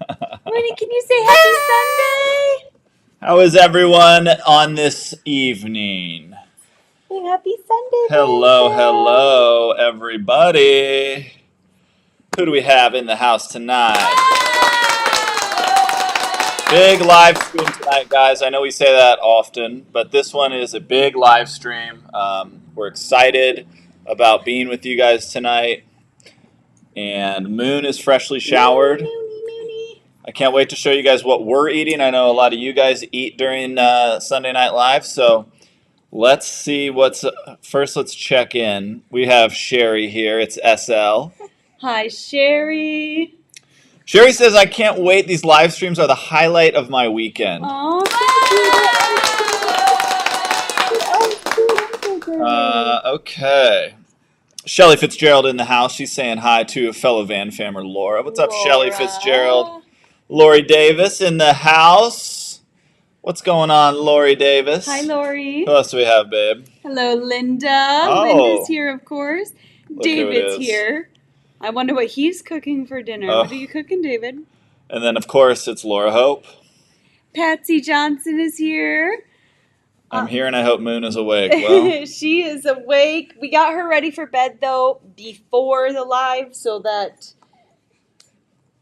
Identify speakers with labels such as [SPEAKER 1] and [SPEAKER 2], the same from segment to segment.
[SPEAKER 1] Mooney, can you say happy Sunday?
[SPEAKER 2] How is everyone on this evening?
[SPEAKER 1] Say happy Sunday,
[SPEAKER 2] Hello,
[SPEAKER 1] Princess.
[SPEAKER 2] hello, everybody. Who do we have in the house tonight? Big live stream tonight, guys. I know we say that often, but this one is a big live stream. We're excited about being with you guys tonight. And Moon is freshly showered.
[SPEAKER 1] Mooney.
[SPEAKER 2] I can't wait to show you guys what we're eating. I know a lot of you guys eat during Sunday Night Live, so let's see what's first. Let's check in. We have Sherry here. It's SL.
[SPEAKER 1] Hi, Sherry.
[SPEAKER 2] Sherry says, "I can't wait. These live streams are the highlight of my weekend." Okay. Shelly Fitzgerald in the house. She's saying hi to a fellow Van Fammer, Laura. What's up, Shelly Fitzgerald? Lori Davis in the house. What's going on, Lori Davis?
[SPEAKER 1] Hi, Lori.
[SPEAKER 2] Who else do we have, babe?
[SPEAKER 1] Hello, Linda.
[SPEAKER 2] Oh.
[SPEAKER 1] Linda's here, of course.
[SPEAKER 2] Look who it
[SPEAKER 1] David's
[SPEAKER 2] is.
[SPEAKER 1] here. I wonder what he's cooking for dinner.
[SPEAKER 2] Oh.
[SPEAKER 1] What are you cooking, David?
[SPEAKER 2] And then, of course, it's Laura Hope.
[SPEAKER 1] Patsy Johnson is here.
[SPEAKER 2] I'm here and I hope Moon is awake. Well,
[SPEAKER 1] She is awake. We got her ready for bed, though, before the live, so that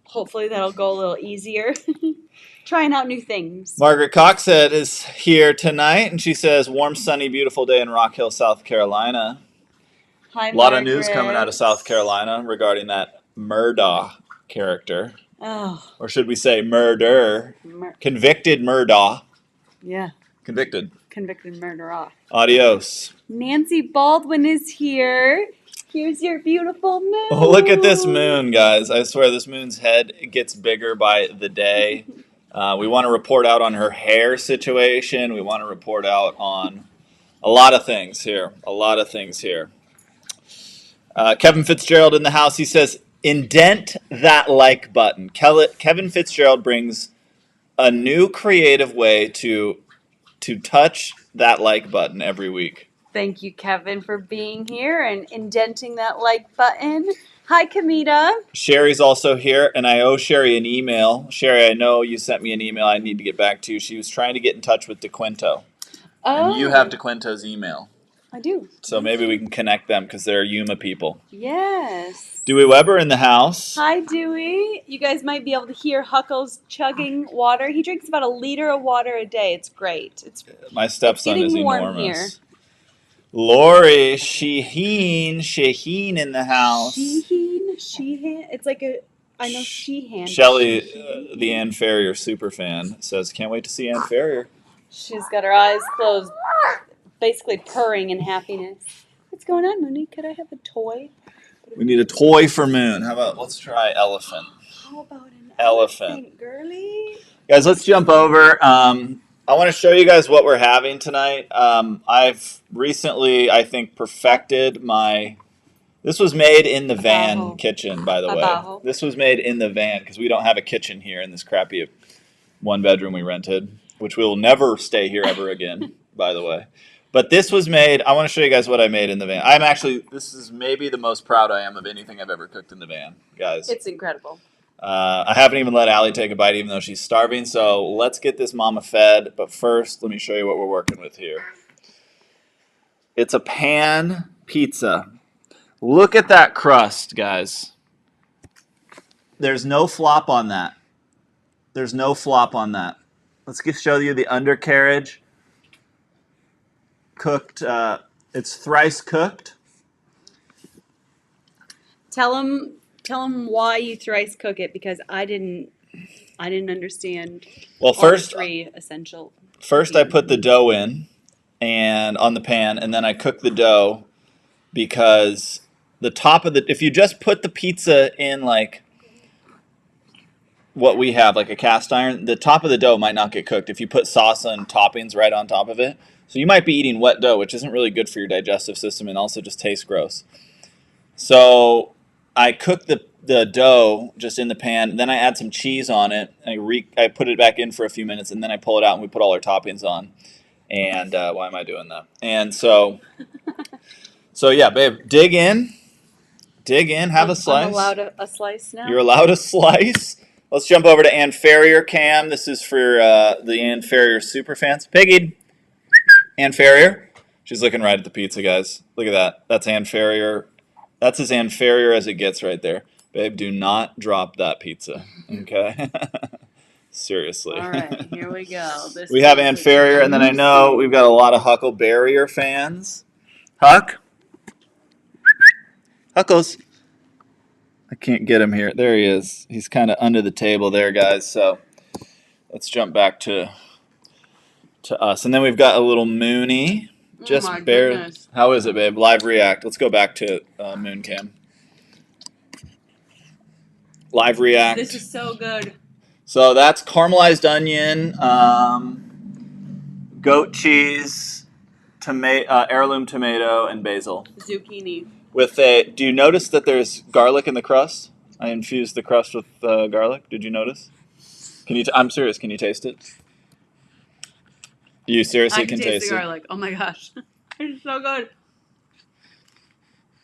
[SPEAKER 1] hopefully that'll go a little easier. Trying out new things.
[SPEAKER 2] Margaret Coxhead is here tonight, and she says, warm, sunny, beautiful day in Rock Hill, South Carolina.
[SPEAKER 1] Hi,
[SPEAKER 2] A lot of news coming out of South Carolina regarding that Murdaugh character.
[SPEAKER 1] Oh,
[SPEAKER 2] Or should we say murder? Convicted Murdaugh.
[SPEAKER 1] yeah.
[SPEAKER 2] Convicted.
[SPEAKER 1] Convicted murderer.
[SPEAKER 2] Adios.
[SPEAKER 1] Nancy Baldwin is here. Here's your beautiful moon.
[SPEAKER 2] Oh, look at this moon, guys. I swear this moon's head gets bigger by the day. We want to report out on her hair situation. We want to report out on a lot of things here. A lot of things here. Kevin Fitzgerald in the house. He says, indent that like button. Kevin Fitzgerald brings a new creative way to touch that like button every week.
[SPEAKER 1] Thank you, Kevin, for being here and indenting that like button. Hi, Kamita.
[SPEAKER 2] Sherry's also here, and I owe Sherry an email. Sherry, I know you sent me an email I need to get back to you. She was trying to get in touch with DeQuinto.
[SPEAKER 1] Oh,
[SPEAKER 2] And you have DeQuinto's email.
[SPEAKER 1] I do.
[SPEAKER 2] So maybe we can connect them because they're Yuma people.
[SPEAKER 1] Yes.
[SPEAKER 2] Dewey Weber in the house.
[SPEAKER 1] Hi, Dewey. You guys might be able to hear Huckles chugging water. He drinks about 1 liter of water a day. It's great.
[SPEAKER 2] My stepson
[SPEAKER 1] It's
[SPEAKER 2] is
[SPEAKER 1] getting warm
[SPEAKER 2] enormous.
[SPEAKER 1] here.
[SPEAKER 2] Lori Shaheen in the house.
[SPEAKER 1] Sheehan. It's like I know Sheehan.
[SPEAKER 2] Shelly, the Ann Ferrier super fan, says, can't wait to see Ann Ferrier.
[SPEAKER 1] She's got her eyes closed, basically purring in happiness. What's going on, Mooney? Could I have a toy?
[SPEAKER 2] We need a toy for Moon. How about, let's try elephant.
[SPEAKER 1] How about an
[SPEAKER 2] Elephant.
[SPEAKER 1] girly?
[SPEAKER 2] Guys, let's jump over. I want to show you guys what we're having tonight. I've recently, I think, perfected my... This was made in the van
[SPEAKER 1] Abajo.
[SPEAKER 2] kitchen, by the way.
[SPEAKER 1] Abajo.
[SPEAKER 2] This was made in the van because we don't have a kitchen here in this crappy one bedroom we rented, which we will never stay here ever again, by the way. But this was made, I want to show you guys what I made in the van. This is maybe the most proud I am of anything I've ever cooked in the van, guys.
[SPEAKER 1] It's incredible.
[SPEAKER 2] I haven't even let Allie take a bite even though she's starving, so let's get this mama fed. But first, let me show you what we're working with here. It's a pan pizza. Look at that crust, guys. There's no flop on that. There's no flop on that. Let's show you the undercarriage. Cooked, it's thrice cooked.
[SPEAKER 1] Tell him why you thrice cook it, because I didn't understand.
[SPEAKER 2] Well,
[SPEAKER 1] all the three essential.
[SPEAKER 2] First I put the dough in and on the pan, and then I cook the dough because the top of if you just put the pizza in like what we have, like a cast iron, the top of the dough might not get cooked if you put sauce and toppings right on top of it. So you might be eating wet dough, which isn't really good for your digestive system and also just tastes gross. So I cook the dough just in the pan, then I add some cheese on it. I put it back in for a few minutes, and then I pull it out and we put all our toppings on. And why am I doing that? And so yeah, babe, dig in, have a slice.
[SPEAKER 1] I'm allowed a slice now.
[SPEAKER 2] You're allowed a slice. Let's jump over to Ann Ferrier cam. This is for the Ann Ferrier super fans. Piggy, Ann Ferrier. She's looking right at the pizza, guys. Look at that. That's Ann Ferrier. That's as Ann Ferrier as it gets right there. Babe, do not drop that pizza. Okay? Seriously.
[SPEAKER 1] All right, here we go.
[SPEAKER 2] We have Ann Ferrier, and then I know we've got a lot of Huckleberrier fans. Huck? Huckles. I can't get him here. There he is. He's kind of under the table there, guys. So let's jump back to us. And then we've got a little Mooney. Just
[SPEAKER 1] my
[SPEAKER 2] barely.
[SPEAKER 1] goodness.
[SPEAKER 2] How is it, babe? Live react. Let's go back to Moon Cam. Live react.
[SPEAKER 1] This is so good.
[SPEAKER 2] So that's caramelized onion, goat cheese, heirloom tomato, and basil.
[SPEAKER 1] Zucchini.
[SPEAKER 2] Do you notice that there's garlic in the crust? I infused the crust with garlic. Did you notice? I'm serious. Can you taste it? You seriously
[SPEAKER 1] I can
[SPEAKER 2] taste
[SPEAKER 1] the
[SPEAKER 2] it?
[SPEAKER 1] garlic. Oh my gosh. It's so good.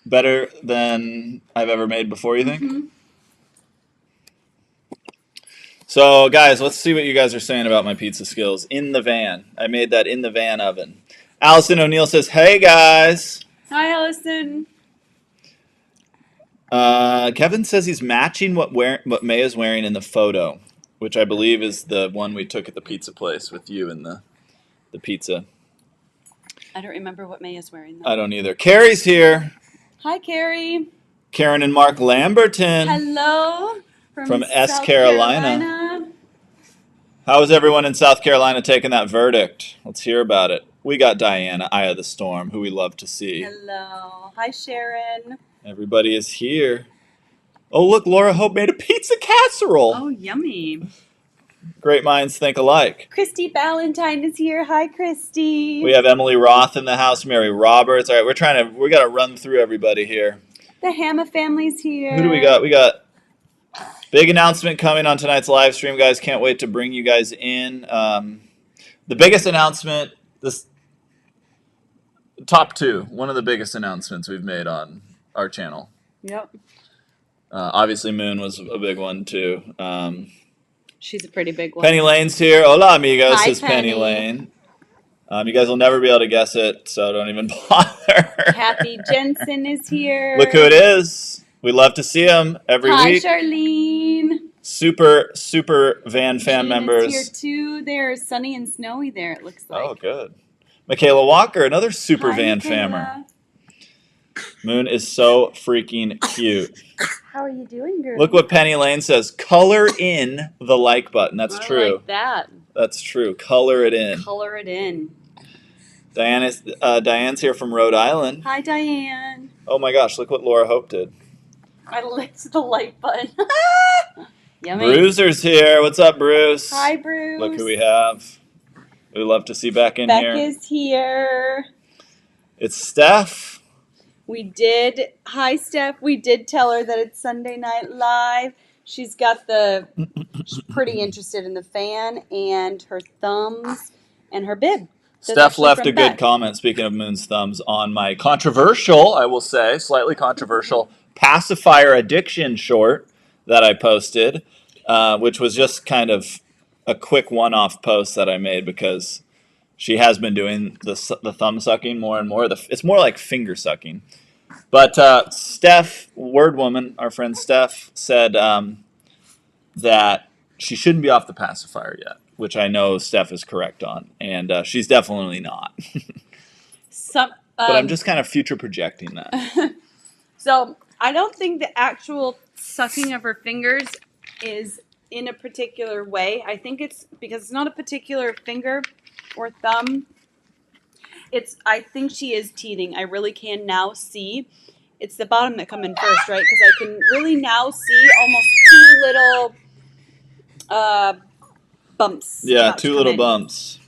[SPEAKER 2] Better than I've ever made before, you think?
[SPEAKER 1] Mm-hmm.
[SPEAKER 2] So, guys, let's see what you guys are saying about my pizza skills. In the van. I made that in the van oven. Allison O'Neill says, hey, guys.
[SPEAKER 1] Hi, Allison.
[SPEAKER 2] Kevin says he's matching what May is wearing in the photo, which I believe is the one we took at the pizza place with you and the pizza.
[SPEAKER 1] I don't remember what May is wearing, though.
[SPEAKER 2] I don't either. Carrie's here.
[SPEAKER 1] Hi, Carrie.
[SPEAKER 2] Karen and Mark Lamberton.
[SPEAKER 1] Hello.
[SPEAKER 2] From S.
[SPEAKER 1] South
[SPEAKER 2] Carolina. How is everyone in South Carolina taking that verdict? Let's hear about it. We got Diana, Eye of the Storm, who we love to see.
[SPEAKER 1] Hello. Hi, Sharon.
[SPEAKER 2] Everybody is here. Oh, look, Laura Hope made a pizza casserole.
[SPEAKER 1] Oh, yummy.
[SPEAKER 2] Great minds think alike.
[SPEAKER 1] Christy Ballantyne is here. Hi, Christy.
[SPEAKER 2] We have Emily Roth in the house, Mary Roberts. All right, we got to run through everybody here.
[SPEAKER 1] The Hammer family's here.
[SPEAKER 2] Who do we got? We got big announcement coming on tonight's live stream, guys. Can't wait to bring you guys in. The biggest announcement, top two, one of the biggest announcements we've made on our channel.
[SPEAKER 1] Yep.
[SPEAKER 2] Obviously, Moon was a big one, too.
[SPEAKER 1] She's a pretty big one.
[SPEAKER 2] Penny Lane's here. Hola, amigos,
[SPEAKER 1] Hi,
[SPEAKER 2] says Penny Lane. You guys will never be able to guess it, so don't even bother.
[SPEAKER 1] Kathy Jensen is here.
[SPEAKER 2] Look who it is. We love to see him every week.
[SPEAKER 1] Hi, Charlene.
[SPEAKER 2] Super van fan
[SPEAKER 1] Jean
[SPEAKER 2] members.
[SPEAKER 1] is here too. There's sunny and snowy there, it looks like.
[SPEAKER 2] Oh, good. Michaela Walker, another super
[SPEAKER 1] Hi,
[SPEAKER 2] van
[SPEAKER 1] Michaela.
[SPEAKER 2] fammer. Moon is so freaking cute.
[SPEAKER 1] How are you doing, girl?
[SPEAKER 2] Look what Penny Lane says. Color in the like button. That's
[SPEAKER 1] I
[SPEAKER 2] true.
[SPEAKER 1] like that.
[SPEAKER 2] That's true. Color it in.
[SPEAKER 1] Color it in.
[SPEAKER 2] Diane's here from Rhode Island.
[SPEAKER 1] Hi, Diane.
[SPEAKER 2] Oh my gosh, look what Laura Hope did.
[SPEAKER 1] I licked the like button. Yummy.
[SPEAKER 2] Bruiser's here. What's up, Bruce?
[SPEAKER 1] Hi, Bruce.
[SPEAKER 2] Look who we have. We love to see Beck in
[SPEAKER 1] Beck
[SPEAKER 2] here.
[SPEAKER 1] is here.
[SPEAKER 2] It's Steph.
[SPEAKER 1] Hi, Steph. We did tell her that it's Sunday Night Live. She's pretty interested in the fan and her thumbs and her bib. That's
[SPEAKER 2] Steph
[SPEAKER 1] actually
[SPEAKER 2] left
[SPEAKER 1] from
[SPEAKER 2] a good
[SPEAKER 1] Beck.
[SPEAKER 2] comment, speaking of Moon's thumbs, on my controversial, I will say, slightly controversial pacifier addiction short that I posted, which was just kind of a quick one-off post that I made because she has been doing the thumb sucking more and more. It's more like finger sucking. But Steph, word woman, our friend Steph, said that she shouldn't be off the pacifier yet, which I know Steph is correct on, and she's definitely not. But I'm just kind of future projecting that.
[SPEAKER 1] So I don't think the actual sucking of her fingers is in a particular way. I think it's because it's not a particular finger or thumb. I think she is teething. I really can now see. It's the bottom that come in first, right? Because I can really now see almost two little bumps.
[SPEAKER 2] Yeah,
[SPEAKER 1] about to
[SPEAKER 2] two
[SPEAKER 1] come
[SPEAKER 2] little
[SPEAKER 1] in.
[SPEAKER 2] bumps.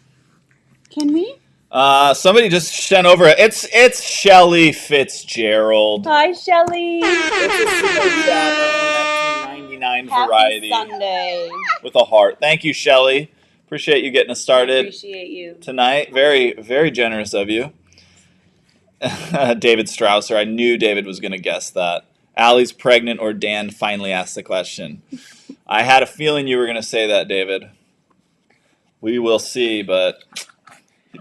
[SPEAKER 1] Can we?
[SPEAKER 2] Somebody just sent over. It's Shelly Fitzgerald.
[SPEAKER 1] Hi, Shelly.
[SPEAKER 2] It's a 1999 variety
[SPEAKER 1] Happy Sunday.
[SPEAKER 2] with a heart. Thank you, Shelly. Appreciate you getting us started
[SPEAKER 1] Appreciate you.
[SPEAKER 2] tonight. Very, very generous of you. David Strausser. I knew David was going to guess that. Allie's pregnant or Dan finally asked the question. I had a feeling you were going to say that, David. We will see, but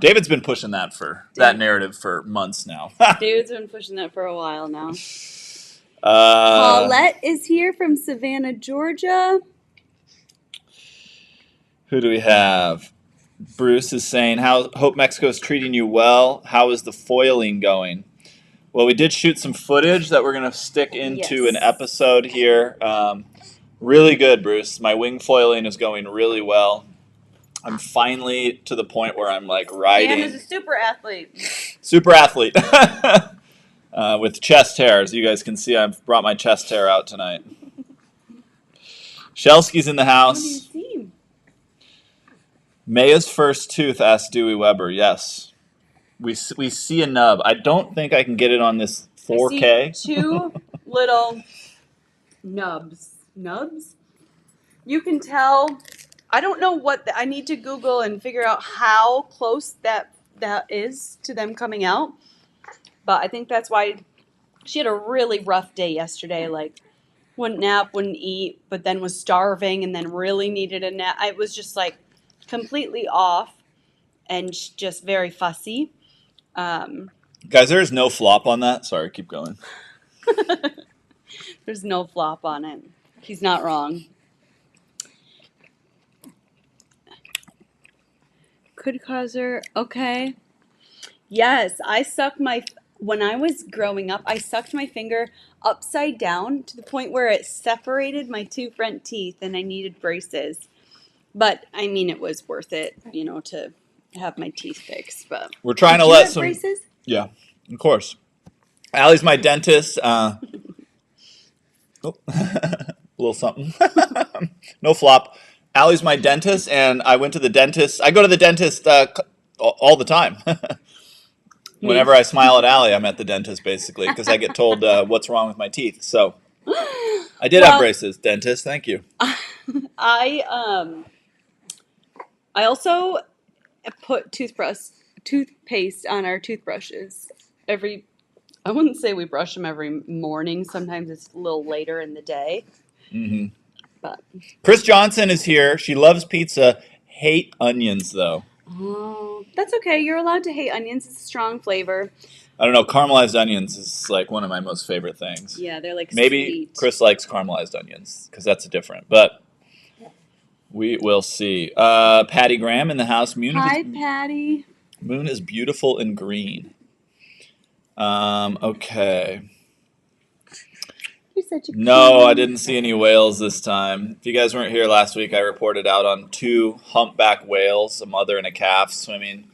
[SPEAKER 2] David's been pushing that narrative for months now.
[SPEAKER 1] David's been pushing that for a while now.
[SPEAKER 2] Uh,
[SPEAKER 1] Paulette is here from Savannah, Georgia.
[SPEAKER 2] Who do we have? Bruce is saying, hope Mexico's treating you well. How is the foiling going? Well, we did shoot some footage that we're going to stick into an episode here. Really good, Bruce. My wing foiling is going really well. I'm finally to the point where I'm like riding.
[SPEAKER 1] Dan is a super athlete.
[SPEAKER 2] Super athlete. With chest hair. As you guys can see, I've brought my chest hair out tonight. Shelsky's in the house.
[SPEAKER 1] What do you see?
[SPEAKER 2] Maya's first tooth, asked Dewey Weber. Yes. We see a nub. I don't think I can get it on this 4K.
[SPEAKER 1] I see 2 little nubs. Nubs? You can tell. I don't know what I need to Google and figure out how close that is to them coming out. But I think that's why she had a really rough day yesterday. Like, wouldn't nap, wouldn't eat, but then was starving and then really needed a nap. I was just like completely off and just very fussy.
[SPEAKER 2] Guys, there is no flop on that. Sorry, keep going.
[SPEAKER 1] There's no flop on it. He's not wrong. Could cause her. Okay. Yes, when I was growing up, I sucked my finger upside down to the point where it separated my 2 front teeth and I needed braces. But, I mean, it was worth it, to have my teeth fixed. But
[SPEAKER 2] we're trying to
[SPEAKER 1] Did you
[SPEAKER 2] let
[SPEAKER 1] have
[SPEAKER 2] some
[SPEAKER 1] braces?
[SPEAKER 2] Yeah, of course. Allie's my dentist. A little something. No flop. Allie's my dentist, and I went to the dentist. I go to the dentist all the time. Whenever I smile at Allie, I'm at the dentist, basically, because I get told what's wrong with my teeth. So I did have braces, dentist. Thank you.
[SPEAKER 1] I also put toothpaste on our toothbrushes I wouldn't say we brush them every morning. Sometimes it's a little later in the day.
[SPEAKER 2] Mm-hmm.
[SPEAKER 1] But
[SPEAKER 2] Chris Johnson is here. She loves pizza. Hate onions, though.
[SPEAKER 1] Oh, that's okay. You're allowed to hate onions. It's a strong flavor.
[SPEAKER 2] I don't know. Caramelized onions is like one of my most favorite things.
[SPEAKER 1] Yeah, they're like
[SPEAKER 2] Maybe
[SPEAKER 1] sweet.
[SPEAKER 2] Chris likes caramelized onions because that's different. But we will see. Patty Graham in the house.
[SPEAKER 1] Hi, Patty.
[SPEAKER 2] Moon is beautiful and green. Okay.
[SPEAKER 1] You're such a
[SPEAKER 2] No, I didn't see any whales this time. If you guys weren't here last week, I reported out on 2 humpback whales, a mother and a calf, swimming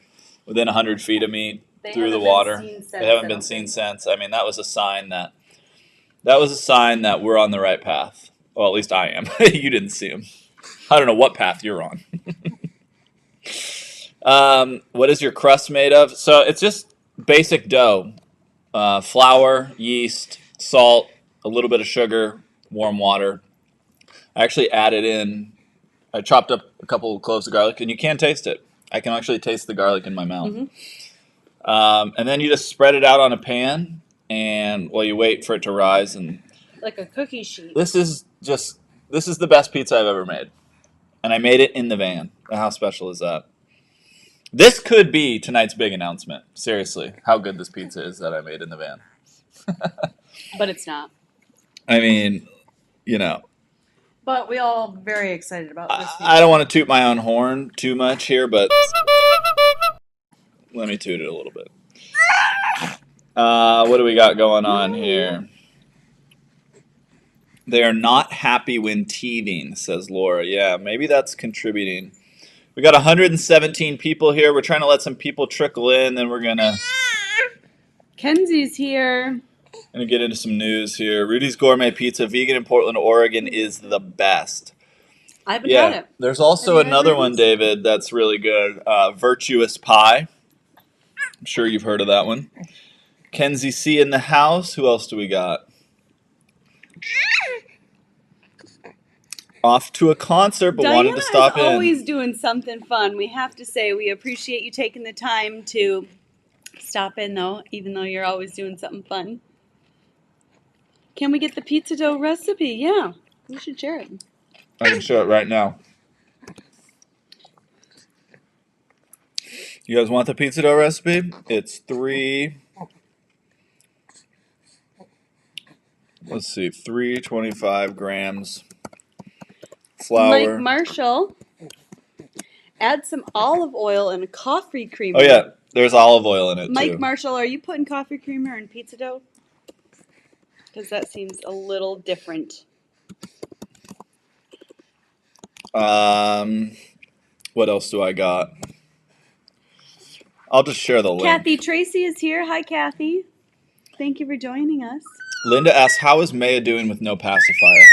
[SPEAKER 2] within 100 feet of me through the water. They haven't been seen since. I mean, that was a sign that we're on the right path. Well, at least I am. You didn't see them. I don't know what path you're on. What is your crust made of? So it's just basic dough. Flour, yeast, salt, a little bit of sugar, warm water. I actually I chopped up a couple of cloves of garlic, and you can taste it. I can actually taste the garlic in my mouth. Mm-hmm. And then you just spread it out on a pan, and you wait for it to rise. And
[SPEAKER 1] like a cookie sheet.
[SPEAKER 2] This is the best pizza I've ever made. And I made it in the van. How special is that? This could be tonight's big announcement. Seriously, how good this pizza is that I made in the van.
[SPEAKER 1] But it's not.
[SPEAKER 2] I mean,
[SPEAKER 1] But we all very excited about this.
[SPEAKER 2] I don't want to toot my own horn too much here, but let me toot it a little bit. What do we got going on here? They are not happy when teething, says Laura. Yeah, maybe that's contributing. We got 117 people here. We're trying to let some people trickle in, then we're gonna
[SPEAKER 1] Kenzie's here.
[SPEAKER 2] Gonna get into some news here. Rudy's Gourmet Pizza, vegan in Portland, Oregon, is the best.
[SPEAKER 1] I haven't had it.
[SPEAKER 2] There's also another one, David, that's really good. Virtuous Pie. I'm sure you've heard of that one. Kenzie C in the house. Who else do we got? Off to a concert, but
[SPEAKER 1] Diana
[SPEAKER 2] wanted to stop in.
[SPEAKER 1] is always doing something fun. We have to say we appreciate you taking the time to stop in, though, even though you're always doing something fun. Can we get the pizza dough recipe? Yeah, we should share it.
[SPEAKER 2] I can show it right now. You guys want the pizza dough recipe? It's 325 grams
[SPEAKER 1] Mike
[SPEAKER 2] flour.
[SPEAKER 1] Marshall, add some olive oil and a coffee creamer.
[SPEAKER 2] Oh yeah, there's olive oil in it
[SPEAKER 1] Mike
[SPEAKER 2] too.
[SPEAKER 1] Marshall, are you putting coffee creamer in pizza dough? Because that seems a little different.
[SPEAKER 2] What else do I got? I'll just share the link.
[SPEAKER 1] Kathy Tracy is here. Hi, Kathy. Thank you for joining us.
[SPEAKER 2] Linda asks, how is Maya doing with no pacifier?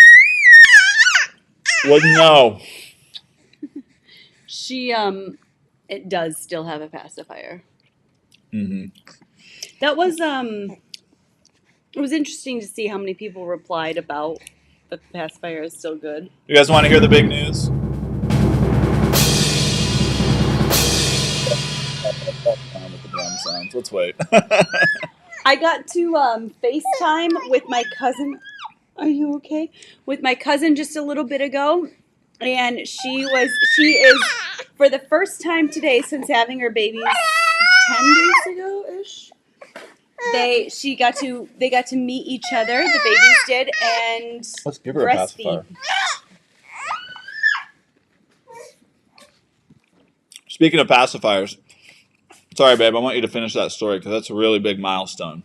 [SPEAKER 2] Well, no.
[SPEAKER 1] She, it does still have a pacifier.
[SPEAKER 2] Mm-hmm.
[SPEAKER 1] That was, it was interesting to see how many people replied about the pacifier is still good.
[SPEAKER 2] You guys want to hear the big news? With the drum sounds. Let's wait.
[SPEAKER 1] I got to FaceTime with my cousin. Are you okay? With my cousin just a little bit ago, and she is for the first time today since having her babies 10 days ago ish. They got to meet each other. The babies did, and
[SPEAKER 2] Let's give her a pacifier. Speaking of pacifiers, sorry, babe, I want you to finish that story because that's a really big milestone.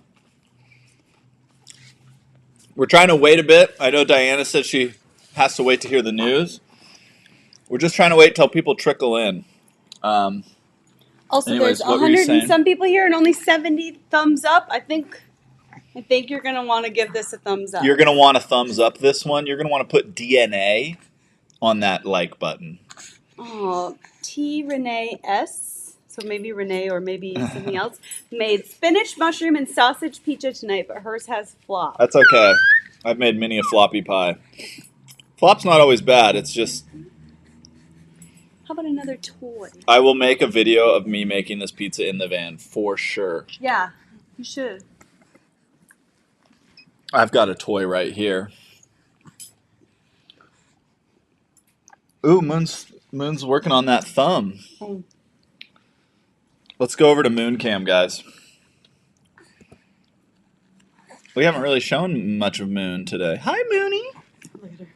[SPEAKER 2] We're trying to wait a bit. I know Diana said she has to wait to hear the news. We're just trying to wait till people trickle in.
[SPEAKER 1] Also,
[SPEAKER 2] Anyways,
[SPEAKER 1] there's
[SPEAKER 2] what were you
[SPEAKER 1] 100 and
[SPEAKER 2] saying?
[SPEAKER 1] some people here, and only 70 thumbs up. I think you're gonna want to give this a thumbs up.
[SPEAKER 2] You're going to want to thumbs up this one. You're going to want to put DNA on that like button.
[SPEAKER 1] Oh, T. Renee S. So maybe Renee or maybe something else made spinach, mushroom, and sausage pizza tonight, but hers has flop.
[SPEAKER 2] That's okay. I've made many a floppy pie. Flop's not always bad. It's just
[SPEAKER 1] How about another toy?
[SPEAKER 2] I will make a video of me making this pizza in the van for sure.
[SPEAKER 1] Yeah, you should.
[SPEAKER 2] I've got a toy right here. Ooh, Moon's working on that thumb.
[SPEAKER 1] Oh.
[SPEAKER 2] Let's go over to Moon Cam, guys. We haven't really shown much of Moon today. Hi, Moony.
[SPEAKER 1] Look at her.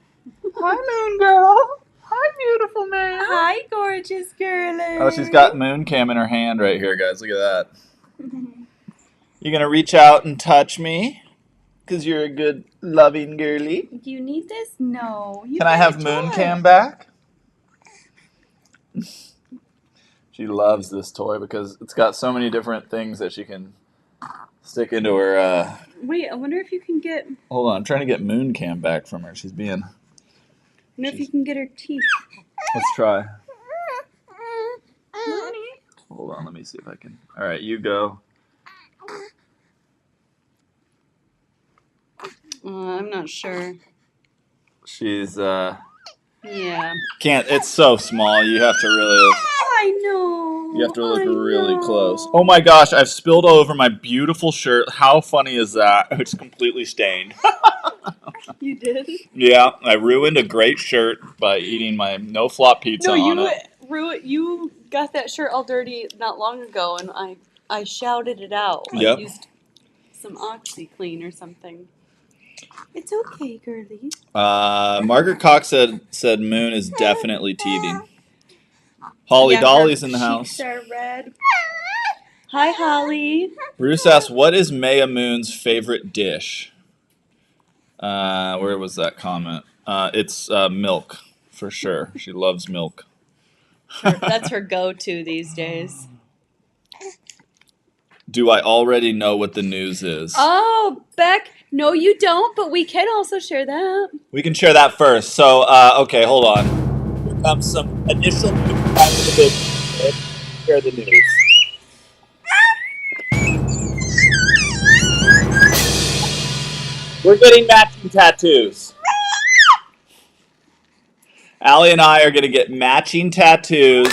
[SPEAKER 2] Hi, Moon girl. Hi, beautiful man.
[SPEAKER 1] Hi, gorgeous girlie.
[SPEAKER 2] Oh, she's got Moon Cam in her hand right here, guys. Look at that. You gonna reach out and touch me? Because you're a good, loving girly.
[SPEAKER 1] Do you need this? No.
[SPEAKER 2] Can I have Moon Cam back? She loves this toy because it's got so many different things that she can stick into her.
[SPEAKER 1] Wait, I wonder if you can get.
[SPEAKER 2] Hold on, I'm trying to get Moon Cam back from her. She's being.
[SPEAKER 1] I wonder if you can get her teeth.
[SPEAKER 2] Let's try.
[SPEAKER 1] Mommy.
[SPEAKER 2] Hold on, let me see if I can. All right, you go.
[SPEAKER 1] I'm not sure.
[SPEAKER 2] She's
[SPEAKER 1] Yeah.
[SPEAKER 2] can't. It's so small. You have to really.
[SPEAKER 1] I know.
[SPEAKER 2] You have to look really close. Oh my gosh, I've spilled all over my beautiful shirt. How funny is that? It's completely stained.
[SPEAKER 1] You did?
[SPEAKER 2] Yeah, I ruined a great shirt by eating my no flop pizza
[SPEAKER 1] No,
[SPEAKER 2] on it.
[SPEAKER 1] you got that shirt all dirty not long ago, and I shouted it out.
[SPEAKER 2] Yep.
[SPEAKER 1] I used some OxyClean or something. It's okay, girlie.
[SPEAKER 2] Margaret Cox said Moon is definitely teething. Holly
[SPEAKER 1] Yeah,
[SPEAKER 2] Dolly's
[SPEAKER 1] her
[SPEAKER 2] in the house.
[SPEAKER 1] cheeks are red. Hi, Holly.
[SPEAKER 2] Bruce asks, what is Maya Moon's favorite dish? Where was that comment? It's milk, for sure. She loves milk.
[SPEAKER 1] That's her go-to these days.
[SPEAKER 2] Do I already know what the news is?
[SPEAKER 1] Oh, Beck, no you don't, but we can also share that.
[SPEAKER 2] We can share that first. So, okay, hold on. Here comes some initial news after the big news. Let's share the news. We're getting matching tattoos. Allie and I are going to get matching tattoos.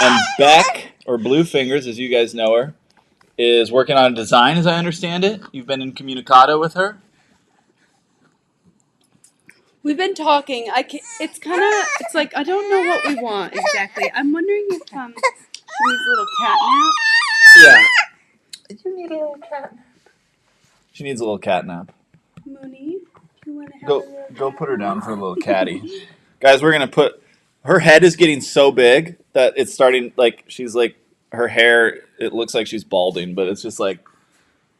[SPEAKER 2] And Beck, or Blue Fingers, as you guys know her, is working on a design, as I understand it. You've been in communicado with her.
[SPEAKER 1] We've been talking. It's like I don't know what we want exactly. I'm wondering if she needs a little catnap.
[SPEAKER 2] Yeah. You need a little cat nap. She needs a little cat nap.
[SPEAKER 1] Mooney, you want to have a
[SPEAKER 2] Go
[SPEAKER 1] little
[SPEAKER 2] go put her down for a little catty. Guys, we're gonna put her head is getting so big that it's starting like she's like her hair, it looks like she's balding, but it's just like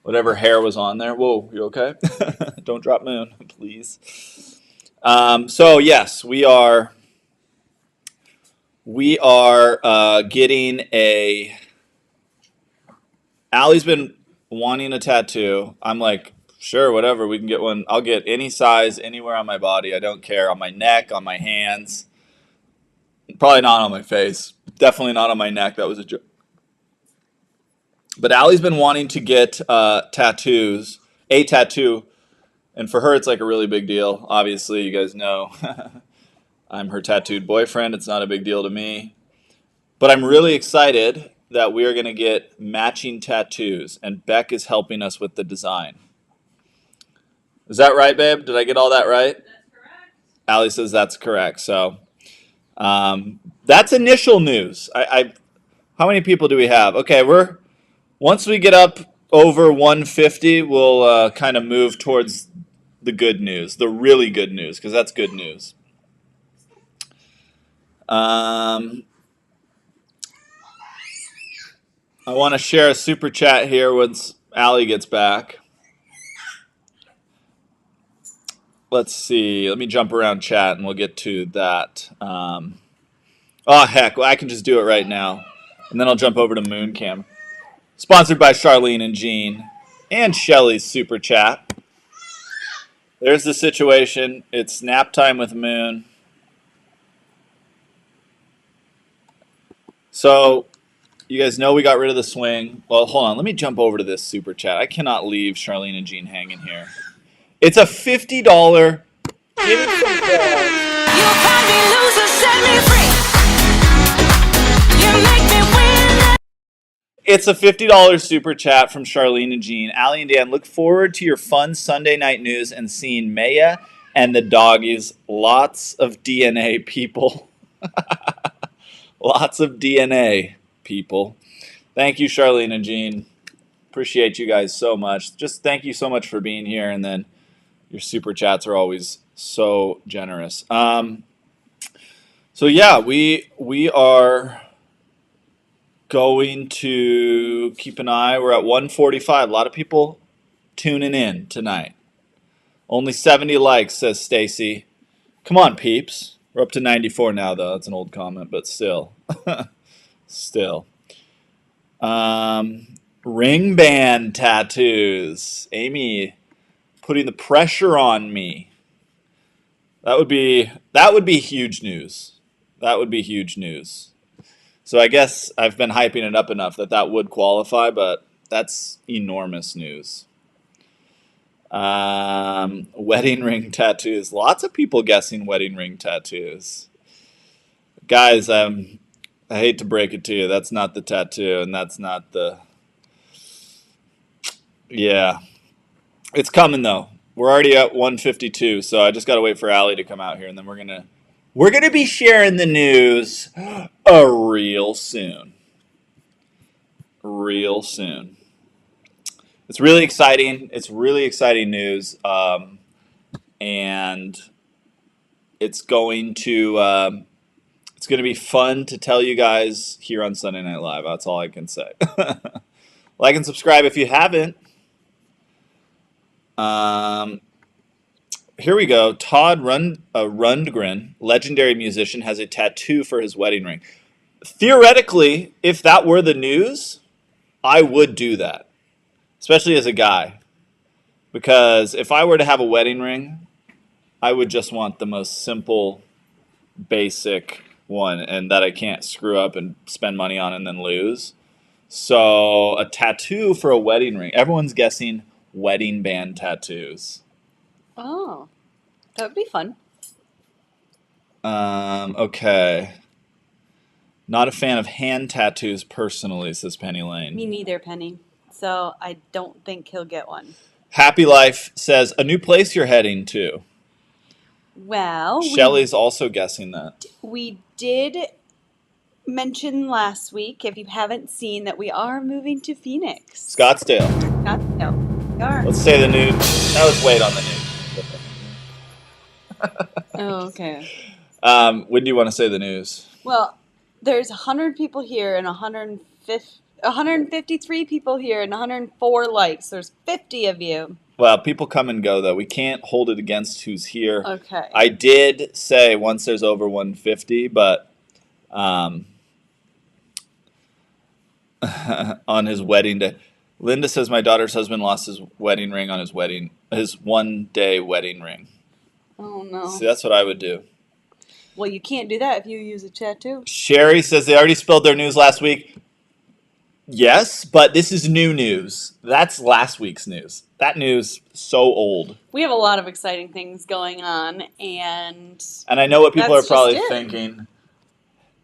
[SPEAKER 2] whatever hair was on there. Whoa, you okay? Don't drop Moon, please. So yes, we are getting a. Allie's been wanting a tattoo. I'm like, sure, whatever, we can get one. I'll get any size anywhere on my body. I don't care. On my neck, on my hands. Probably not on my face. Definitely not on my neck. That was a joke. But Allie's been wanting to get tattoos, a tattoo, and for her it's like a really big deal. Obviously, you guys know I'm her tattooed boyfriend. It's not a big deal to me. But I'm really excited that we are going to get matching tattoos, and Beck is helping us with the design. Is that right, babe? Did I get all that right? That's correct. Allie says that's correct. So that's initial news. How many people do we have? Okay, once we get up over 150, we'll kind of move towards the good news, the really good news, because that's good news. I want to share a super chat here once Allie gets back. Let's see. Let me jump around chat and we'll get to that. Oh, heck. Well, I can just do it right now. And then I'll jump over to Mooncam. Sponsored by Charlene and Jean and Shelly's super chat. There's the situation. It's nap time with Moon. So, you guys know we got rid of the swing. Well, hold on. Let me jump over to this super chat. I cannot leave Charlene and Jean hanging here. It's a $50. Give it some balls.
[SPEAKER 3] You find me loser, set me free. You make me win.
[SPEAKER 2] It's a $50 super chat from Charlene and Jean. Allie and Dan, look forward to your fun Sunday night news and seeing Maya and the doggies. Lots of DNA, people. Lots of DNA, people. Thank you, Charlene and Jean. Appreciate you guys so much. Just thank you so much for being here, and then your super chats are always so generous. So yeah, we are going to keep an eye. We're at 145. A lot of people tuning in tonight. Only 70 likes, says Stacy. Come on, peeps. We're up to 94 now, though. That's an old comment, but still. Still. Ring band tattoos. Amy putting the pressure on me. That would be huge news. That would be huge news. So I guess I've been hyping it up enough that would qualify, but that's enormous news. Wedding ring tattoos. Lots of people guessing wedding ring tattoos. Guys, I hate to break it to you. That's not the tattoo, and that's not the... Yeah. It's coming, though. We're already at 152, so I just got to wait for Allie to come out here, and then we're gonna be sharing the news real soon. Real soon. It's really exciting. It's really exciting news, and it's going to be fun to tell you guys here on Sunday Night Live. That's all I can say. Like and subscribe if you haven't. Here we go. Todd Rundgren, legendary musician, has a tattoo for his wedding ring. Theoretically, if that were the news, I would do that, especially as a guy. Because if I were to have a wedding ring, I would just want the most simple, basic one, and that I can't screw up and spend money on and then lose. So a tattoo for a wedding ring. Everyone's guessing wedding band tattoos.
[SPEAKER 4] Oh, that would be fun.
[SPEAKER 2] Okay. Not a fan of hand tattoos personally, says Penny Lane.
[SPEAKER 1] Me neither, Penny. so I don't think he'll get one.
[SPEAKER 2] Happy Life says a new place you're heading to.
[SPEAKER 1] Well,
[SPEAKER 2] Shelly's also guessing that.
[SPEAKER 1] we did mention last week, if you haven't seen, that we are moving to Phoenix.
[SPEAKER 2] Scottsdale.
[SPEAKER 1] Scottsdale. We are.
[SPEAKER 2] Let's say the news. Now let's wait on the news.
[SPEAKER 1] Oh, okay.
[SPEAKER 2] When do you want to say the news?
[SPEAKER 1] Well, there's 100 people here and 153 people here and 104 likes. There's 50 of you.
[SPEAKER 2] Well, people come and go, though. We can't hold it against who's here.
[SPEAKER 1] Okay.
[SPEAKER 2] I did say once there's over 150, but on his wedding day. Linda says my daughter's husband lost his wedding ring on his 1-day wedding ring.
[SPEAKER 1] Oh, no.
[SPEAKER 2] See, that's what I would do.
[SPEAKER 1] Well, you can't do that if you use a tattoo.
[SPEAKER 2] Sherry says they already spilled their news last week. Yes, but this is new news. That's last week's news. That news so old.
[SPEAKER 1] We have a lot of exciting things going on, and
[SPEAKER 2] I know what people
[SPEAKER 1] That's
[SPEAKER 2] are probably
[SPEAKER 1] just it.
[SPEAKER 2] thinking.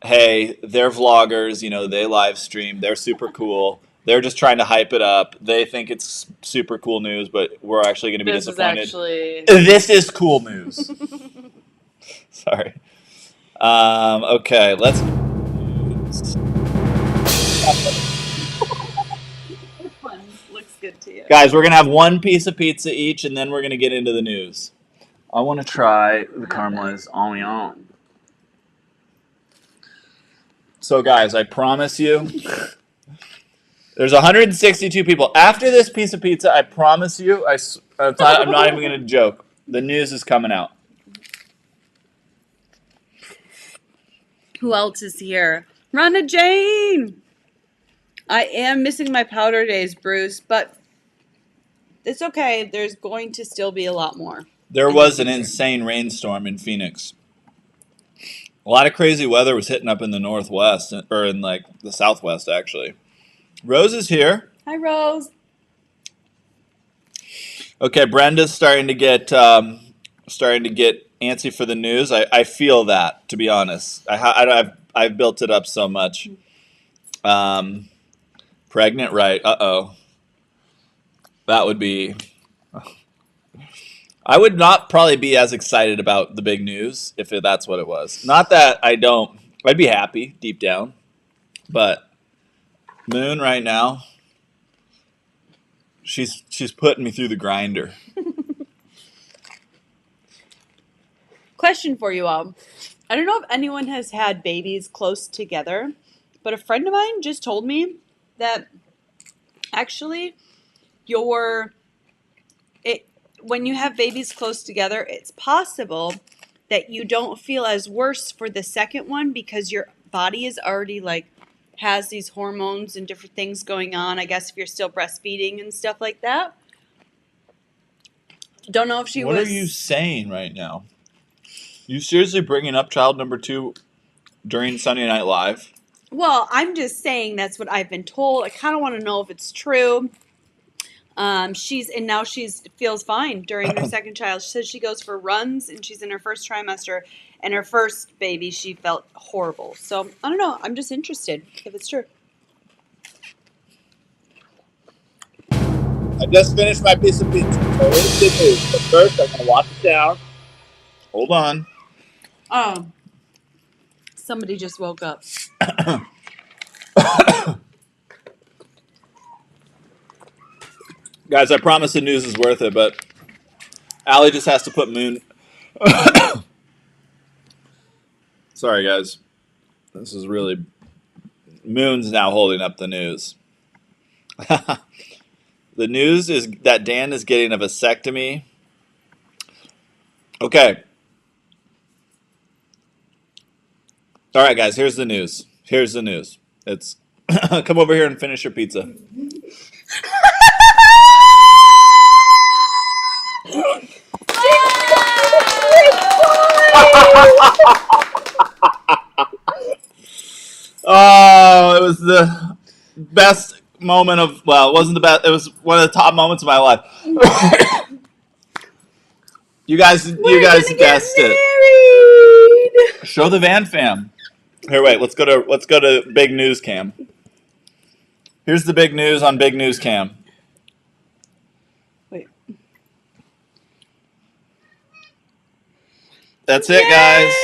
[SPEAKER 2] Hey, they're vloggers, they live stream, they're super cool. They're just trying to hype it up. They think it's super cool news, but we're actually going to be
[SPEAKER 1] this is
[SPEAKER 2] disappointed.
[SPEAKER 1] actually...
[SPEAKER 2] This is cool news. Sorry. Okay, let's.
[SPEAKER 1] This one looks good to you.
[SPEAKER 2] Guys, we're going to have one piece of pizza each, and then we're going to get into the news. I want to try the caramelized onion. So, guys, I promise you, there's 162 people. After this piece of pizza, I promise you, I'm not even going to joke. The news is coming out.
[SPEAKER 1] Who else is here? Rhonda Jane! I am missing my powder days, Bruce, but it's okay. There's going to still be a lot more.
[SPEAKER 2] There was an insane rainstorm in Phoenix. A lot of crazy weather was hitting up in the northwest, or in the southwest, actually. Rose is here.
[SPEAKER 1] Hi, Rose.
[SPEAKER 2] Okay, Brenda's starting to get antsy for the news. I feel that, to be honest. I've built it up so much. Pregnant, right? Uh-oh. That would be... I would not probably be as excited about the big news if that's what it was. Not that I don't. I'd be happy deep down. But Moon right now, she's putting me through the grinder.
[SPEAKER 1] Question for you all. I don't know if anyone has had babies close together, but a friend of mine just told me that actually when you have babies close together, it's possible that you don't feel as worse for the second one because your body is already has these hormones and different things going on. I guess if you're still breastfeeding and stuff like that. Don't know if she was...
[SPEAKER 2] What are you saying right now? You seriously bringing up child number 2 during Sunday Night Live?
[SPEAKER 1] Well, I'm just saying that's what I've been told. I kind of want to know if it's true. Now she feels fine during her second child. She says she goes for runs and she's in her first trimester. And her first baby, she felt horrible. So I don't know. I'm just interested if it's true.
[SPEAKER 2] I just finished my piece of pizza. So it's good news. But first, I'm going to wash it down. Hold on.
[SPEAKER 1] Oh, somebody just woke up.
[SPEAKER 2] Guys, I promise the news is worth it, but Allie just has to put Moon... Sorry, guys. This is really... Moon's now holding up the news. The news is that Dan is getting a vasectomy. Okay. All right, guys, here's the news. Here's the news. It's... Come over here and finish your pizza. Oh, it was the best moment of, well, it wasn't the best, it was one of the top moments of my life. you guys guessed it. Show the Van Fam. Here, wait, let's go to big news cam. Here's the big news on Big News Cam.
[SPEAKER 1] Wait.
[SPEAKER 2] That's it, guys.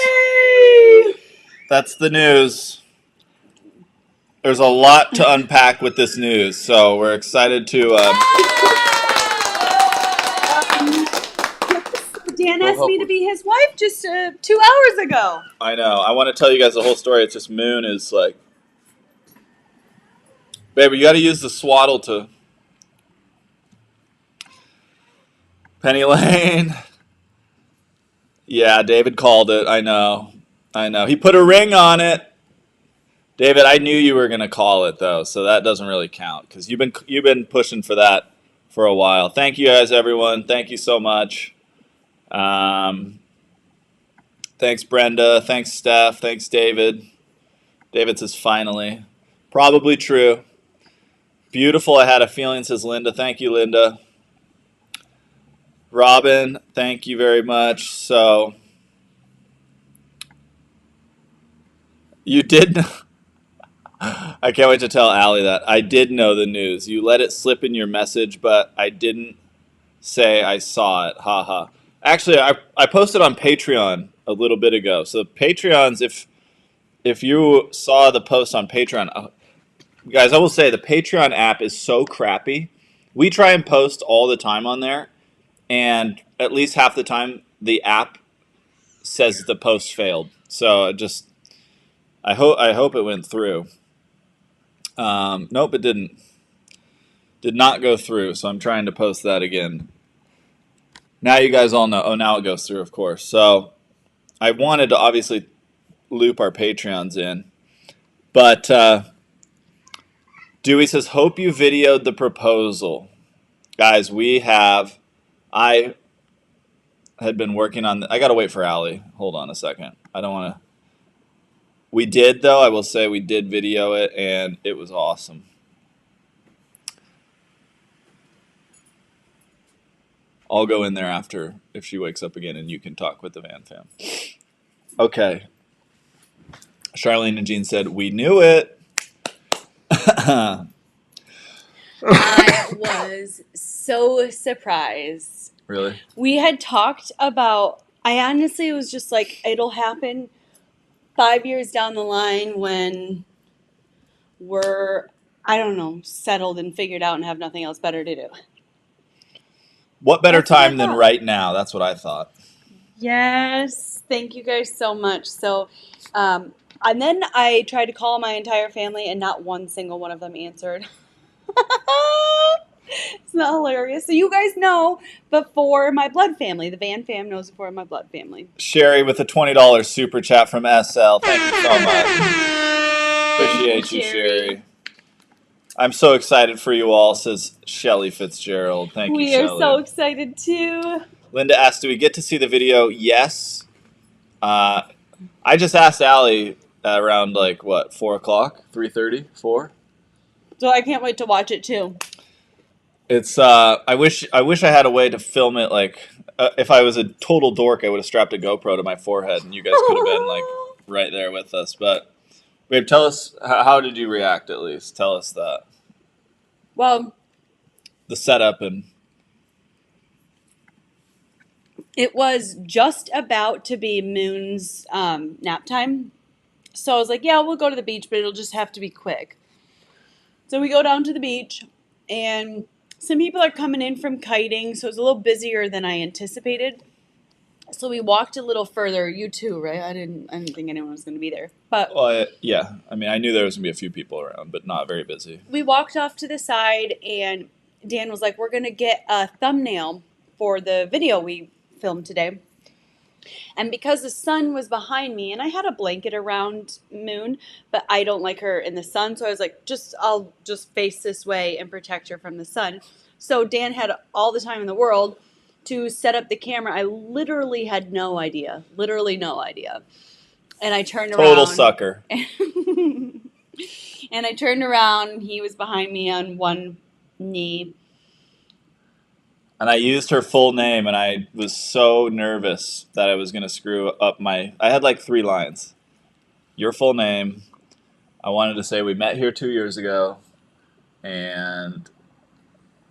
[SPEAKER 2] That's the news. There's a lot to unpack with this news, so we're excited to.
[SPEAKER 1] Dan asked me to be his wife just 2 hours ago.
[SPEAKER 2] I know. I want to tell you guys the whole story. It's just Moon is like, baby, you got to use the swaddle to. Penny Lane. Yeah, David called it. I know. He put a ring on it. David, I knew you were going to call it though, so that doesn't really count because you've been pushing for that for a while. Thank you guys, everyone. Thank you so much. Thanks, Brenda. Thanks, Steph. Thanks, David. David says finally. Probably true. Beautiful. I had a feeling, says Linda. Thank you, Linda. Robin, thank you very much. So, you did know. I can't wait to tell Allie that. I did know the news. You let it slip in your message, but I didn't say I saw it. Haha. Actually, I posted on Patreon a little bit ago. So Patreons, if you saw the post on Patreon, guys, I will say the Patreon app is so crappy. We try and post all the time on there, and at least half the time the app says the post failed. So I hope it went through. Nope, it didn't. Did not go through. So I'm trying to post that again. Now you guys all know. Oh, now it goes through, of course. So I wanted to obviously loop our Patreons in. But Dewey says, hope you videoed the proposal. Guys, I had been working on... I got to wait for Allie. Hold on a second. I don't want to... We did, though. I will say we did video it, and it was awesome. I'll go in there after if she wakes up again, and you can talk with the Van fam. Okay. Charlene and Jean said, we knew it.
[SPEAKER 4] I was so surprised.
[SPEAKER 2] Really?
[SPEAKER 1] We had talked about, I honestly was just like, it'll happen 5 years down the line when we're, I don't know, settled and figured out and have nothing else better to do.
[SPEAKER 2] What better
[SPEAKER 1] That's what I
[SPEAKER 2] time than
[SPEAKER 1] thought.
[SPEAKER 2] right now? That's what I thought.
[SPEAKER 1] Yes. Thank you guys so much. So, and then I tried to call my entire family and not one single one of them answered. It's not hilarious. So you guys know before my blood family. The Van fam knows before my blood family.
[SPEAKER 2] Sherry with a $20 super chat from SL. Thank you so much. Appreciate you, Sherry. I'm so excited for you all, says Shelly Fitzgerald. Thank you,
[SPEAKER 1] We
[SPEAKER 2] Shelly.
[SPEAKER 1] are so excited too.
[SPEAKER 2] Linda asked, do we get to see the video? Yes. I just asked Allie at around, 4 o'clock? 3:30? 4?
[SPEAKER 1] So I can't wait to watch it too.
[SPEAKER 2] It's, I wish I had a way to film it, if I was a total dork, I would have strapped a GoPro to my forehead, and you guys could have been, right there with us. But, babe, tell us, how did you react, at least? Tell us that.
[SPEAKER 1] Well,
[SPEAKER 2] The setup and...
[SPEAKER 1] it was just about to be Moon's nap time. So I was like, yeah, we'll go to the beach, but it'll just have to be quick. So we go down to the beach, and some people are coming in from kiting, so it's a little busier than I anticipated. So we walked a little further. You too, right? I didn't think anyone was going to be there. But
[SPEAKER 2] Well, yeah. I mean, I knew there was going to be a few people around, but not very busy.
[SPEAKER 1] we walked off to the side, and Dan was like, we're going to get a thumbnail for the video we filmed today. And because the sun was behind me, and I had a blanket around Moon, but I don't like her in the sun, so I was like, I'll just face this way and protect her from the sun. So Dan had all the time in the world to set up the camera. I literally had no idea. Literally no idea. And I turned around.
[SPEAKER 2] Total sucker.
[SPEAKER 1] And I turned around. He was behind me on one knee.
[SPEAKER 2] And I used her full name, and I was so nervous that I was going to screw up I had 3 lines. Your full name. I wanted to say we met here 2 years ago. and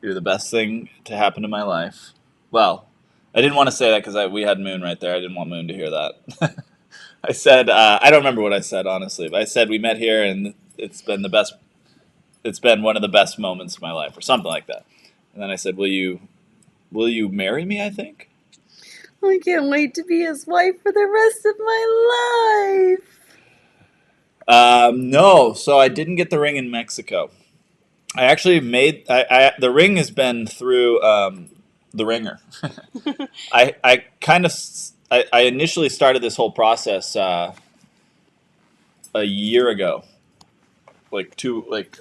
[SPEAKER 2] you're the best thing to happen to my life. Well, I didn't want to say that because we had Moon right there. I didn't want Moon to hear that. I said, I don't remember what I said, honestly, but I said we met here and it's been the best, it's been one of the best moments of my life, or something like that. And then I said, will you marry me, I think?
[SPEAKER 1] I can't wait to be his wife for the rest of my life.
[SPEAKER 2] No, so I didn't get the ring in Mexico. I actually made, the ring has been through the ringer. I kind of, I initially started this whole process a year ago, like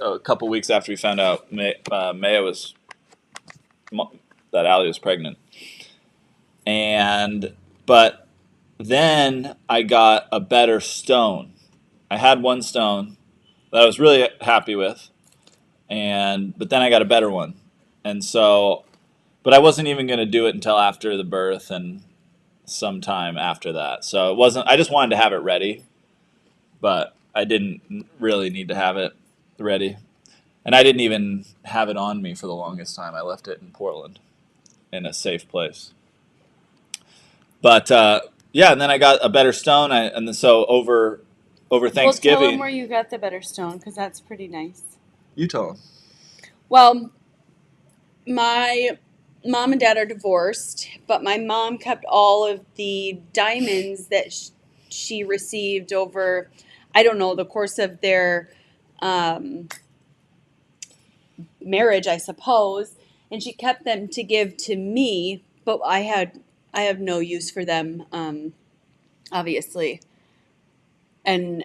[SPEAKER 2] a couple weeks after we found out Maya was, that Allie was pregnant. But then I got a better stone. I had one stone that I was really happy with, but then I got a better one. And so, but I wasn't even going to do it until after the birth and sometime after that. So it wasn't, I just wanted to have it ready, but I didn't really need to have it ready. And I didn't even have it on me for the longest time. I left it in Portland in a safe place. But yeah, and then I got a better stone. And then so over Thanksgiving.
[SPEAKER 1] Well, tell him where you got the better stone, because that's pretty nice.
[SPEAKER 2] You tell him.
[SPEAKER 1] Well, my mom and dad are divorced, but my mom kept all of the diamonds that she received over, I don't know, the course of their marriage, I suppose, and she kept them to give to me, but I have no use for them, obviously. And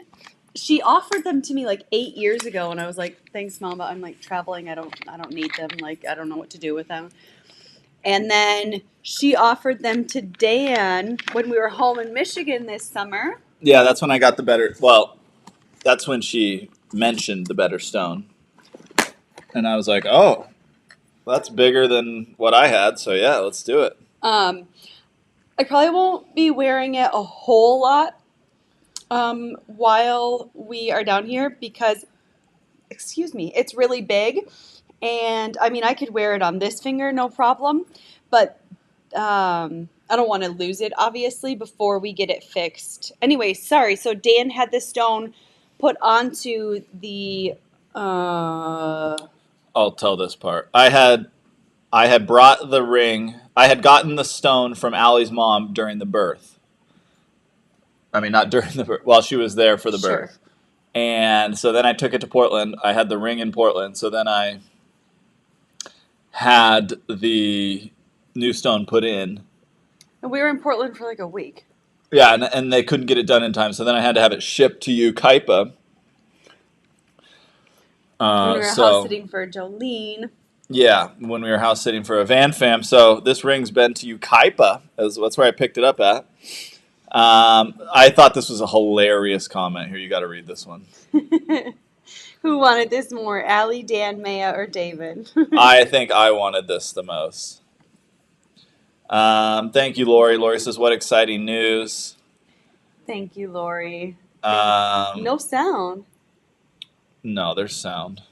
[SPEAKER 1] she offered them to me like 8 years ago, and I was like, "Thanks, Mom, but I'm like traveling. I don't need them. Like, I don't know what to do with them." And then she offered them to Dan when we were home in Michigan this summer.
[SPEAKER 2] Yeah, that's when I got the better. Well, that's when she mentioned the better stone, and I was like, "Oh, that's bigger than what I had." So yeah, let's do it.
[SPEAKER 1] I probably won't be wearing it a whole lot while we are down here because, excuse me, it's really big. And I mean, I could wear it on this finger, no problem. But I don't want to lose it, obviously, before we get it fixed. Anyway, sorry. So Dan had this stone put onto the.
[SPEAKER 2] I'll tell this part. I had brought the ring. I had gotten the stone from Allie's mom during the birth. I mean, not during the birth. While she was there for the
[SPEAKER 1] Sure.
[SPEAKER 2] birth. And so then I took it to Portland. I had the ring in Portland. So then I had the new stone put in.
[SPEAKER 1] And we were in Portland for like a week.
[SPEAKER 2] Yeah, and they couldn't get it done in time. So then I had to have it shipped to Yucaipa.
[SPEAKER 1] When we were house sitting for Jolene.
[SPEAKER 2] Yeah, when we were house sitting for a van fam. So this ring's been to Yucaipa. That's where I picked it up at. I thought this was a hilarious comment. Here, you got to read this one.
[SPEAKER 1] Who wanted this more, Allie, Dan, Maya, or David?
[SPEAKER 2] I think I wanted this the most. Thank you, Lori. Lori says, what exciting news.
[SPEAKER 1] Thank you, Lori.
[SPEAKER 2] No,
[SPEAKER 1] No sound.
[SPEAKER 2] there's sound.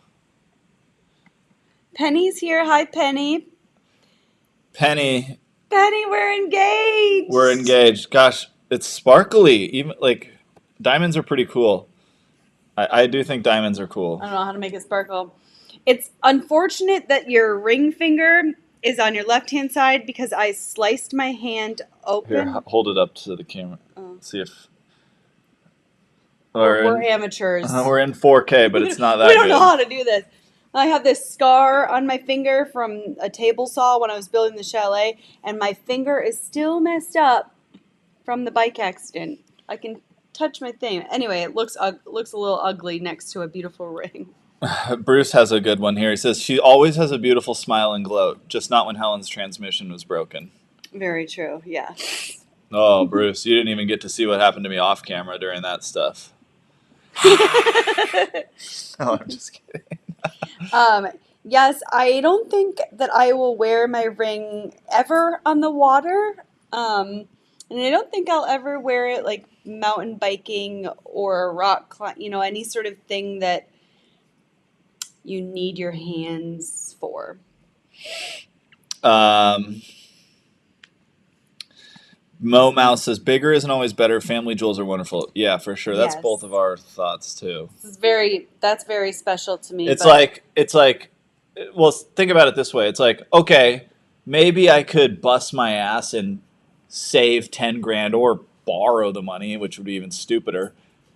[SPEAKER 1] Penny's here. Hi, Penny.
[SPEAKER 2] Penny,
[SPEAKER 1] Penny, we're engaged.
[SPEAKER 2] we're engaged. Gosh, it's sparkly. Even like diamonds are pretty cool. I do think diamonds are cool.
[SPEAKER 1] I don't know how to make it sparkle. It's unfortunate that your ring finger is on your left-hand side because I sliced my hand open.
[SPEAKER 2] Here, hold it up to the camera.
[SPEAKER 1] Oh.
[SPEAKER 2] See if
[SPEAKER 1] We're amateurs.
[SPEAKER 2] we're in 4K, but it's not that
[SPEAKER 1] We don't
[SPEAKER 2] good.
[SPEAKER 1] know how to do this. I have this scar on my finger from a table saw when I was building the chalet, and my finger is still messed up from the bike accident. I can touch my thing. Anyway, it looks a little ugly next to a beautiful ring.
[SPEAKER 2] Bruce has a good one here. He says, she always has a beautiful smile and glow, just not when Helen's transmission was broken.
[SPEAKER 1] Very true, yeah.
[SPEAKER 2] Oh, Bruce, you didn't even get to see what happened to me off camera during that stuff. No, I'm just kidding.
[SPEAKER 1] Yes, I don't think that I will wear my ring ever on the water. And I don't think I'll ever wear it like mountain biking or rock any sort of thing that you need your hands for?
[SPEAKER 2] Mo Mouse says bigger isn't always better. Family jewels are wonderful. Yeah, for sure. That's
[SPEAKER 1] Yes.
[SPEAKER 2] both of our thoughts too.
[SPEAKER 1] That's very special to me.
[SPEAKER 2] It's
[SPEAKER 1] but
[SPEAKER 2] like, well, think about it this way. It's like, okay, maybe I could bust my ass and save 10 grand or borrow the money, which would be even stupider,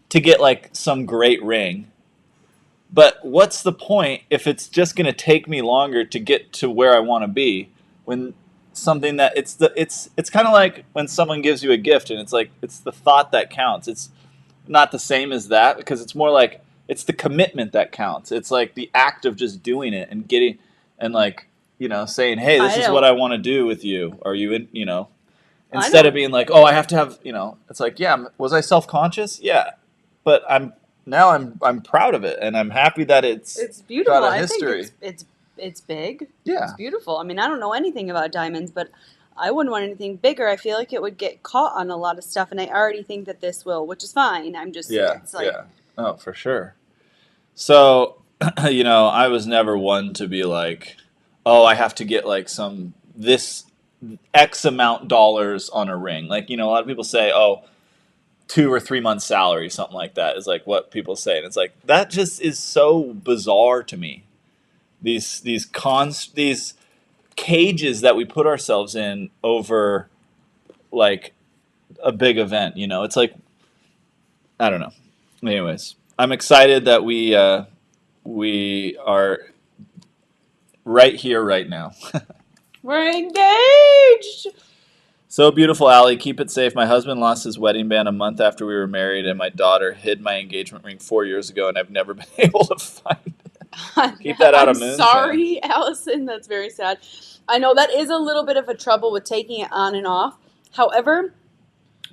[SPEAKER 2] to get like some great ring. But what's the point if it's just going to take me longer to get to where I want to be when something that it's kind of like when someone gives you a gift and it's like it's the thought that counts. It's not the same as that because it's more like it's the commitment that counts. It's like the act of just doing it and getting and like, saying, "Hey, this is what I want to do with you." Are you in, instead of being like, "Oh, I have to have," it's like, "Yeah, was I self-conscious?" Yeah. But I'm proud of it and I'm happy that it's
[SPEAKER 1] beautiful.
[SPEAKER 2] got a history.
[SPEAKER 1] I think it's big.
[SPEAKER 2] Yeah.
[SPEAKER 1] It's beautiful. I mean, I don't know anything about diamonds, but I wouldn't want anything bigger. I feel like it would get caught on a lot of stuff, and I already think that this will, which is fine. I'm just it's like,
[SPEAKER 2] yeah. Oh, for sure. So, I was never one to be like, oh, I have to get like this X amount dollars on a ring. Like, a lot of people say, oh, 2 or 3 months salary, something like that is like what people say. And it's like, that just is so bizarre to me. These cages that we put ourselves in over like a big event, it's like, I don't know. Anyways, I'm excited that we are right here, right now.
[SPEAKER 1] we're engaged.
[SPEAKER 2] So beautiful, Allie. Keep it safe. My husband lost his wedding band a month after we were married, and my daughter hid my engagement ring 4 years ago, and I've never been able to find it. Keep that out of Moon's
[SPEAKER 1] sorry, Allison. That's very sad. I know that is a little bit of a trouble with taking it on and off. However,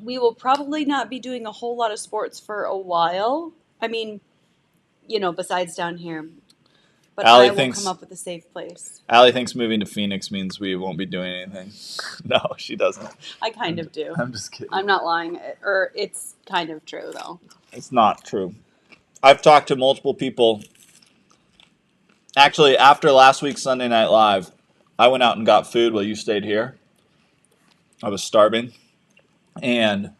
[SPEAKER 1] we will probably not be doing a whole lot of sports for a while. I mean, besides down here. But
[SPEAKER 2] Allie
[SPEAKER 1] I will come up with a safe place.
[SPEAKER 2] Allie thinks moving to Phoenix means we won't be doing anything. No, she doesn't.
[SPEAKER 1] I kind of do.
[SPEAKER 2] I'm just kidding.
[SPEAKER 1] I'm not lying. Or it's kind of true, though.
[SPEAKER 2] It's not true. I've talked to multiple people. Actually, after last week's Sunday Night Live, I went out and got food while you stayed here. I was starving. And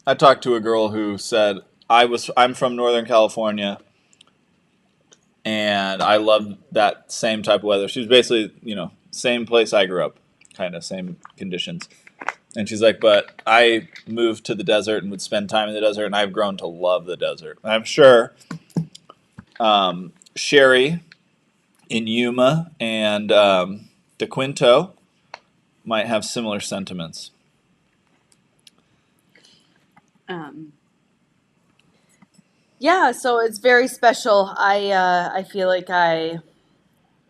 [SPEAKER 2] I talked to a girl who said, I'm from Northern California, and I love that same type of weather. She was basically, same place I grew up, kind of same conditions. And she's like, but I moved to the desert and would spend time in the desert, and I've grown to love the desert. And I'm sure Sherry in Yuma and DeQuinto might have similar sentiments.
[SPEAKER 1] Yeah, so it's very special. I feel like I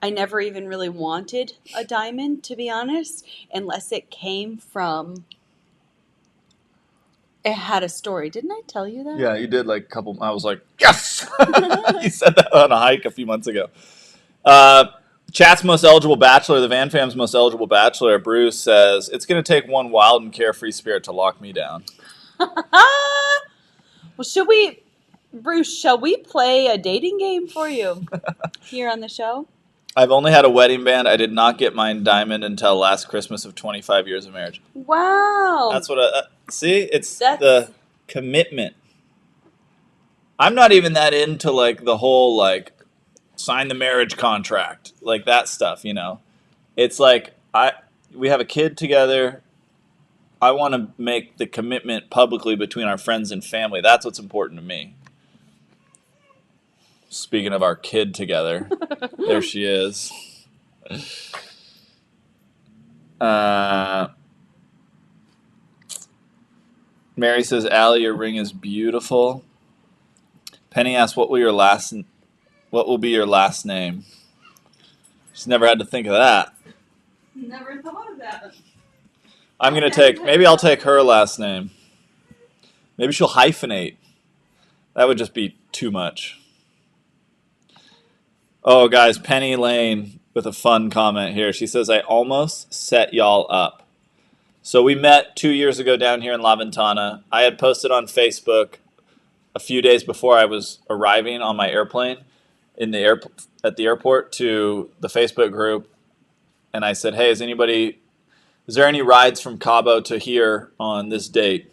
[SPEAKER 1] never even really wanted a diamond, to be honest, unless it came from. It had a story. Didn't I tell you that?
[SPEAKER 2] Yeah, you did like a couple. I was like, yes! You said that on a hike a few months ago. Chat's most eligible bachelor, the Van Fam's most eligible bachelor, Bruce says, it's going to take one wild and carefree spirit to lock me down.
[SPEAKER 1] Well, Bruce, shall we play a dating game for you here on the show?
[SPEAKER 2] I've only had a wedding band. I did not get mine diamond until last Christmas of 25 years of marriage.
[SPEAKER 1] Wow.
[SPEAKER 2] That's what see? It's the commitment. I'm not even that into like the whole like sign the marriage contract, like that stuff, It's like we have a kid together. I want to make the commitment publicly between our friends and family. That's what's important to me. Speaking of our kid together, there she is. Mary says, Allie, your ring is beautiful. Penny asks, what will be your last name? She's never had to think of that.
[SPEAKER 1] Never thought of that.
[SPEAKER 2] Maybe I'll take her last name. Maybe she'll hyphenate. That would just be too much. Oh, guys, Penny Lane with a fun comment here. She says, I almost set y'all up. So we met 2 years ago down here in La Ventana. I had posted on Facebook a few days before I was arriving on my airplane. in the at the airport to the Facebook group, and I said, "Hey, is there any rides from Cabo to here on this date?"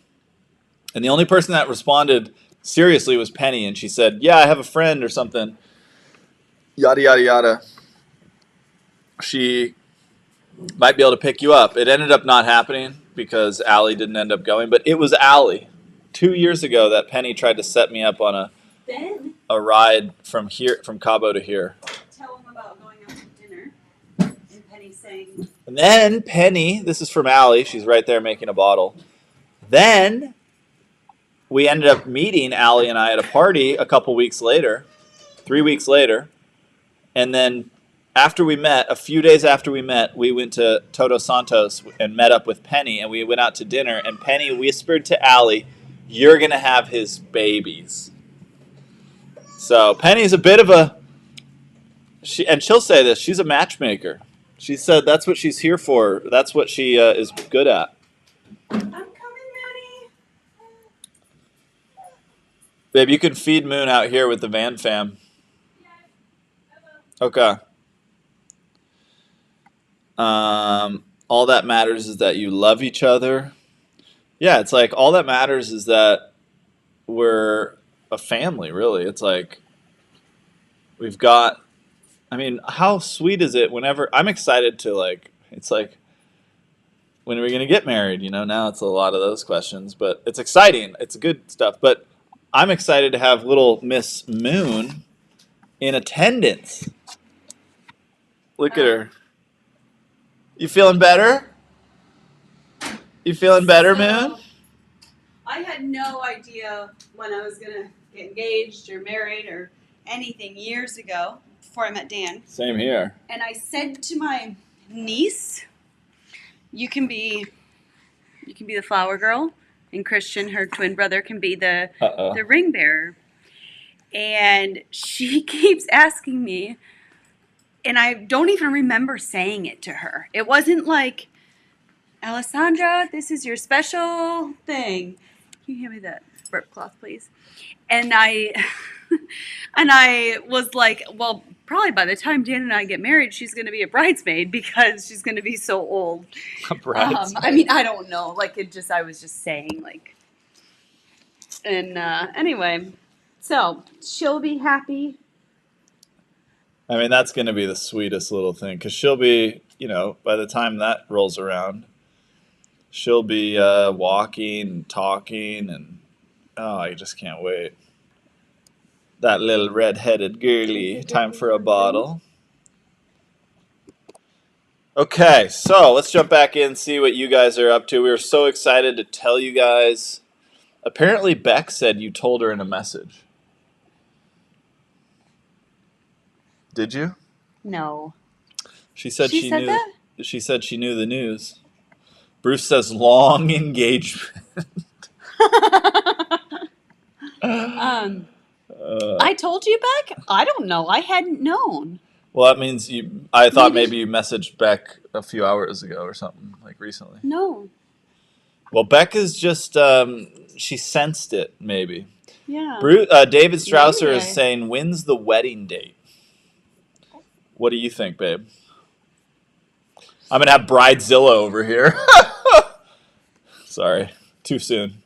[SPEAKER 2] And the only person that responded seriously was Penny, and she said, "Yeah, I have a friend or something." Yada yada yada. She might be able to pick you up. It ended up not happening because Allie didn't end up going, but it was Allie 2 years ago that Penny tried to set me up on
[SPEAKER 1] Then
[SPEAKER 2] a ride from Cabo to here.
[SPEAKER 1] tell him about going out to dinner. And Penny saying,
[SPEAKER 2] And then Penny, this is from Allie, she's right there making a bottle. Then we ended up meeting Allie and I at a party a couple weeks later, 3 weeks later, and then after we met, a few days after we met, we went to Todos Santos and met up with Penny, and we went out to dinner, and Penny whispered to Allie, "You're going to have his babies." So Penny's a bit of and she'll say this, she's a matchmaker. She said that's what she's here for. That's what she is good at.
[SPEAKER 1] I'm coming, Maddie.
[SPEAKER 2] Babe, you can feed Moon out here with the Van fam. Okay. All that matters is that you love each other. Yeah, it's like all that matters is that we're a family, really. It's like we've got, I mean, how sweet is it whenever, I'm excited to it's like, when are we going to get married? You know, now it's a lot of those questions, but it's exciting. It's good stuff. But I'm excited to have little Miss Moon in attendance. Look at her. You feeling better? You feeling better, Moon?
[SPEAKER 1] I had no idea when I was going to get engaged or married or anything years ago before I met Dan.
[SPEAKER 2] Same here.
[SPEAKER 1] And I said to my niece, you can be the flower girl, and Christian, her twin brother, can be the ring bearer. And she keeps asking me, and I don't even remember saying it to her. It wasn't like, "Alessandra, this is your special thing. Can you hand me that burp cloth, please?" And I was like, well, probably by the time Dan and I get married, she's going to be a bridesmaid because she's going to be so old. I mean, I don't know. I was just saying, and anyway, so she'll be happy.
[SPEAKER 2] I mean, that's going to be the sweetest little thing because she'll be, by the time that rolls around, she'll be walking and talking, and oh, I just can't wait. That little red-headed girly. Time for a bottle. Okay, so let's jump back in and see what you guys are up to. We were so excited to tell you guys. Apparently, Beck said you told her in a message. Did you?
[SPEAKER 4] No.
[SPEAKER 2] She said
[SPEAKER 4] She said
[SPEAKER 2] knew.
[SPEAKER 4] that?
[SPEAKER 2] She said she knew the news. Bruce says long engagement.
[SPEAKER 4] I told you, Beck? I don't know. I hadn't known.
[SPEAKER 2] Well, that means you. I thought
[SPEAKER 4] Maybe-
[SPEAKER 2] maybe you messaged Beck a few hours ago or something, like recently.
[SPEAKER 4] No.
[SPEAKER 2] Well, Beck is just. She sensed it, maybe.
[SPEAKER 4] Yeah.
[SPEAKER 2] David Strausser
[SPEAKER 4] Maybe
[SPEAKER 2] is saying, "When's the wedding date?" What do you think, babe? I'm gonna have Bridezilla over here. Sorry, too soon.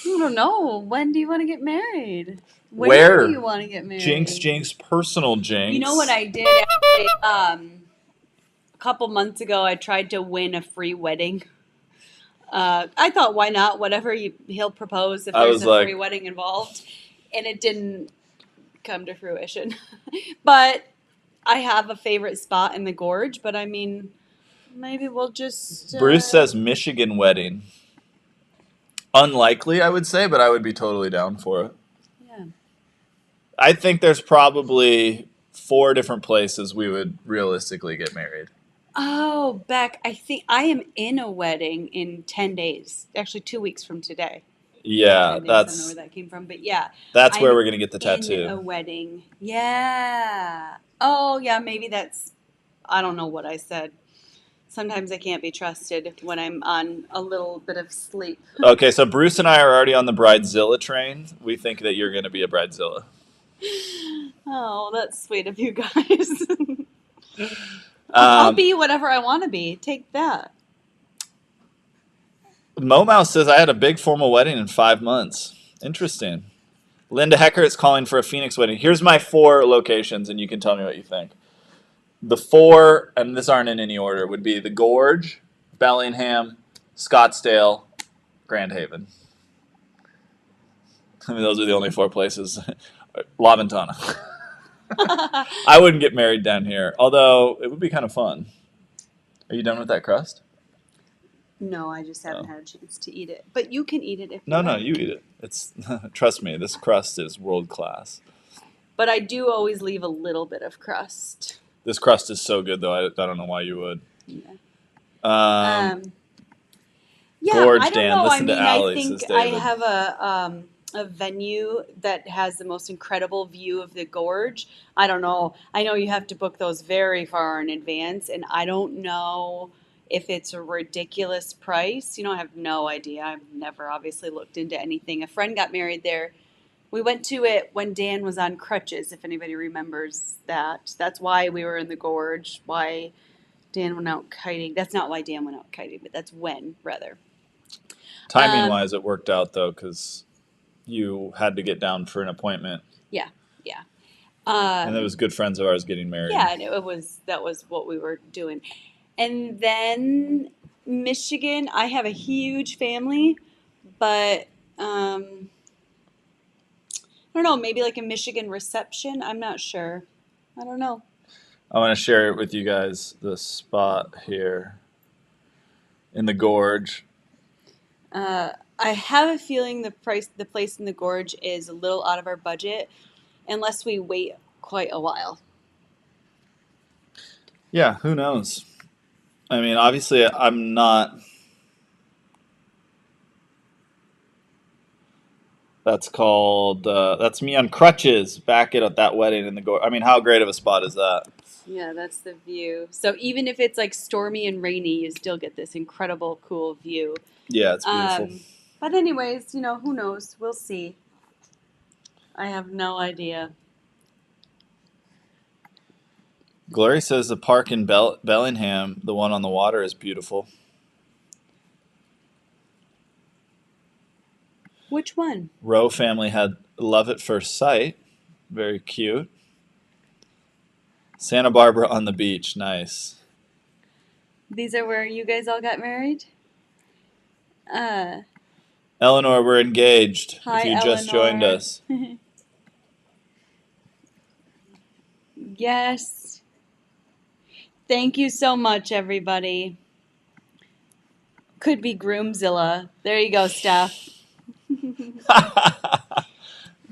[SPEAKER 4] I don't know. When do you want to get married?
[SPEAKER 2] Where?
[SPEAKER 4] Do you want to get married?
[SPEAKER 2] Jinx, personal jinx.
[SPEAKER 4] You know what I did? Actually, a couple months ago, I tried to win a free wedding. I thought, why not? Whatever he'll propose if
[SPEAKER 2] I
[SPEAKER 4] there's
[SPEAKER 2] was
[SPEAKER 4] a
[SPEAKER 2] like-
[SPEAKER 4] free wedding involved, and it didn't come to fruition. But I have a favorite spot in the gorge. But I mean, maybe we'll just.
[SPEAKER 2] Bruce says Michigan wedding. Unlikely, I would say, but I would be totally down for it.
[SPEAKER 4] Yeah.
[SPEAKER 2] I think there's probably 4 different places we would realistically get married.
[SPEAKER 4] Oh, Beck, I think I am in a wedding in 10 days. Actually, 2 weeks from today.
[SPEAKER 2] Yeah,
[SPEAKER 4] 10 days, I don't know
[SPEAKER 2] that's
[SPEAKER 4] where that came from, but yeah.
[SPEAKER 2] that's where
[SPEAKER 4] I'm
[SPEAKER 2] we're gonna get the
[SPEAKER 4] In a
[SPEAKER 2] tattoo.
[SPEAKER 4] wedding. Yeah. Oh, yeah, maybe that's, I don't know what I said. sometimes I can't be trusted when I'm on a little bit of sleep.
[SPEAKER 2] Okay, so Bruce and I are already on the Bridezilla train. We think that you're going to be a Bridezilla.
[SPEAKER 4] Oh, that's sweet of you guys. I'll be whatever I want to be. Take that.
[SPEAKER 2] Mo Mouse says, I had a big formal wedding in 5 months. Interesting. Linda Hecker is calling for a Phoenix wedding. Here's my 4 locations, and you can tell me what you think. The 4, and this aren't in any order, would be the Gorge, Bellingham, Scottsdale, Grand Haven. I mean, those are the only 4 places. La Ventana. I wouldn't get married down here, although it would be kind of fun. Are you done with that crust?
[SPEAKER 4] No, I just haven't had a chance to eat it. But you can eat it if
[SPEAKER 2] No,
[SPEAKER 4] you
[SPEAKER 2] no,
[SPEAKER 4] like.
[SPEAKER 2] you eat it. It's trust me, this crust is world class.
[SPEAKER 4] But I do always leave a little bit of crust.
[SPEAKER 2] This crust is so good, though. I don't know why you would.
[SPEAKER 4] Yeah.
[SPEAKER 2] Gorge,
[SPEAKER 4] I don't
[SPEAKER 2] Dan.
[SPEAKER 4] know.
[SPEAKER 2] Listen to
[SPEAKER 4] I
[SPEAKER 2] Allie,
[SPEAKER 4] think
[SPEAKER 2] says
[SPEAKER 4] I
[SPEAKER 2] David.
[SPEAKER 4] have a venue that has the most incredible view of the gorge. I don't know. I know you have to book those very far in advance, and I don't know if it's a ridiculous price. I have no idea. I've never obviously looked into anything. A friend got married there. We went to it when Dan was on crutches, if anybody remembers that. That's why we were in the gorge, why Dan went out kiting. That's not why Dan went out kiting, but that's when, rather.
[SPEAKER 2] Timing wise, it worked out though, because you had to get down for an appointment,
[SPEAKER 4] Yeah.
[SPEAKER 2] and there was good friends of ours getting married.
[SPEAKER 4] Yeah, and that was what we were doing. And then Michigan, I have a huge family, but I don't know, maybe like a Michigan reception. I'm not sure. I don't know.
[SPEAKER 2] I want to share it with you guys. The spot here in the Gorge.
[SPEAKER 4] I have a feeling the place in the gorge is a little out of our budget, unless we wait quite a while.
[SPEAKER 2] Yeah, who knows? I mean, obviously, I'm not. That's called. That's me on crutches back at that wedding in the Gorge. I mean, how great of a spot is that?
[SPEAKER 4] Yeah, that's the view. So even if it's like stormy and rainy, you still get this incredible, cool view.
[SPEAKER 2] Yeah, it's beautiful.
[SPEAKER 4] But anyways, who knows? We'll see. I have no idea.
[SPEAKER 2] Glory says the park in Bellingham, the one on the water, is beautiful.
[SPEAKER 4] Which one?
[SPEAKER 2] Rowe family had love at first sight. Very cute. Santa Barbara on the beach. Nice.
[SPEAKER 4] These are where you guys all got married?
[SPEAKER 2] Eleanor, we're engaged.
[SPEAKER 4] Hi,
[SPEAKER 2] if you just joined
[SPEAKER 4] Eleanor.
[SPEAKER 2] us.
[SPEAKER 4] Yes. Thank you so much, everybody. Could be Groomzilla. There you go, Steph.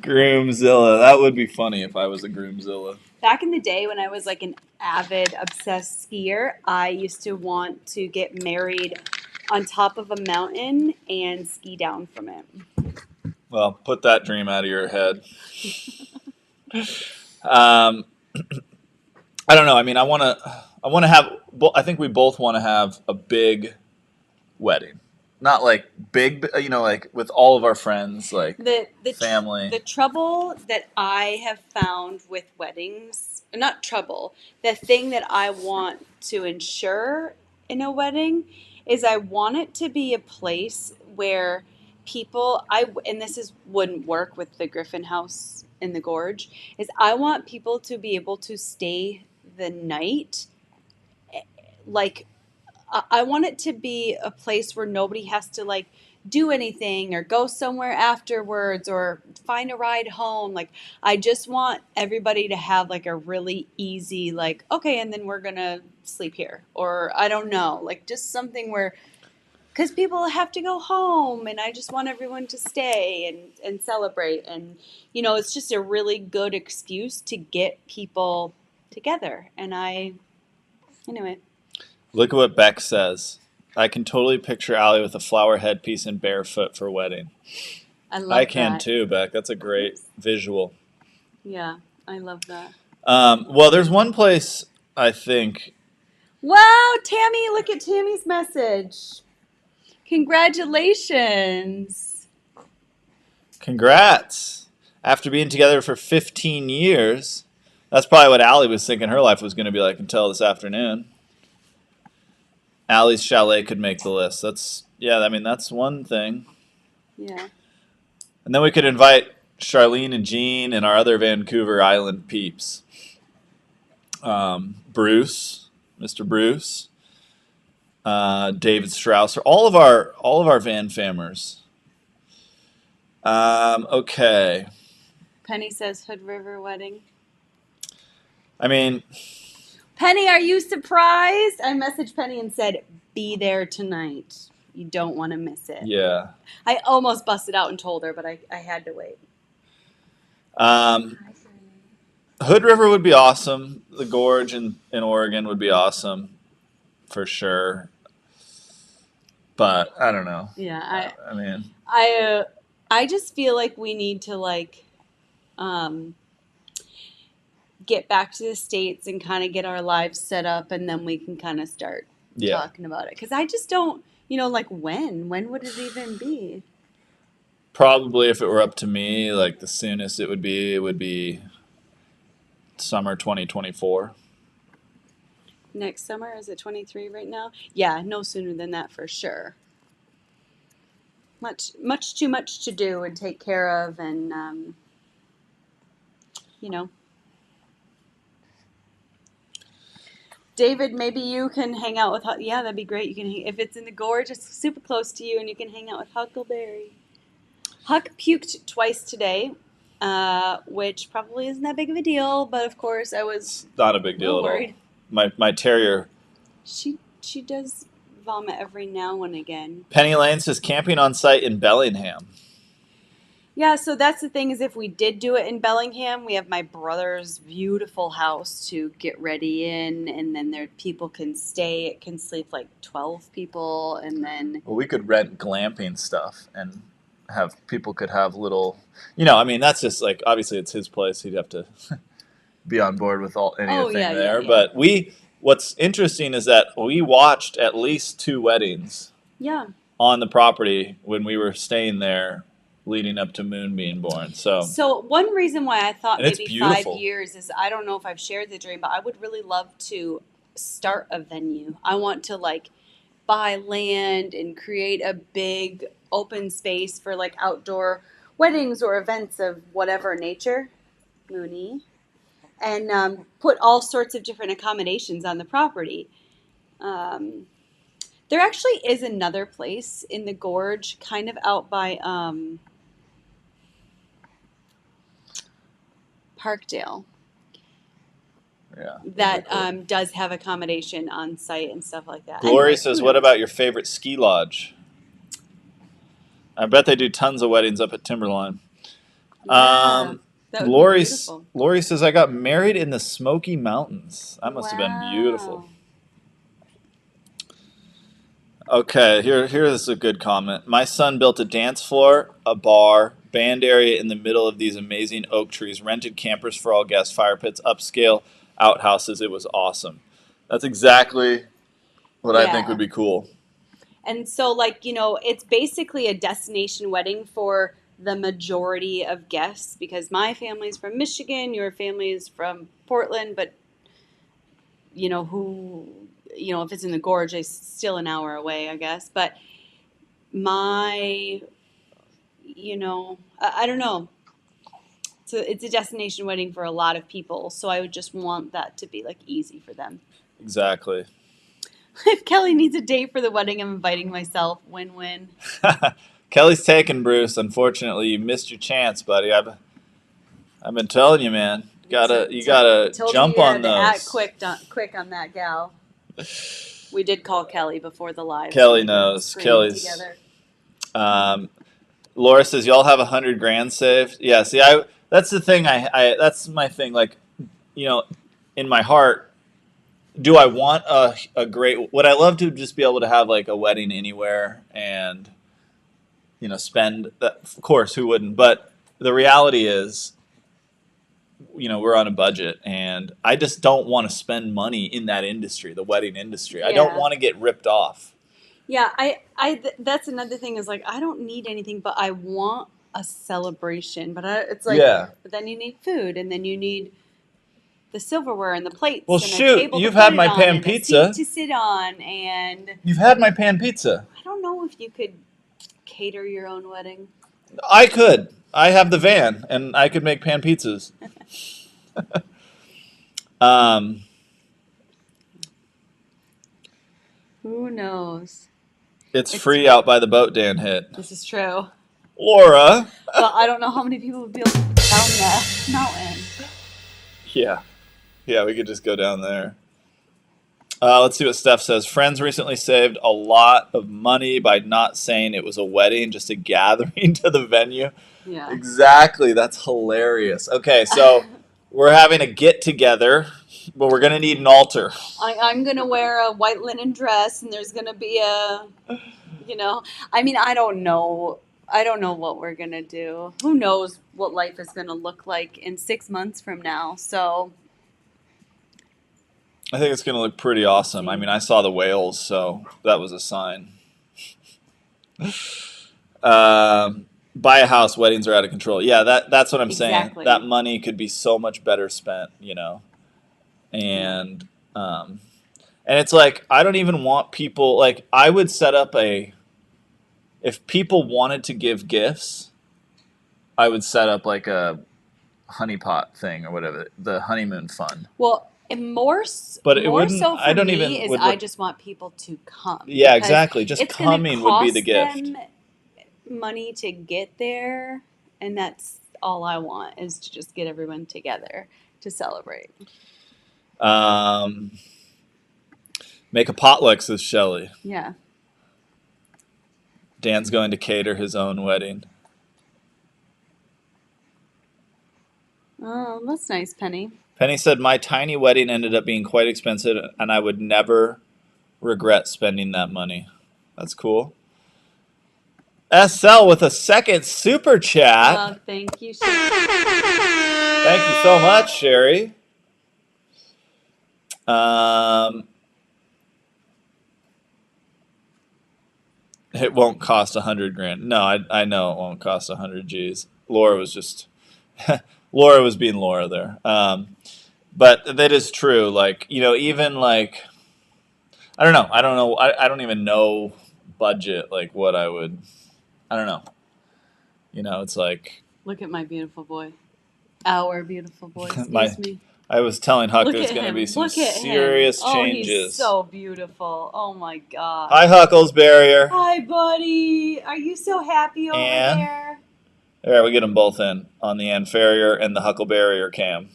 [SPEAKER 2] Groomzilla. That would be funny if I was a Groomzilla.
[SPEAKER 4] Back in the day when I was like an avid, obsessed skier, I used to want to get married on top of a mountain and ski down from it.
[SPEAKER 2] Well, put that dream out of your head. I don't know. I mean, I want to have. I think we both want to have a big wedding, not like big. Like with all of our friends, like
[SPEAKER 4] The
[SPEAKER 2] family.
[SPEAKER 4] The trouble that I have found with weddings, not trouble, the thing that I want to ensure in a wedding is I want it to be a place where people, and this wouldn't work with the Griffin House in the Gorge, is I want people to be able to stay the night. Like, I want it to be a place where nobody has to like do anything or go somewhere afterwards or find a ride home. Like, I just want everybody to have like a really easy, like, okay, and then we're going to sleep here. Or I don't know, like just something where, because people have to go home and I just want everyone to stay and celebrate. And, it's just a really good excuse to get people together. And anyway.
[SPEAKER 2] Look at what Beck says. I can totally picture Allie with a flower headpiece and barefoot for wedding.
[SPEAKER 4] I
[SPEAKER 2] can
[SPEAKER 4] that.
[SPEAKER 2] too, Beck. That's a great visual.
[SPEAKER 4] Yeah, I love that.
[SPEAKER 2] Well, there's one place I think
[SPEAKER 4] Wow, Tammy, look at Tammy's message. Congratulations.
[SPEAKER 2] Congrats. After being together for 15 years, that's probably what Allie was thinking her life was going to be like until this afternoon. Allie's chalet could make the list. That's one thing.
[SPEAKER 4] Yeah.
[SPEAKER 2] And then we could invite Charlene and Jean and our other Vancouver Island peeps. Bruce, Mr. Bruce, David Strausser, all of our Van Famers. Okay.
[SPEAKER 4] Penny says Hood River wedding.
[SPEAKER 2] I mean,
[SPEAKER 4] Penny, are you surprised? I messaged Penny and said, be there tonight. You don't want to miss it.
[SPEAKER 2] yeah.
[SPEAKER 4] I almost busted out and told her, but I had to wait.
[SPEAKER 2] Hood River would be awesome. The Gorge in Oregon would be awesome, for sure. But I don't know.
[SPEAKER 4] Yeah,
[SPEAKER 2] I mean,
[SPEAKER 4] I just feel like we need to get back to the States and kind of get our lives set up, and then we can kind of start
[SPEAKER 2] yeah.
[SPEAKER 4] talking about it. Because I just don't, when would it even be?
[SPEAKER 2] Probably if it were up to me, like the soonest it would be summer 2024.
[SPEAKER 4] Next summer? Is it 23 right now? Yeah, no sooner than that for sure. Much too much to do and take care of, and David, maybe you can hang out with. Yeah, that'd be great. You can, if it's in the Gorge, it's super close to you, and you can hang out with Huckleberry. Huck puked twice today, which probably isn't that big of a deal, but of course I was
[SPEAKER 2] Not a big deal at all.
[SPEAKER 4] worried.
[SPEAKER 2] My terrier.
[SPEAKER 4] She does vomit every now and again.
[SPEAKER 2] Penny Lane says camping on site in Bellingham.
[SPEAKER 4] Yeah, so that's the thing is if we did do it in Bellingham, we have my brother's beautiful house to get ready in, and then people can stay. It can sleep like 12 people, and then
[SPEAKER 2] Well, we could rent glamping stuff and people could have little, that's just like, obviously it's his place. He'd have to be on board with anything
[SPEAKER 4] yeah,
[SPEAKER 2] there.
[SPEAKER 4] yeah.
[SPEAKER 2] But what's interesting is that we watched at least 2 weddings
[SPEAKER 4] yeah.
[SPEAKER 2] on the property when we were staying there leading up to Moon being born. So
[SPEAKER 4] one reason why I thought
[SPEAKER 2] And it's
[SPEAKER 4] maybe 5
[SPEAKER 2] beautiful.
[SPEAKER 4] years is I don't know if I've shared the dream, but I would really love to start a venue. I want to buy land and create a big open space for outdoor weddings or events of whatever nature, Mooney, and put all sorts of different accommodations on the property. There actually is another place in the Gorge, kind of out by Parkdale,
[SPEAKER 2] yeah.
[SPEAKER 4] that does have accommodation on site and stuff like that.
[SPEAKER 2] Glory
[SPEAKER 4] Anyway,
[SPEAKER 2] says,
[SPEAKER 4] who
[SPEAKER 2] what
[SPEAKER 4] knows?
[SPEAKER 2] about your favorite ski lodge? I bet they do tons of weddings up at Timberline.
[SPEAKER 4] Yeah, that would be beautiful.
[SPEAKER 2] Lori says, I got married in the Smoky Mountains. That must have been beautiful.
[SPEAKER 4] Wow.
[SPEAKER 2] Okay, here is a good comment. My son built a dance floor, a bar, band area in the middle of these amazing oak trees, rented campers for all guests, fire pits, upscale outhouses. It was awesome. That's exactly what I think
[SPEAKER 4] Yeah.
[SPEAKER 2] would be cool.
[SPEAKER 4] And so, it's basically a destination wedding for the majority of guests because my family's from Michigan, your family is from Portland, but, if it's in the Gorge, it's still an hour away, I guess. But I don't know. So it's a destination wedding for a lot of people. So I would just want that to be easy for them.
[SPEAKER 2] Exactly.
[SPEAKER 4] If Kelly needs a date for the wedding, I'm inviting myself. Win-win.
[SPEAKER 2] Kelly's taken, Bruce. Unfortunately, you missed your chance, buddy. I've been telling you, man. You gotta
[SPEAKER 4] Told
[SPEAKER 2] jump
[SPEAKER 4] you
[SPEAKER 2] on
[SPEAKER 4] to act
[SPEAKER 2] those.
[SPEAKER 4] quick on that gal. We did call Kelly before the live.
[SPEAKER 2] Kelly
[SPEAKER 4] so we
[SPEAKER 2] knows.
[SPEAKER 4] screamed
[SPEAKER 2] Kelly's.
[SPEAKER 4] together.
[SPEAKER 2] Laura says, y'all have $100,000 saved. Yeah. See, that's the thing. That's my thing. In my heart, do I want a great? Would I love to just be able to have a wedding anywhere and spend that? Of course, who wouldn't? But the reality is, we're on a budget, and I just don't want to spend money in that industry, the wedding industry. I don't
[SPEAKER 4] Yeah.
[SPEAKER 2] want to get ripped off.
[SPEAKER 4] Yeah, that's another thing is like I don't need anything, but I want a celebration. But it's like,
[SPEAKER 2] Yeah.
[SPEAKER 4] but then you need food, and then you need the silverware and the plates.
[SPEAKER 2] Well,
[SPEAKER 4] and
[SPEAKER 2] shoot,
[SPEAKER 4] a table
[SPEAKER 2] you've
[SPEAKER 4] to
[SPEAKER 2] had
[SPEAKER 4] put
[SPEAKER 2] my
[SPEAKER 4] it on,
[SPEAKER 2] pan
[SPEAKER 4] and
[SPEAKER 2] pizza.
[SPEAKER 4] a seat to sit on, and
[SPEAKER 2] You've had my pan pizza.
[SPEAKER 4] I don't know if you could cater your own wedding.
[SPEAKER 2] I could. I have the van, and I could make pan pizzas.
[SPEAKER 4] Who knows?
[SPEAKER 2] It's free out by the boat Dan hit.
[SPEAKER 4] This is true.
[SPEAKER 2] Laura.
[SPEAKER 4] But I don't know how many people would be able to get down the mountain.
[SPEAKER 2] Yeah. Yeah, we could just go down there. Let's see what Steph says. Friends recently saved a lot of money by not saying it was a wedding, just a gathering to the venue.
[SPEAKER 4] Yeah.
[SPEAKER 2] Exactly. That's hilarious. Okay, so we're having a get together, but we're going to need an altar.
[SPEAKER 4] I'm going to wear a white linen dress, and there's going to be I mean, I don't know. I don't know what we're going to do. Who knows what life is going to look like in 6 months from now. So,
[SPEAKER 2] I think it's going to look pretty awesome. I mean, I saw the whales, so that was a sign. Buy a house, weddings are out of control. Yeah, that's what I'm
[SPEAKER 4] Exactly.
[SPEAKER 2] saying. That money could be so much better spent, And it's like, I don't even want people, like, I would set up if people wanted to give gifts, I would set up like a honeypot thing or whatever, the honeymoon fund.
[SPEAKER 4] well, and more so
[SPEAKER 2] I don't
[SPEAKER 4] me
[SPEAKER 2] even
[SPEAKER 4] is
[SPEAKER 2] would-
[SPEAKER 4] I just want people to come.
[SPEAKER 2] Yeah,
[SPEAKER 4] because
[SPEAKER 2] exactly. Just
[SPEAKER 4] it's gonna
[SPEAKER 2] coming would be the
[SPEAKER 4] cost
[SPEAKER 2] gift.
[SPEAKER 4] them money to get there, and that's all I want is to just get everyone together to celebrate.
[SPEAKER 2] Make a potluck, says Shelly.
[SPEAKER 4] Yeah.
[SPEAKER 2] Dan's going to cater his own wedding.
[SPEAKER 4] Oh, that's nice, Penny.
[SPEAKER 2] Penny said, my tiny wedding ended up being quite expensive, and I would never regret spending that money. That's cool. SL with a second super chat.
[SPEAKER 4] Oh, thank you, Sherry.
[SPEAKER 2] Thank you so much, Sherry. It won't cost 100 grand. No, I know it won't cost 100 G's. Laura was just, Laura was being Laura there. But that is true. Like, even like, I don't know. I don't even know budget, like what I would, I don't know. It's like.
[SPEAKER 4] Look at my beautiful boy. Our beautiful boy. Excuse
[SPEAKER 2] My-
[SPEAKER 4] me.
[SPEAKER 2] I was telling Huck
[SPEAKER 4] Look
[SPEAKER 2] there's
[SPEAKER 4] at
[SPEAKER 2] going to
[SPEAKER 4] him.
[SPEAKER 2] be some
[SPEAKER 4] Look at him.
[SPEAKER 2] serious
[SPEAKER 4] Oh,
[SPEAKER 2] changes.
[SPEAKER 4] he's so beautiful. Oh my God.
[SPEAKER 2] Hi, Huckles Barrier.
[SPEAKER 4] Hi, buddy. Are you so happy over
[SPEAKER 2] And-
[SPEAKER 4] there?
[SPEAKER 2] All right, we get them both in on the Ann Farrier and the Huckle Barrier cam.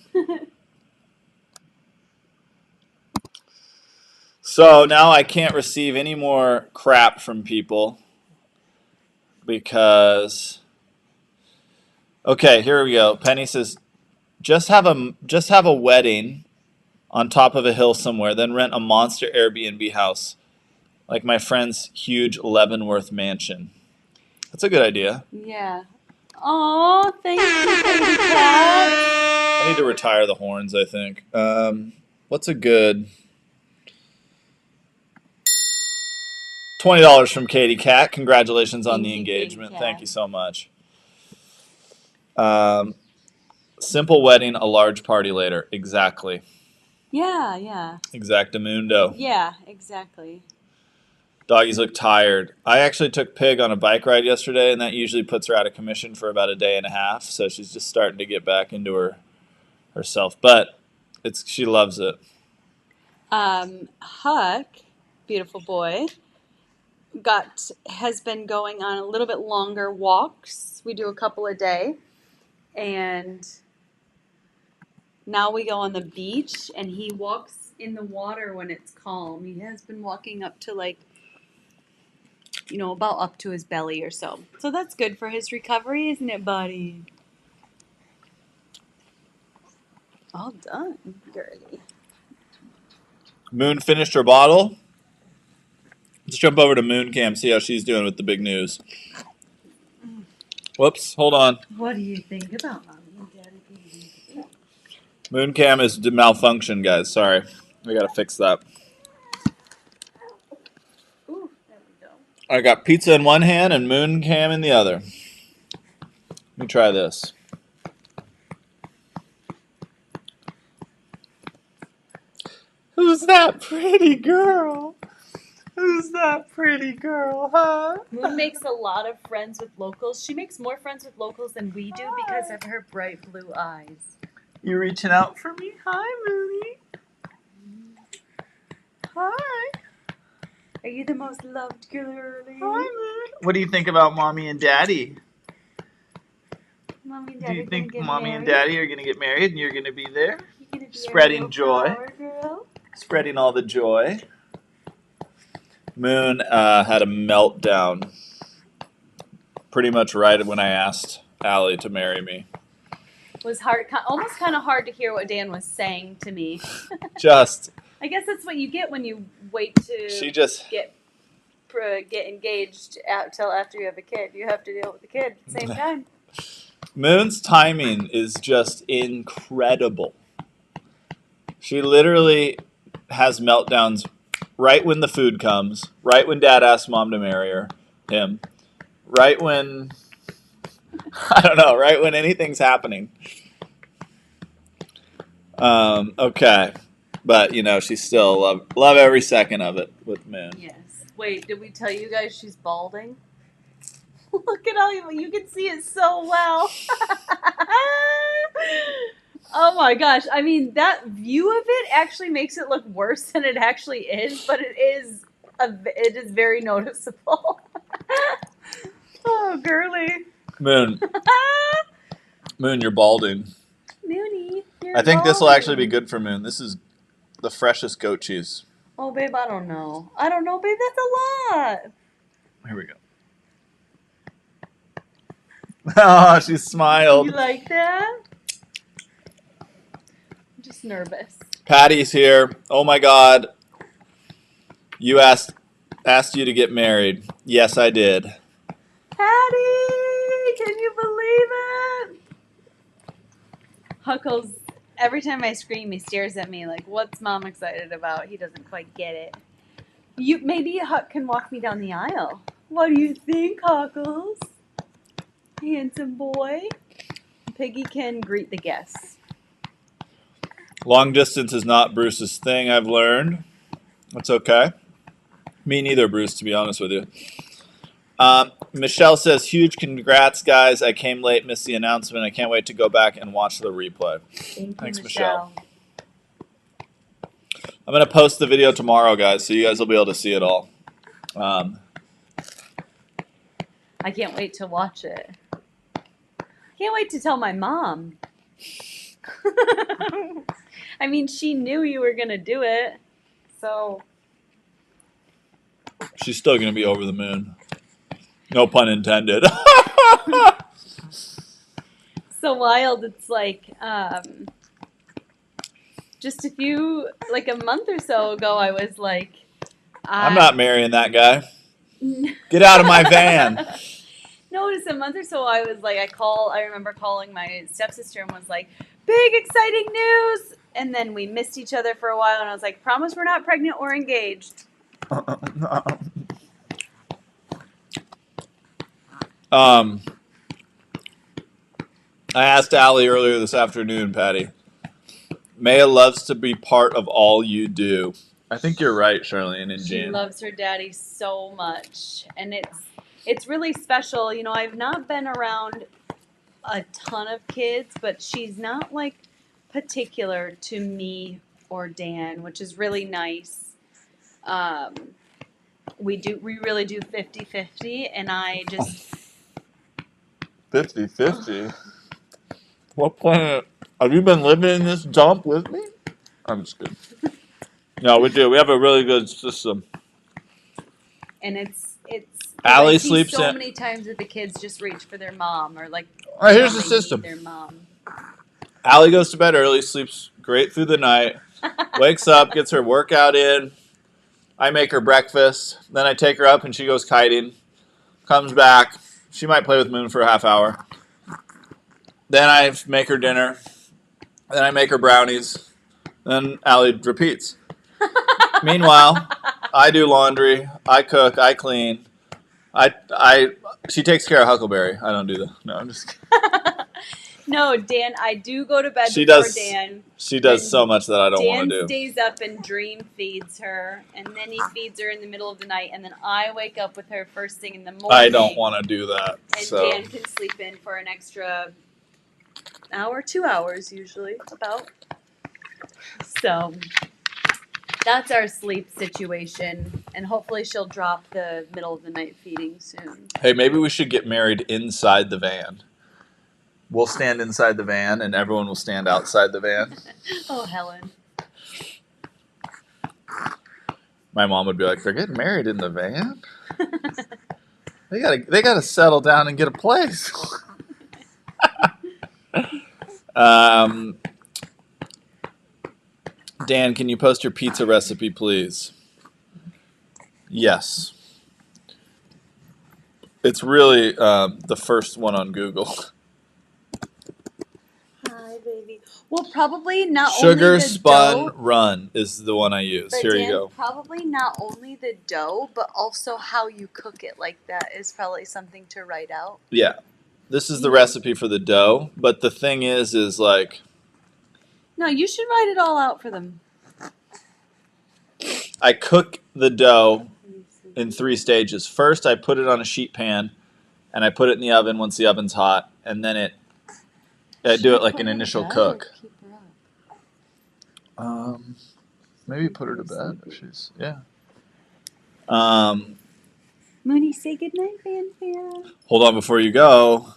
[SPEAKER 2] So now I can't receive any more crap from people because. Okay, here we go. Penny says, just have a wedding on top of a hill somewhere, then rent a monster Airbnb house, like my friend's huge Leavenworth mansion. That's a good idea.
[SPEAKER 4] Yeah. Oh, thank you, baby cat.
[SPEAKER 2] I need to retire the horns, I think. What's a good... $20 from Katie Cat. Congratulations on
[SPEAKER 4] Thank
[SPEAKER 2] the
[SPEAKER 4] you,
[SPEAKER 2] engagement.
[SPEAKER 4] Katie
[SPEAKER 2] Thank
[SPEAKER 4] Cat.
[SPEAKER 2] you so much. Simple wedding, a large party later. Exactly.
[SPEAKER 4] Yeah.
[SPEAKER 2] Exactamundo.
[SPEAKER 4] Yeah, exactly.
[SPEAKER 2] Doggies look tired. I actually took Pig on a bike ride yesterday, and that usually puts her out of commission for about a day and a half. So she's just starting to get back into herself. But she loves it.
[SPEAKER 4] Huck, beautiful boy, has been going on a little bit longer walks. We do a couple a day, and now we go on the beach, and he walks in the water when it's calm. He has been walking up to about up to his belly or so. So that's good for his recovery, isn't it, buddy? All done, girly.
[SPEAKER 2] Moon finished her bottle. Let's jump over to Moon Cam, see how she's doing with the big news. Whoops, hold on.
[SPEAKER 4] What do you think about mommy and daddy being
[SPEAKER 2] Moon cam is malfunction, guys. Sorry. We got to fix that.
[SPEAKER 1] Ooh, there we go.
[SPEAKER 2] I got pizza in one hand and moon cam in the other. Let me try this. Who's that pretty girl? Who's that pretty girl, huh?
[SPEAKER 1] Moon makes a lot of friends with locals. She makes more friends with locals than we do because of her bright blue eyes.
[SPEAKER 2] You reaching out for me? Hi, Mooney. Hi.
[SPEAKER 1] Are you the most loved girlie?
[SPEAKER 2] Hi, Moon. What do you think about Mommy and Daddy?
[SPEAKER 1] Mommy and
[SPEAKER 2] Do
[SPEAKER 1] Daddy
[SPEAKER 2] you think
[SPEAKER 1] gonna get
[SPEAKER 2] Mommy and
[SPEAKER 1] married?
[SPEAKER 2] Daddy are going to get married and you're going to be there?
[SPEAKER 1] You gonna be our
[SPEAKER 2] Spreading
[SPEAKER 1] little
[SPEAKER 2] joy.
[SPEAKER 1] flower girl?
[SPEAKER 2] Spreading all the joy. Moon had a meltdown pretty much right when I asked Allie to marry me.
[SPEAKER 1] Was hard, almost kind of hard to hear what Dan was saying to me.
[SPEAKER 2] Just,
[SPEAKER 1] I guess that's what you get when you wait to
[SPEAKER 2] she just,
[SPEAKER 1] get engaged till after you have a kid. You have to deal with the kid at the same time.
[SPEAKER 2] Moon's timing is just incredible. She literally has meltdowns right when the food comes, right when Dad asks Mom to marry him, right when, I don't know, right when anything's happening. Okay. But, you know, she still love every second of it with Moon.
[SPEAKER 1] Yes. Wait, did we tell you guys she's balding? Look at how you can see it so well. Oh my gosh. I mean, that view of it actually makes it look worse than it actually is, but it is very noticeable. Oh, girly.
[SPEAKER 2] Moon, you're balding.
[SPEAKER 1] Mooney, you're
[SPEAKER 2] I think this will actually be
[SPEAKER 1] balding.
[SPEAKER 2] good for Moon. This is the freshest goat cheese.
[SPEAKER 1] Oh, babe, I don't know. I don't know, babe. That's a lot.
[SPEAKER 2] Here we go. Oh, she smiled.
[SPEAKER 1] You like that? I'm just nervous.
[SPEAKER 2] Patty's here. Oh my God. You asked you to get married. Yes, I did.
[SPEAKER 1] Patty, can you believe it? Huckles, every time I scream, he stares at me like, what's Mom excited about? He doesn't quite get it. Maybe Huck can walk me down the aisle. What do you think, Huckles? Handsome boy. Piggy can greet the guests.
[SPEAKER 2] Long distance is not Bruce's thing, I've learned. That's okay. Me neither, Bruce, to be honest with you. Michelle says, huge congrats, guys. I came late, missed the announcement. I can't wait to go back and watch the replay.
[SPEAKER 1] Thank you,
[SPEAKER 2] Thanks,
[SPEAKER 1] Michelle.
[SPEAKER 2] I'm going to post the video tomorrow, guys, so you guys will be able to see it all.
[SPEAKER 1] I can't wait to watch it. Can't wait to tell my mom. I mean, she knew you were going to do it. So,
[SPEAKER 2] She's still going to be over the moon. No pun intended.
[SPEAKER 1] so wild. It's like, just a month or so ago, I was like,
[SPEAKER 2] I'm not marrying that guy. Get out of my van.
[SPEAKER 1] No, just a month or so, I was like, I remember calling my stepsister and was like, big exciting news. And then we missed each other for a while, and I was like, promise we're not pregnant or engaged.
[SPEAKER 2] I asked Allie earlier this afternoon, Patty. Maya loves to be part of all you do. I think you're right, Charlene and
[SPEAKER 1] She
[SPEAKER 2] Jean.
[SPEAKER 1] loves her daddy so much, and it's really special. You know, I've not been around a ton of kids, but she's not like particular to me or Dan, which is really nice. We really do 50-50, and I just
[SPEAKER 2] 50-50? What planet? Have you been living in this dump with me? I'm just kidding. No, we do. We have a really good system.
[SPEAKER 1] and it's
[SPEAKER 2] Allie
[SPEAKER 1] I see
[SPEAKER 2] sleeps
[SPEAKER 1] so
[SPEAKER 2] in-
[SPEAKER 1] many times that the kids just reach for their mom or like
[SPEAKER 2] All right, here's
[SPEAKER 1] they
[SPEAKER 2] the system.
[SPEAKER 1] need their mom.
[SPEAKER 2] Allie goes to bed early, sleeps great through the night, wakes up, gets her workout in. I make her breakfast. Then I take her up and she goes kiting. Comes back. She might play with Moon for a half hour. Then I make her dinner. Then I make her brownies. Then Allie repeats. Meanwhile, I do laundry. I cook. I clean. She takes care of Huckleberry. I don't do that. No, I'm just kidding.
[SPEAKER 4] No, Dan, I do go to bed
[SPEAKER 2] She
[SPEAKER 4] before
[SPEAKER 2] does-
[SPEAKER 4] Dan.
[SPEAKER 2] She does
[SPEAKER 4] And
[SPEAKER 2] so much that I don't
[SPEAKER 4] Dan
[SPEAKER 2] want to do.
[SPEAKER 4] stays up and Dream feeds her, and then he feeds her in the middle of the night, and then I wake up with her first thing in the morning.
[SPEAKER 2] I don't want to do that.
[SPEAKER 4] And
[SPEAKER 2] So
[SPEAKER 4] Dan can sleep in for an extra hour, 2 hours usually, about. So that's our sleep situation, and hopefully she'll drop the middle of the night feeding soon.
[SPEAKER 2] hey, maybe we should get married inside the van. We'll stand inside the van, and everyone will stand outside the van.
[SPEAKER 4] Oh, Helen.
[SPEAKER 2] My mom would be like, "They're getting married in the van. They gotta settle down and get a place." Dan, can you post your pizza recipe, please? Yes. It's really the first one on Google.
[SPEAKER 4] Hi, baby. Well, probably not
[SPEAKER 2] Sugar
[SPEAKER 4] only the
[SPEAKER 2] Spun
[SPEAKER 4] dough,
[SPEAKER 2] Run is the one I use.
[SPEAKER 4] but
[SPEAKER 2] Here
[SPEAKER 4] Dan,
[SPEAKER 2] you go.
[SPEAKER 4] probably not only the dough, but also how you cook it like that is probably something to write out.
[SPEAKER 2] Yeah. This is the recipe for the dough, but the thing is like
[SPEAKER 4] No, you should write it all out for them.
[SPEAKER 2] I cook the dough in 3 stages. First, I put it on a sheet pan, and I put it in the oven once the oven's hot, and then I do it like an initial cook. Maybe put her to bed if she's
[SPEAKER 4] Mooney, say goodnight, Fan.
[SPEAKER 2] Hold on before you go.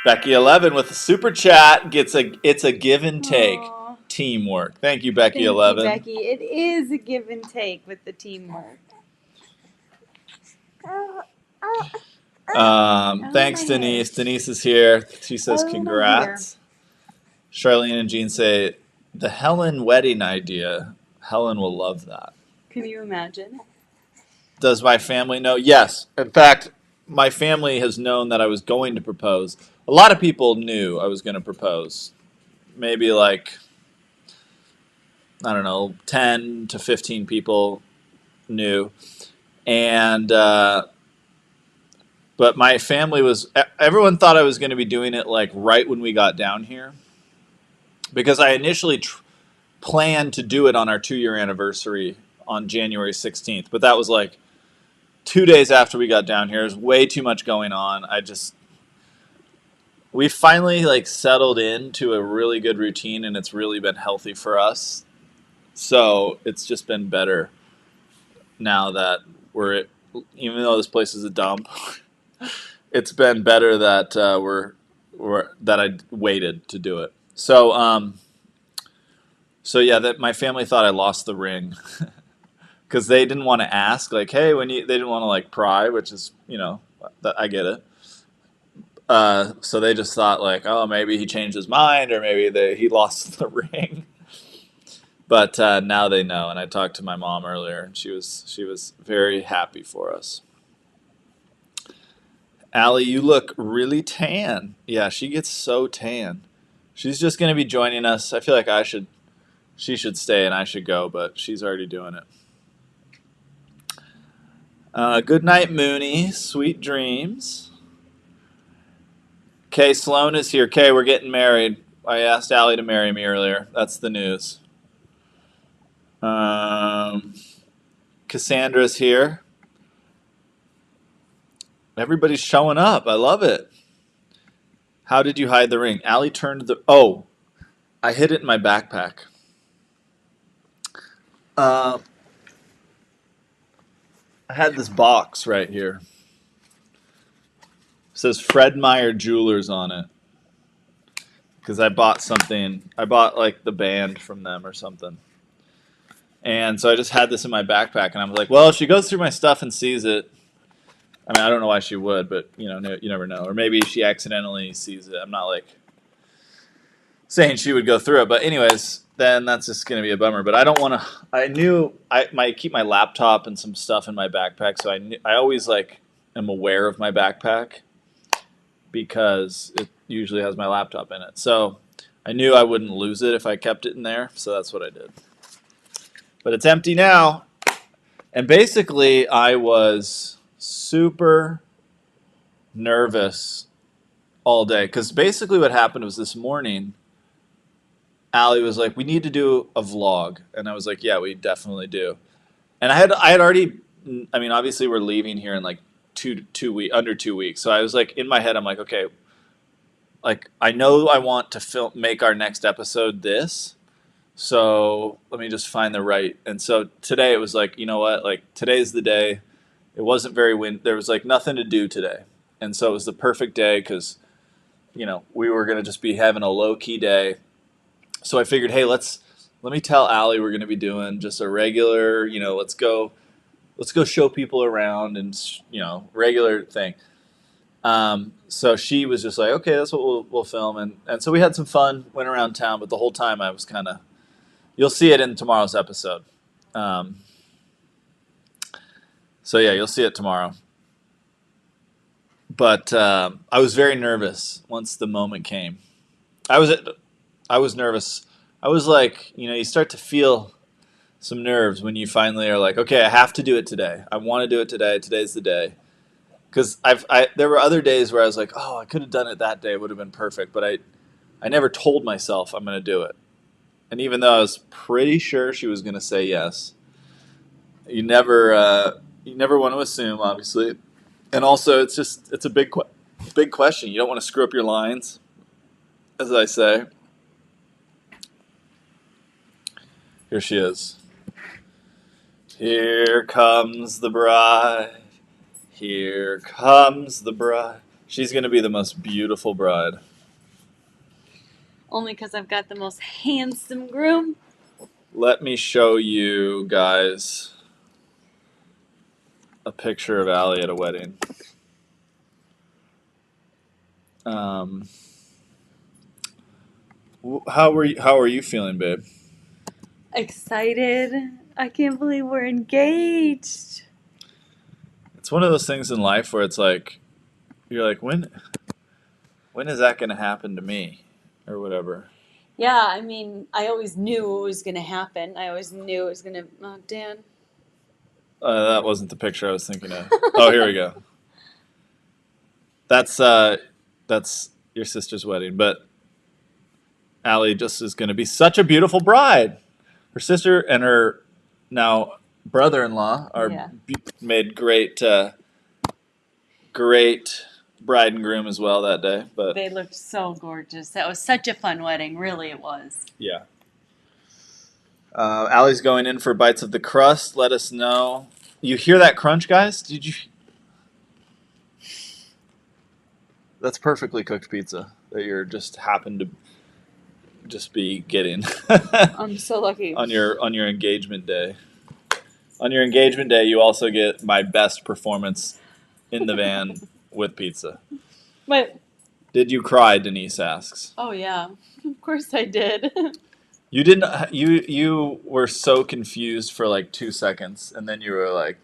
[SPEAKER 2] Becky11 with a super chat gets it's a give and take.
[SPEAKER 4] Aw.
[SPEAKER 2] Teamwork. Thank you,
[SPEAKER 4] Thank you,
[SPEAKER 2] Becky11.
[SPEAKER 4] Becky. It is a give and take with the teamwork.
[SPEAKER 2] Thanks,
[SPEAKER 4] my
[SPEAKER 2] Denise. Denise is here. She says
[SPEAKER 4] Oh, my
[SPEAKER 2] congrats. Charlene and Jean say the Helen wedding idea. Helen will love that.
[SPEAKER 4] Can you imagine?
[SPEAKER 2] Does my family know? Yes. In fact, my family has known that I was going to propose. A lot of people knew I was going to propose. Maybe like, I don't know, 10 to 15 people knew. And, but my family everyone thought I was going to be doing it like right when we got down here. Because I initially planned to do it on our 2-year anniversary on January 16th. But that was like 2 days after we got down here. There's way too much going on. We finally like settled into a really good routine, and it's really been healthy for us. So it's just been better now that even though this place is a dump, it's been better that that I waited to do it. So yeah, that my family thought I lost the ring. Because they didn't want to ask, like, hey, they didn't want to like pry, which is, I get it. So they just thought like, oh, maybe he changed his mind, or maybe he lost the ring. But now they know, and I talked to my mom earlier, and she was very happy for us. Allie, you look really tan. Yeah, she gets so tan. She's just going to be joining us. I feel like she should stay and I should go, but she's already doing it. Good night, Mooney. Sweet dreams. Kay Sloan is here. Kay, we're getting married. I asked Allie to marry me earlier. That's the news. Cassandra's here. Everybody's showing up. I love it. How did you hide the ring? Allie turned I hid it in my backpack. I had this box right here. It says Fred Meyer Jewelers on it. Because I bought something. I bought like the band from them or something. And so I just had this in my backpack, and I was like, well, if she goes through my stuff and sees it, I mean, I don't know why she would, but you never know. Or maybe she accidentally sees it. I'm not like saying she would go through it, but anyways, then that's just going to be a bummer. But I don't want to. I keep my laptop and some stuff in my backpack, so I always like am aware of my backpack because it usually has my laptop in it. So I knew I wouldn't lose it if I kept it in there, so that's what I did. But it's empty now. And basically, I was super nervous all day. Because basically what happened was this morning, Allie was like, we need to do a vlog. And I was like, yeah, we definitely do. And I had already, I mean, obviously we're leaving here in like under 2 weeks. So I was like, in my head, I'm like, okay, like I know I want to make our next episode this. So let me just find the right. And so today it was like, you know what? Like today's the day. It wasn't there was like nothing to do today. And so it was the perfect day because, you know, we were going to just be having a low key day. So I figured, hey, let me tell Allie we're going to be doing just a regular, you know, let's go show people around and, you know, regular thing. So she was just like, okay, that's what we'll film. And so we had some fun, went around town, but the whole time I was kind of, you'll see it in tomorrow's episode. So yeah, you'll see it tomorrow. But I was very nervous once the moment came. I was nervous. I was like, you know, you start to feel some nerves when you finally are like, okay, I have to do it today. I want to do it today. Today's the day. Because there were other days where I was like, oh, I could have done it that day. It would have been perfect. But I never told myself I'm going to do it. And even though I was pretty sure she was going to say yes, you never want to assume, obviously. And also, it's a big question. You don't want to screw up your lines, as I say. Here she is. Here comes the bride. Here comes the bride. She's going to be the most beautiful bride.
[SPEAKER 4] Only because I've got the most handsome groom.
[SPEAKER 2] Let me show you guys a picture of Allie at a wedding. How are you feeling, babe?
[SPEAKER 4] Excited. I can't believe we're engaged.
[SPEAKER 2] It's one of those things in life where it's like, you're like, when is that going to happen to me? Or whatever.
[SPEAKER 4] Yeah, I mean, I always knew it was going to happen. I always knew it was going to... Oh, Dan.
[SPEAKER 2] That wasn't the picture I was thinking of. Oh, here we go. That's your sister's wedding. But Allie just is going to be such a beautiful bride. Her sister and her now brother-in-law are made great bride and groom as well that day. But
[SPEAKER 4] they looked so gorgeous. That was such a fun wedding. Really, it was.
[SPEAKER 2] Yeah. Allie's going in for bites of the crust. Let us know. You hear that crunch, guys? Did you? That's perfectly cooked pizza that you're just happen to just be getting.
[SPEAKER 4] I'm so lucky.
[SPEAKER 2] On your engagement day. On your engagement day, you also get my best performance in the van with pizza.
[SPEAKER 4] Wait.
[SPEAKER 2] Did you cry? Denise asks.
[SPEAKER 4] Oh yeah, of course I did.
[SPEAKER 2] You didn't. You were so confused for like 2 seconds, and then you were like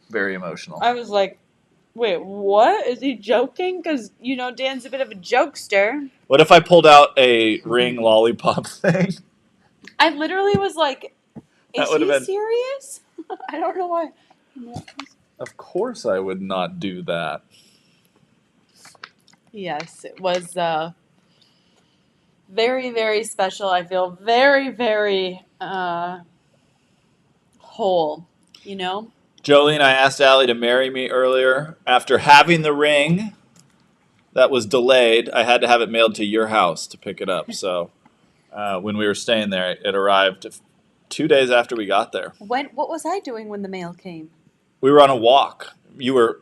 [SPEAKER 2] very emotional.
[SPEAKER 4] I was like, "Wait, what? Is he joking?" Because you know Dan's a bit of a jokester.
[SPEAKER 2] What if I pulled out a ring lollipop thing?
[SPEAKER 4] I literally was like, "Is he
[SPEAKER 2] been...
[SPEAKER 4] serious?" I don't know why.
[SPEAKER 2] Of course, I would not do that.
[SPEAKER 4] Yes, it was very, very special. I feel very, very whole, you know?
[SPEAKER 2] Jolene, I asked Allie to marry me earlier. After having the ring that was delayed, I had to have it mailed to your house to pick it up. So when we were staying there, it arrived 2 days after we got there.
[SPEAKER 4] What was I doing when the mail came?
[SPEAKER 2] We were on a walk. You were...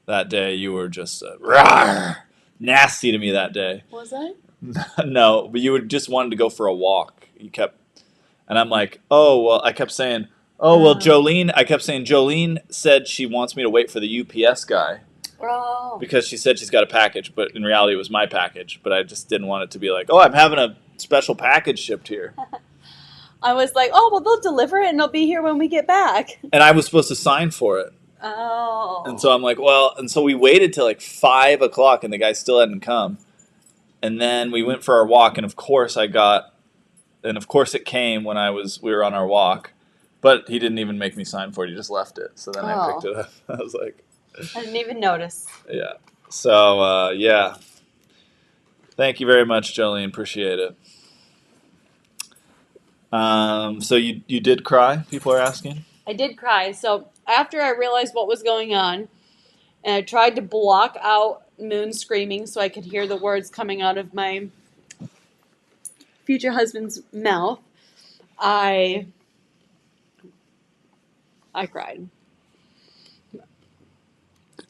[SPEAKER 2] That day, you were just nasty to me that day.
[SPEAKER 4] Was I?
[SPEAKER 2] No, but you just wanted to go for a walk. You kept... And I'm like, oh, well, I kept saying... Oh, well, Jolene said she wants me to wait for the UPS guy.
[SPEAKER 4] Oh.
[SPEAKER 2] Because she said she's got a package, but in reality it was my package. But I just didn't want it to be like, oh, I'm having a special package shipped here.
[SPEAKER 4] I was like, oh, well, they'll deliver it and it'll be here when we get back.
[SPEAKER 2] And I was supposed to sign for it.
[SPEAKER 4] Oh.
[SPEAKER 2] And so I'm like, well, and so we waited till like 5 o'clock and the guy still hadn't come. And then we went for our walk, and of course it came when we were on our walk, but he didn't even make me sign for it. He just left it. So then I picked it up. I was like,
[SPEAKER 4] I didn't even notice.
[SPEAKER 2] yeah. So yeah. Thank you very much, Jolene. Appreciate it. So you did cry? People are asking.
[SPEAKER 4] I did cry. So after I realized what was going on, and I tried to block out Moon screaming so I could hear the words coming out of my future husband's mouth, I cried.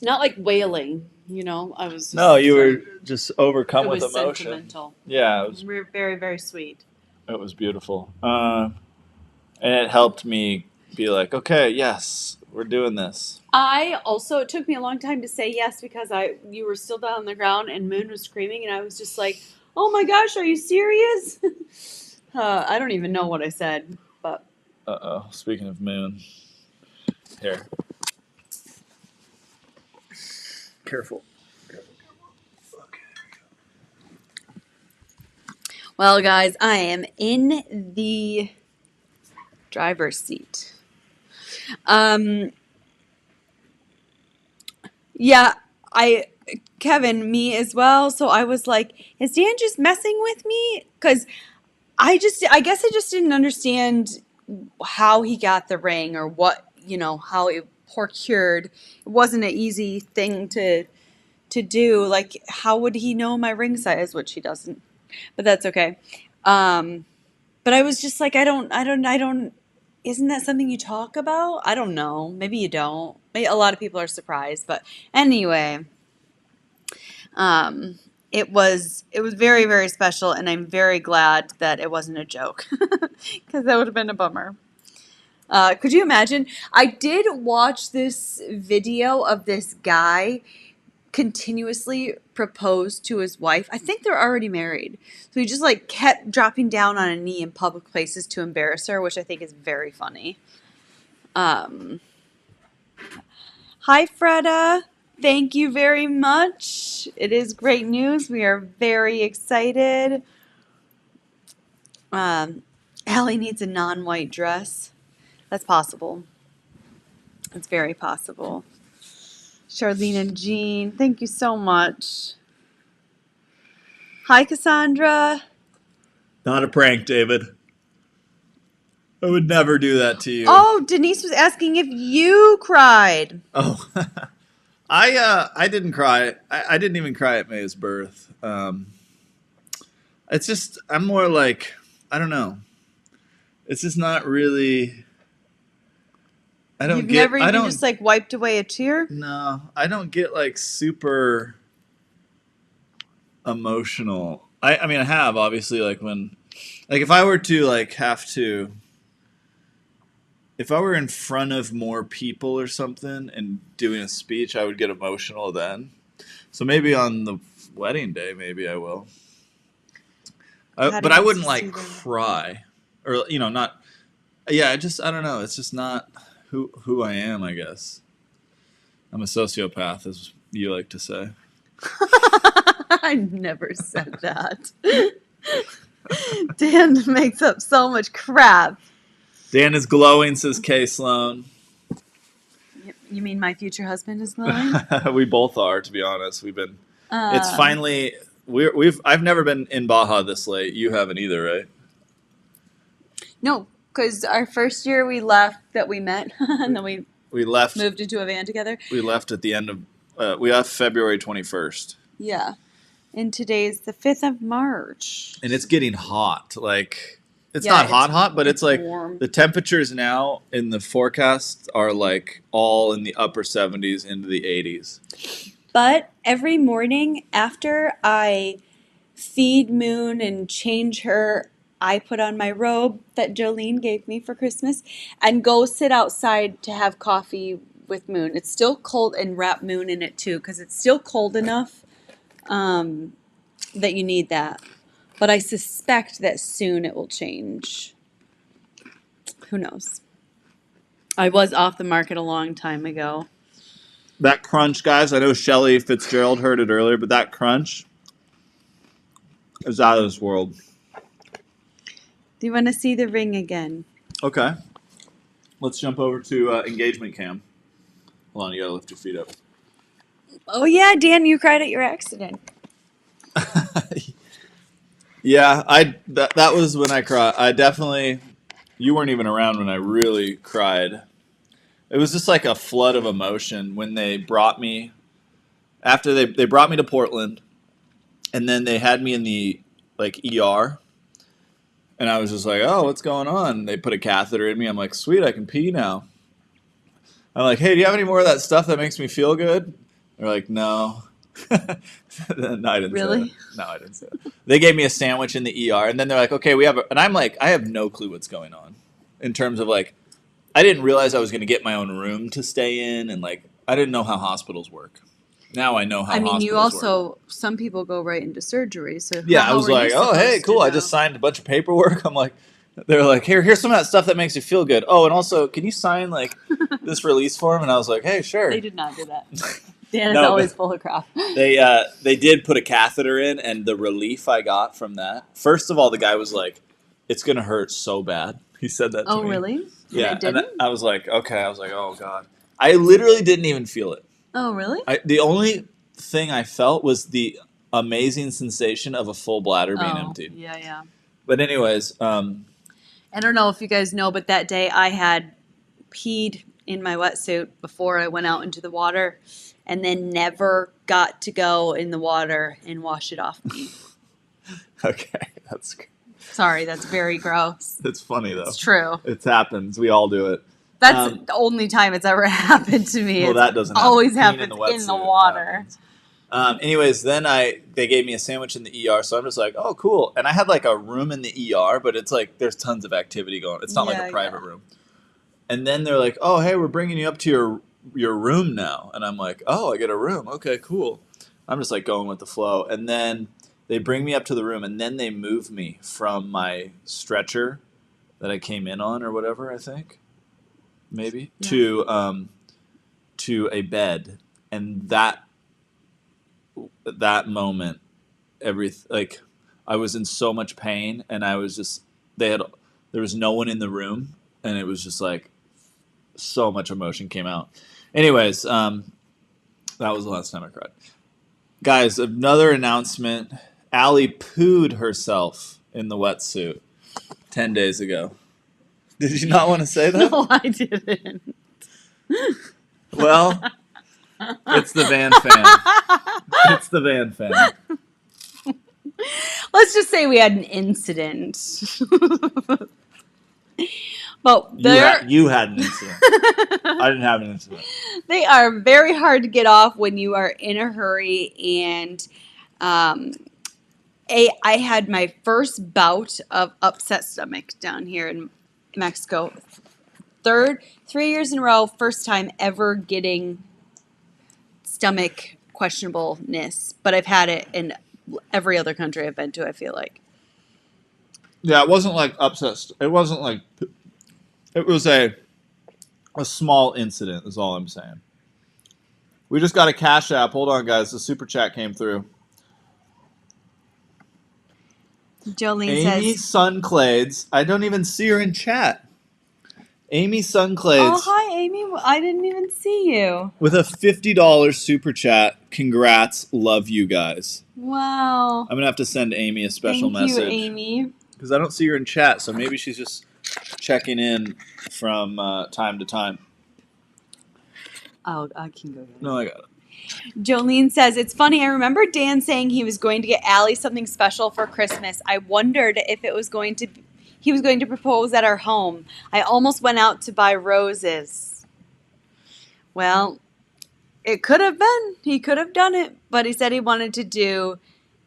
[SPEAKER 4] Not like wailing, I was just,
[SPEAKER 2] No, you were just overcome
[SPEAKER 4] it
[SPEAKER 2] with
[SPEAKER 4] was
[SPEAKER 2] emotion.
[SPEAKER 4] sentimental.
[SPEAKER 2] Yeah, it was
[SPEAKER 4] Very, very sweet.
[SPEAKER 2] beautiful. And it helped me be like, okay, yes, we're doing this.
[SPEAKER 4] It took me a long time to say yes because you were still down on the ground and Moon was screaming and I was just like, oh my gosh, are you serious? I don't even know what I said, but.
[SPEAKER 2] Uh-oh, speaking of Moon. Here. Careful.
[SPEAKER 4] Well, guys, I am in the driver's seat. Yeah, Kevin, me as well. So I was like, is Dan just messing with me? Because I guess I just didn't understand how he got the ring or what, how it procured. It wasn't an easy thing to do. Like, how would he know my ring size, which he doesn't, but that's okay. But I was just like, I don't, isn't that something you talk about? I don't know. Maybe you don't. Maybe a lot of people are surprised, but anyway, it was very, very special, and I'm very glad that it wasn't a joke because that would have been a bummer. Could you imagine? I did watch this video of this guy continuously propose to his wife. I think they're already married. So he just kept dropping down on a knee in public places to embarrass her, which I think is very funny. Hi, Freda. Thank you very much. It is great news. We are very excited. Allie needs a non-white dress. That's possible. It's very possible. Charlene and Jean, thank you so much. Hi, Cassandra.
[SPEAKER 2] Not a prank, David. I would never do that to you.
[SPEAKER 4] Oh, Denise was asking if you cried.
[SPEAKER 2] Oh, I didn't cry. I didn't even cry at May's birth. It's just, I'm more like, I don't know. It's just not really.
[SPEAKER 4] You've never even just wiped away a tear?
[SPEAKER 2] No, I don't get super emotional. I mean, I have obviously when, if I were to if I were in front of more people or something and doing a speech, I would get emotional then. So maybe on the wedding day, maybe I will. But I wouldn't cry or not. Yeah, I don't know. It's just not who I am, I guess. I'm a sociopath, as you like to say.
[SPEAKER 4] I never said that. Dan makes up so much crap.
[SPEAKER 2] Dan is glowing, says Kay Sloan.
[SPEAKER 4] You mean my future husband is glowing?
[SPEAKER 2] We both are, to be honest. We've been. It's finally. I've never been in Baja this late. You haven't either, right?
[SPEAKER 4] No, because our first year we left that we met, and then we
[SPEAKER 2] left.
[SPEAKER 4] Moved into a van together.
[SPEAKER 2] We left at the end of. We left February 21st.
[SPEAKER 4] Yeah, and today's the 5th of March.
[SPEAKER 2] And it's getting hot. It's not hot, but it's
[SPEAKER 4] warm.
[SPEAKER 2] The temperatures now in the forecast are all in the upper 70s into the 80s.
[SPEAKER 4] But every morning after I feed Moon and change her, I put on my robe that Jolene gave me for Christmas and go sit outside to have coffee with Moon. It's still cold, and wrap Moon in it too because it's still cold enough that you need that. But I suspect that soon it will change. Who knows? I was off the market a long time ago.
[SPEAKER 2] That crunch, guys, I know Shelly Fitzgerald heard it earlier, but that crunch, is out of this world.
[SPEAKER 4] Do you want to see the ring again?
[SPEAKER 2] Okay. Let's jump over to engagement cam. Hold on, you gotta lift your feet up.
[SPEAKER 4] Oh yeah, Dan, you cried at your accident.
[SPEAKER 2] Yeah, that was when I cried. I definitely. You weren't even around when I really cried. It was just like a flood of emotion when they brought me. After they brought me to Portland, and then they had me in the ER, and I was just like, oh, what's going on? They put a catheter in me. I'm like, sweet, I can pee now. I'm like, hey, do you have any more of that stuff that makes me feel good? They're like, no. No, I didn't
[SPEAKER 4] Really?
[SPEAKER 2] say that. No, I didn't say that. They gave me a sandwich in the ER, and then they're like, okay, we have and I'm like, I have no clue what's going on in terms of I didn't realize I was going to get my own room to stay in, and I didn't know how hospitals work. Now I know how hospitals
[SPEAKER 4] you
[SPEAKER 2] work.
[SPEAKER 4] also, some people go right into surgery. So
[SPEAKER 2] Yeah, I
[SPEAKER 4] how
[SPEAKER 2] was
[SPEAKER 4] were you
[SPEAKER 2] like, oh, hey,
[SPEAKER 4] supposed to
[SPEAKER 2] cool. I
[SPEAKER 4] know?
[SPEAKER 2] just signed a bunch of paperwork. I'm like, they're like, here's some of that stuff that makes you feel good. Oh, and also, can you sign this release form? And I was like, hey, sure.
[SPEAKER 4] They did not do that. Dan is
[SPEAKER 2] No,
[SPEAKER 4] always
[SPEAKER 2] but-
[SPEAKER 4] full of crap.
[SPEAKER 2] They did put a catheter in, and the relief I got from that. First of all, the guy was like, it's gonna hurt so bad. He said that to me.
[SPEAKER 4] Oh, really?
[SPEAKER 2] Yeah,
[SPEAKER 4] And it
[SPEAKER 2] and
[SPEAKER 4] didn't?
[SPEAKER 2] I was like, okay. I was like, oh god. I literally didn't even feel it.
[SPEAKER 4] Oh, really?
[SPEAKER 2] The only thing I felt was the amazing sensation of a full bladder being emptied.
[SPEAKER 4] Yeah, yeah.
[SPEAKER 2] But anyways,
[SPEAKER 4] I don't know if you guys know, but that day I had peed in my wetsuit before I went out into the water and then never got to go in the water and wash it off me.
[SPEAKER 2] okay, that's
[SPEAKER 4] Sorry, that's very gross.
[SPEAKER 2] it's funny though.
[SPEAKER 4] It's true.
[SPEAKER 2] It happens. We all do it.
[SPEAKER 4] That's the only time it's ever happened to me.
[SPEAKER 2] Well,
[SPEAKER 4] It's
[SPEAKER 2] that doesn't happen.
[SPEAKER 4] always
[SPEAKER 2] Peeing
[SPEAKER 4] happens in the
[SPEAKER 2] wetsuit
[SPEAKER 4] water.
[SPEAKER 2] happens. Anyways, then they gave me a sandwich in the ER, so I'm just like, oh, cool. And I had a room in the ER, but it's there's tons of activity going. It's not like
[SPEAKER 4] Yeah,
[SPEAKER 2] a private room. And then they're like, oh, hey, we're bringing you up to your room now. And I'm like, oh, I get a room. Okay, cool. I'm just going with the flow. And then they bring me up to the room, and then they move me from my stretcher that I came in on or whatever, I think, maybe,
[SPEAKER 4] Yeah.
[SPEAKER 2] to a bed. And that moment, I was in so much pain, and I was just there was no one in the room, and it was just so much emotion came out. Anyways, that was the last time I cried. Guys, another announcement. Allie pooed herself in the wetsuit 10 days ago. Did you not want to say that?
[SPEAKER 4] No, I didn't.
[SPEAKER 2] Well, it's the Van fan. It's the Van fan.
[SPEAKER 4] Let's just say we had an incident. But
[SPEAKER 2] You had an incident. I didn't have an incident.
[SPEAKER 4] they are very hard to get off when you are in a hurry. And I had my first bout of upset stomach down here in Mexico. 3 years in a row, first time ever getting stomach questionableness. But I've had it in every other country I've been to, I feel like.
[SPEAKER 2] Yeah, it wasn't upset. It wasn't it was a small incident is all I'm saying. We just got a Cash App. Hold on, guys. The super chat came through.
[SPEAKER 4] Jolene
[SPEAKER 2] Amy
[SPEAKER 4] says,
[SPEAKER 2] Sunclades. I don't even see her in chat. Amy Sunclades
[SPEAKER 4] oh, hi, Amy. I didn't even see you.
[SPEAKER 2] with a $50 super chat. Congrats. Love you guys.
[SPEAKER 4] Wow.
[SPEAKER 2] I'm going to have to send Amy a special
[SPEAKER 4] Thank
[SPEAKER 2] message.
[SPEAKER 4] you, Amy.
[SPEAKER 2] Because I don't see her in chat, so maybe she's just checking in from time to time.
[SPEAKER 4] Oh, I can go.
[SPEAKER 2] No, I got it.
[SPEAKER 4] Jolene says, it's funny. I remember Dan saying he was going to get Allie something special for Christmas. I wondered if he was going to propose at our home. I almost went out to buy roses. Well, it could have been. He could have done it, but he said he wanted to do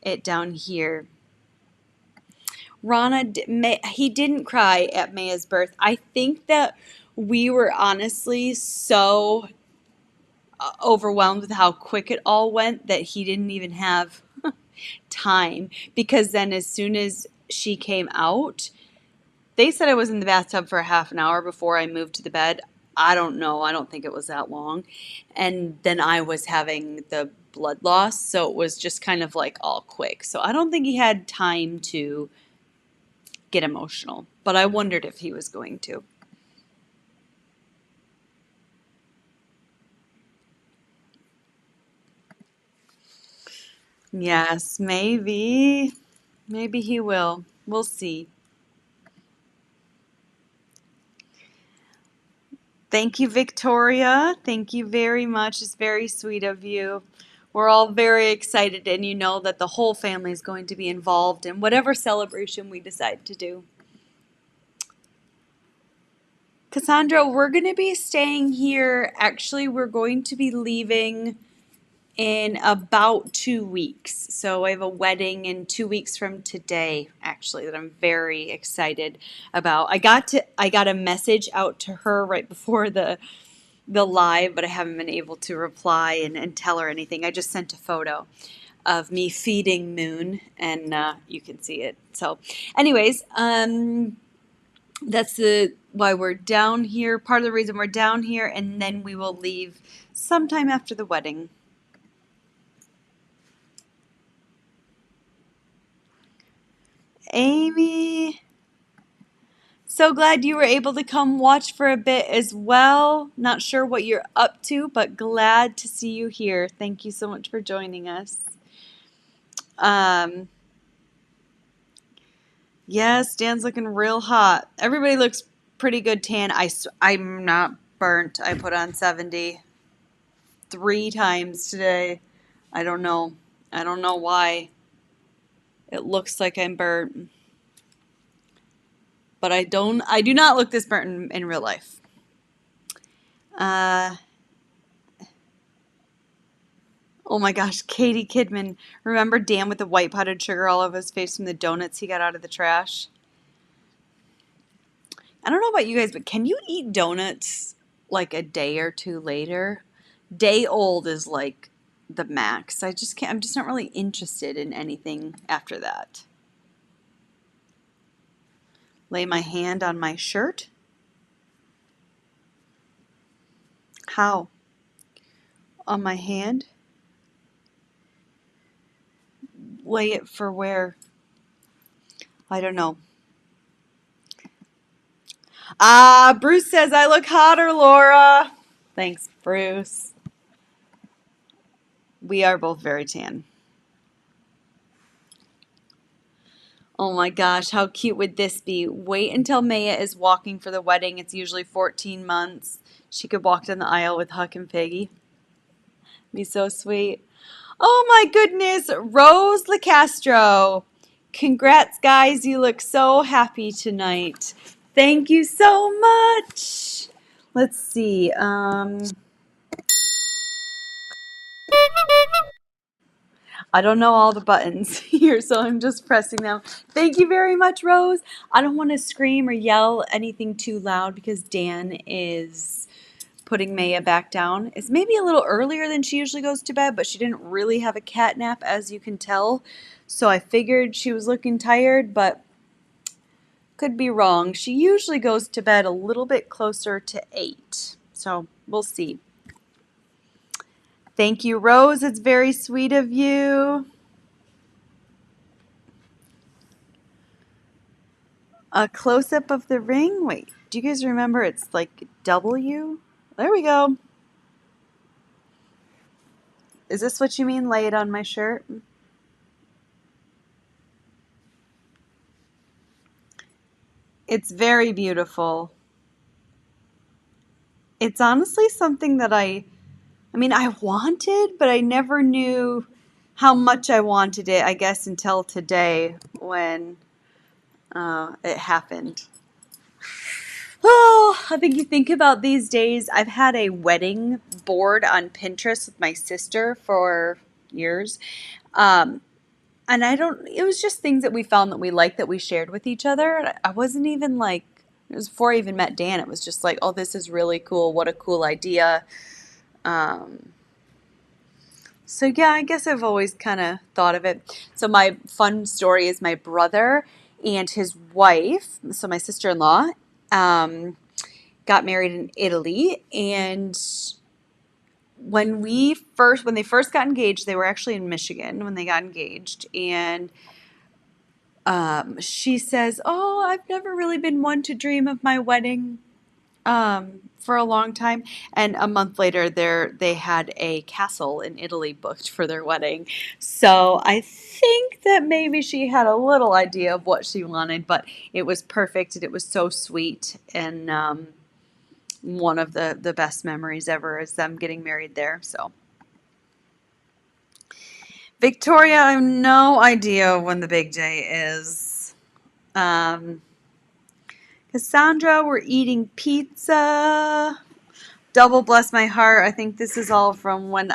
[SPEAKER 4] it down here. Rana, he didn't cry at Maya's birth. I think that we were honestly so overwhelmed with how quick it all went that he didn't even have time. Because then as soon as she came out, they said I was in the bathtub for a half an hour before I moved to the bed. I don't know. I don't think it was that long. And then I was having the blood loss, so it was just kind of like all quick. So I don't think he had time to get emotional, but I wondered if he was going to. Yes, maybe. Maybe he will. We'll see. Thank you, Victoria. Thank you very much. It's very sweet of you. We're all very excited, and you know that the whole family is going to be involved in whatever celebration we decide to do. Cassandra, we're going to be staying here. Actually, we're going to be leaving in about 2 weeks. So I have a wedding in 2 weeks from today, actually, that I'm very excited about. I got a message out to her right before the live, but I haven't been able to reply and tell her anything. I just sent a photo of me feeding Moon, and you can see it. So, anyways, that's why we're down here. Part of the reason we're down here, and then we will leave sometime after the wedding. Amy, so glad you were able to come watch for a bit as well. Not sure what you're up to, but glad to see you here. Thank you so much for joining us. Yes, Dan's looking real hot. Everybody looks pretty good tan. I'm not burnt. I put on 70 3 times today. I don't know. I don't know why. It looks like I'm burnt. But I do not look this burnt in real life. Oh my gosh, Katie Kidman. Remember Dan with the white powdered sugar all over his face from the donuts he got out of the trash? I don't know about you guys, but can you eat donuts like a day or two later? Day old is like the max. I just can't, I'm just not really interested in anything after that. Lay my hand on my shirt. How? On my hand? Lay it for where? I don't know. Bruce says I look hotter, Laura. Thanks, Bruce. We are both very tan. Oh my gosh, how cute would this be? Wait until Maya is walking for the wedding. It's usually 14 months. She could walk down the aisle with Huck and Piggy. Be so sweet. Oh my goodness, Rose LaCastro. Congrats, guys. You look so happy tonight. Thank you so much. Let's see. I don't know all the buttons here, so I'm just pressing them. Thank you very much, Rose. I don't want to scream or yell anything too loud because Dan is putting Maya back down. It's maybe a little earlier than she usually goes to bed, but she didn't really have a cat nap, as you can tell. So I figured she was looking tired, but could be wrong. She usually goes to bed a little bit closer to 8. So we'll see. Thank you, Rose. It's very sweet of you. A close-up of the ring. Wait, do you guys remember it's like W? There we go. Is this what you mean? Lay it on my shirt? It's very beautiful. It's honestly something that I wanted, but I never knew how much I wanted it, I guess, until today when it happened. Oh, I think you think about these days. I've had a wedding board on Pinterest with my sister for years. And it was just things that we found that we liked that we shared with each other. I wasn't even like, it was before I even met Dan. It was just like, oh, this is really cool. What a cool idea. So yeah, I guess I've always kind of thought of it. So my fun story is my brother and his wife, so my sister-in-law, got married in Italy, and when they first got engaged, they were actually in Michigan when they got engaged, and she says, "Oh, I've never really been one to dream of my wedding for a long time." And a month later, they had a castle in Italy booked for their wedding. So I think that maybe she had a little idea of what she wanted, but it was perfect and it was so sweet. And one of the best memories ever is them getting married there. So. Victoria, I have no idea when the big day is. Cassandra, we're eating pizza. Double bless my heart. I think this is all from when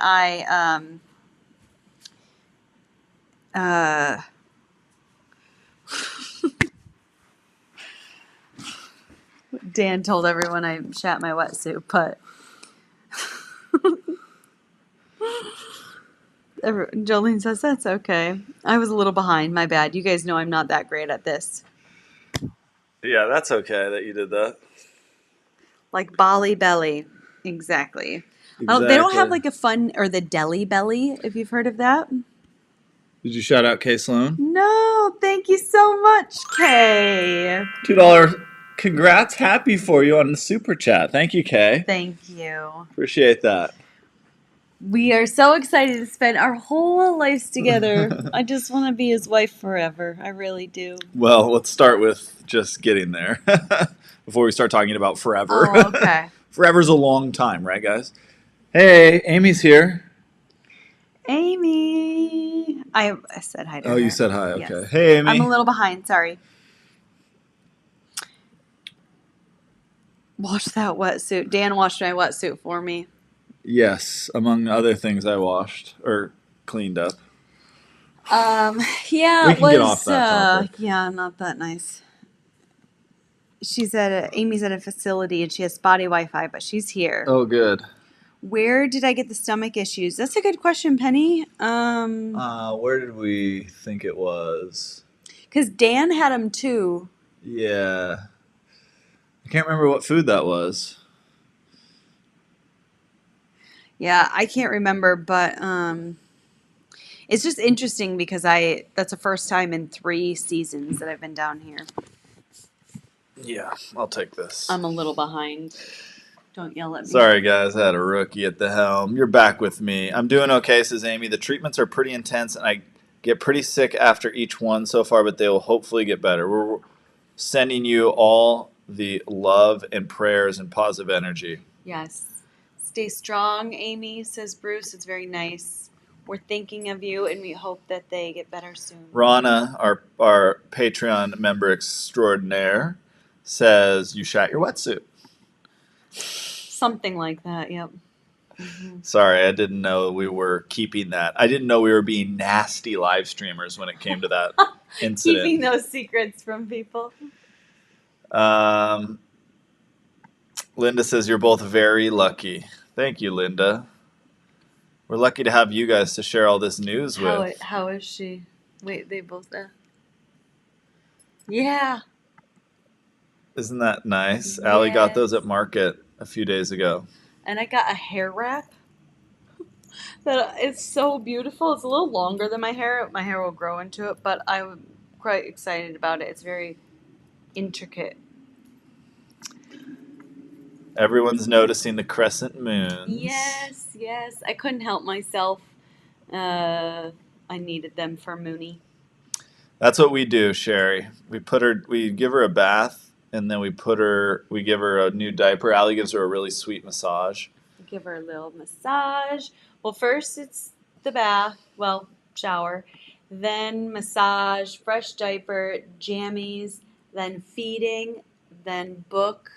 [SPEAKER 4] Dan told everyone I shat my wetsuit, but Jolene says that's okay. I was a little behind. My bad. You guys know I'm not that great at this.
[SPEAKER 2] Yeah, that's okay that you did that.
[SPEAKER 4] Like Bali Belly. Exactly. Oh, they don't have like a fun, or the Deli Belly, if you've heard of that.
[SPEAKER 2] Did you shout out Kay Sloan?
[SPEAKER 4] No, thank you so much, Kay.
[SPEAKER 2] $2. Congrats, happy for you on the super chat. Thank you, Kay.
[SPEAKER 4] Thank you.
[SPEAKER 2] Appreciate that.
[SPEAKER 4] We are so excited to spend our whole lives together. I just want to be his wife forever. I really do.
[SPEAKER 2] Well, let's start with just getting there before we start talking about forever.
[SPEAKER 4] Oh, okay.
[SPEAKER 2] Forever's a long time, right, guys? Hey, Amy's here.
[SPEAKER 4] Amy. I said hi to her.
[SPEAKER 2] Oh, you said hi. Okay.
[SPEAKER 4] Yes.
[SPEAKER 2] Hey, Amy.
[SPEAKER 4] I'm a little behind. Sorry. Wash that wetsuit. Dan washed my wetsuit for me.
[SPEAKER 2] Yes, among other things I washed or cleaned up.
[SPEAKER 4] Yeah,
[SPEAKER 2] We
[SPEAKER 4] it
[SPEAKER 2] can
[SPEAKER 4] was.
[SPEAKER 2] get off that topic.
[SPEAKER 4] Yeah, not that nice. Amy's at a facility and she has spotty Wi-Fi, but she's here.
[SPEAKER 2] Oh, good.
[SPEAKER 4] Where did I get the stomach issues? That's a good question, Penny.
[SPEAKER 2] Where did we think it was?
[SPEAKER 4] Because Dan had them too.
[SPEAKER 2] Yeah. I can't remember what food that was.
[SPEAKER 4] Yeah, I can't remember, but it's just interesting because that's the first time in 3 seasons that I've been down here.
[SPEAKER 2] Yeah, I'll take this.
[SPEAKER 4] I'm a little behind. Don't yell at me.
[SPEAKER 2] Sorry, guys. I had a rookie at the helm. You're back with me. I'm doing okay, says Amy. The treatments are pretty intense, and I get pretty sick after each one so far, but they will hopefully get better. We're sending you all the love and prayers and positive energy.
[SPEAKER 4] Yes. Stay strong, Amy, says Bruce. It's very nice. We're thinking of you, and we hope that they get better soon.
[SPEAKER 2] Rana, our Patreon member extraordinaire, says you shat your wetsuit.
[SPEAKER 4] Something like that, yep. Mm-hmm.
[SPEAKER 2] Sorry, I didn't know we were keeping that. I didn't know we were being nasty live streamers when it came to that incident.
[SPEAKER 4] Keeping those secrets from people.
[SPEAKER 2] Linda says you're both very lucky. Thank you, Linda. We're lucky to have you guys to share all this news with.
[SPEAKER 4] How is she? Wait, they both Yeah.
[SPEAKER 2] Isn't that nice? Allie got those at Market a few days ago.
[SPEAKER 4] And I got a hair wrap. It's so beautiful. It's a little longer than my hair. My hair will grow into it, but I'm quite excited about it. It's very intricate.
[SPEAKER 2] Everyone's noticing the crescent moons.
[SPEAKER 4] Yes. I couldn't help myself. I needed them for Mooney.
[SPEAKER 2] That's what we do, Sherry. We give her a bath, and then we give her a new diaper. Allie gives her a really sweet massage.
[SPEAKER 4] Give her a little massage. Well, first it's the bath, shower, then massage, fresh diaper, jammies, then feeding, then book,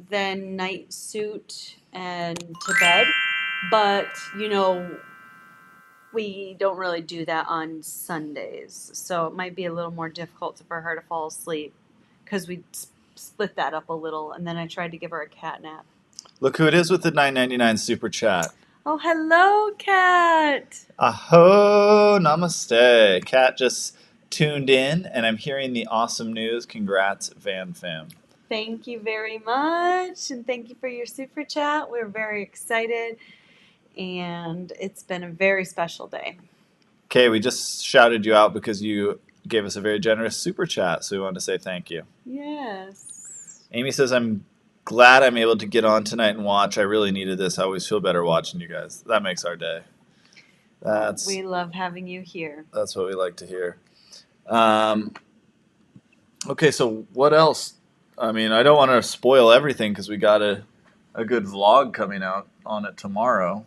[SPEAKER 4] then night suit, and to bed. But, we don't really do that on Sundays. So it might be a little more difficult for her to fall asleep because we split that up a little. And then I tried to give her a cat nap.
[SPEAKER 2] Look who it is with the $9.99 super chat.
[SPEAKER 4] Oh, hello, Kat.
[SPEAKER 2] Aho, namaste. Kat just tuned in, and I'm hearing the awesome news. Congrats, Van Fam.
[SPEAKER 4] Thank you very much, and thank you for your super chat. We're very excited. and it's been a very special day.
[SPEAKER 2] Okay, we just shouted you out because you gave us a very generous super chat, so we wanted to say thank you.
[SPEAKER 4] Yes.
[SPEAKER 2] Amy says, I'm glad I'm able to get on tonight and watch. I really needed this. I always feel better watching you guys. That makes our day.
[SPEAKER 4] We love having you here.
[SPEAKER 2] That's what we like to hear. Okay, so what else? I mean, I don't want to spoil everything because we got a good vlog coming out on it tomorrow.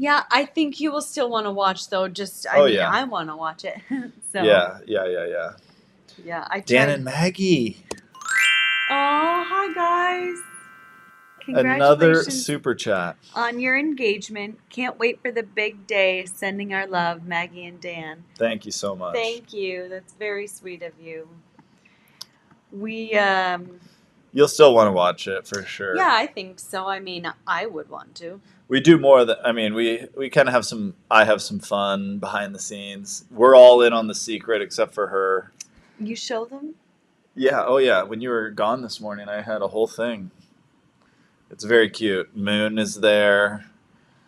[SPEAKER 4] Yeah, I think you will still want to watch though.
[SPEAKER 2] Yeah.
[SPEAKER 4] I want to watch it. So
[SPEAKER 2] Yeah.
[SPEAKER 4] yeah, I
[SPEAKER 2] Dan
[SPEAKER 4] tried.
[SPEAKER 2] and Maggie.
[SPEAKER 4] Oh, hi guys.
[SPEAKER 2] Another
[SPEAKER 4] Congratulations
[SPEAKER 2] super chat.
[SPEAKER 4] on your engagement. Can't wait for the big day. Sending our love, Maggie and Dan.
[SPEAKER 2] Thank you so much.
[SPEAKER 4] Thank you. That's very sweet of you. We
[SPEAKER 2] You'll still want to watch it for sure.
[SPEAKER 4] yeah, I think so. I mean, I would want to.
[SPEAKER 2] We do more than, I mean, we kind of have some, I have some fun behind the scenes. We're all in on the secret except for her.
[SPEAKER 4] You show them?
[SPEAKER 2] Yeah, oh yeah. When you were gone this morning, I had a whole thing. It's very cute. Moon is there.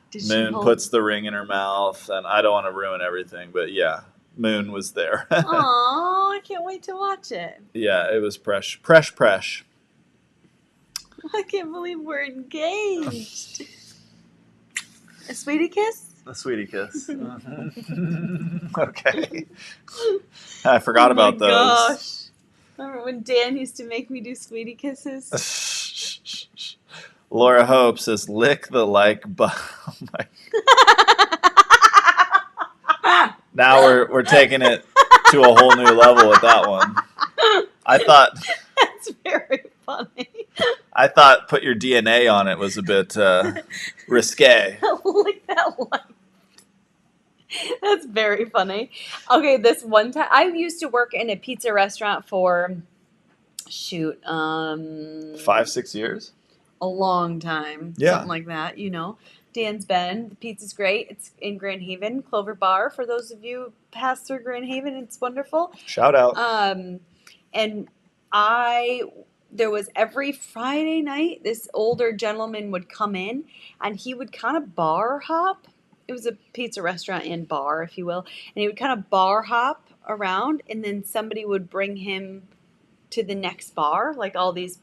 [SPEAKER 4] Did she
[SPEAKER 2] Moon
[SPEAKER 4] hold-
[SPEAKER 2] puts the ring in her mouth, and I don't want to ruin everything, but yeah, Moon was there.
[SPEAKER 4] Aw, I can't wait to watch it.
[SPEAKER 2] Yeah, it was fresh.
[SPEAKER 4] I can't believe we're engaged. A sweetie kiss?
[SPEAKER 2] A sweetie kiss. Okay. I forgot about those.
[SPEAKER 4] Gosh. Remember when Dan used to make me do sweetie kisses?
[SPEAKER 2] Laura Hope says, lick the like button. Now we're taking it to a whole new level with that one. I thought
[SPEAKER 4] That's very funny.
[SPEAKER 2] I thought put your DNA on it was a bit risque.
[SPEAKER 4] Like that one. That's very funny. Okay, this one time I used to work in a pizza restaurant for
[SPEAKER 2] 5-6 years.
[SPEAKER 4] a long time.
[SPEAKER 2] Yeah.
[SPEAKER 4] Something like that, you know. Dan's Bend. The pizza's great. It's in Grand Haven, Clover Bar. For those of you who pass through Grand Haven, it's wonderful.
[SPEAKER 2] Shout out.
[SPEAKER 4] And there was every Friday night, this older gentleman would come in and he would kind of bar hop. It was a pizza restaurant and bar, if you will. And he would kind of bar hop around, and then somebody would bring him to the next bar, like all these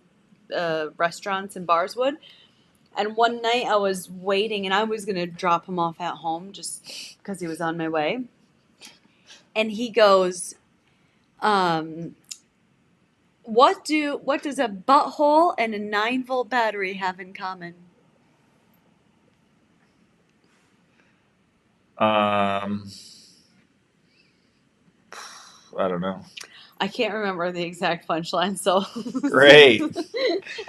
[SPEAKER 4] restaurants and bars would. And one night I was waiting, and I was going to drop him off at home just because he was on my way. And he goes, what does a butthole and a 9-volt battery have in common?
[SPEAKER 2] I don't know.
[SPEAKER 4] I can't remember the exact punchline, so
[SPEAKER 2] Great.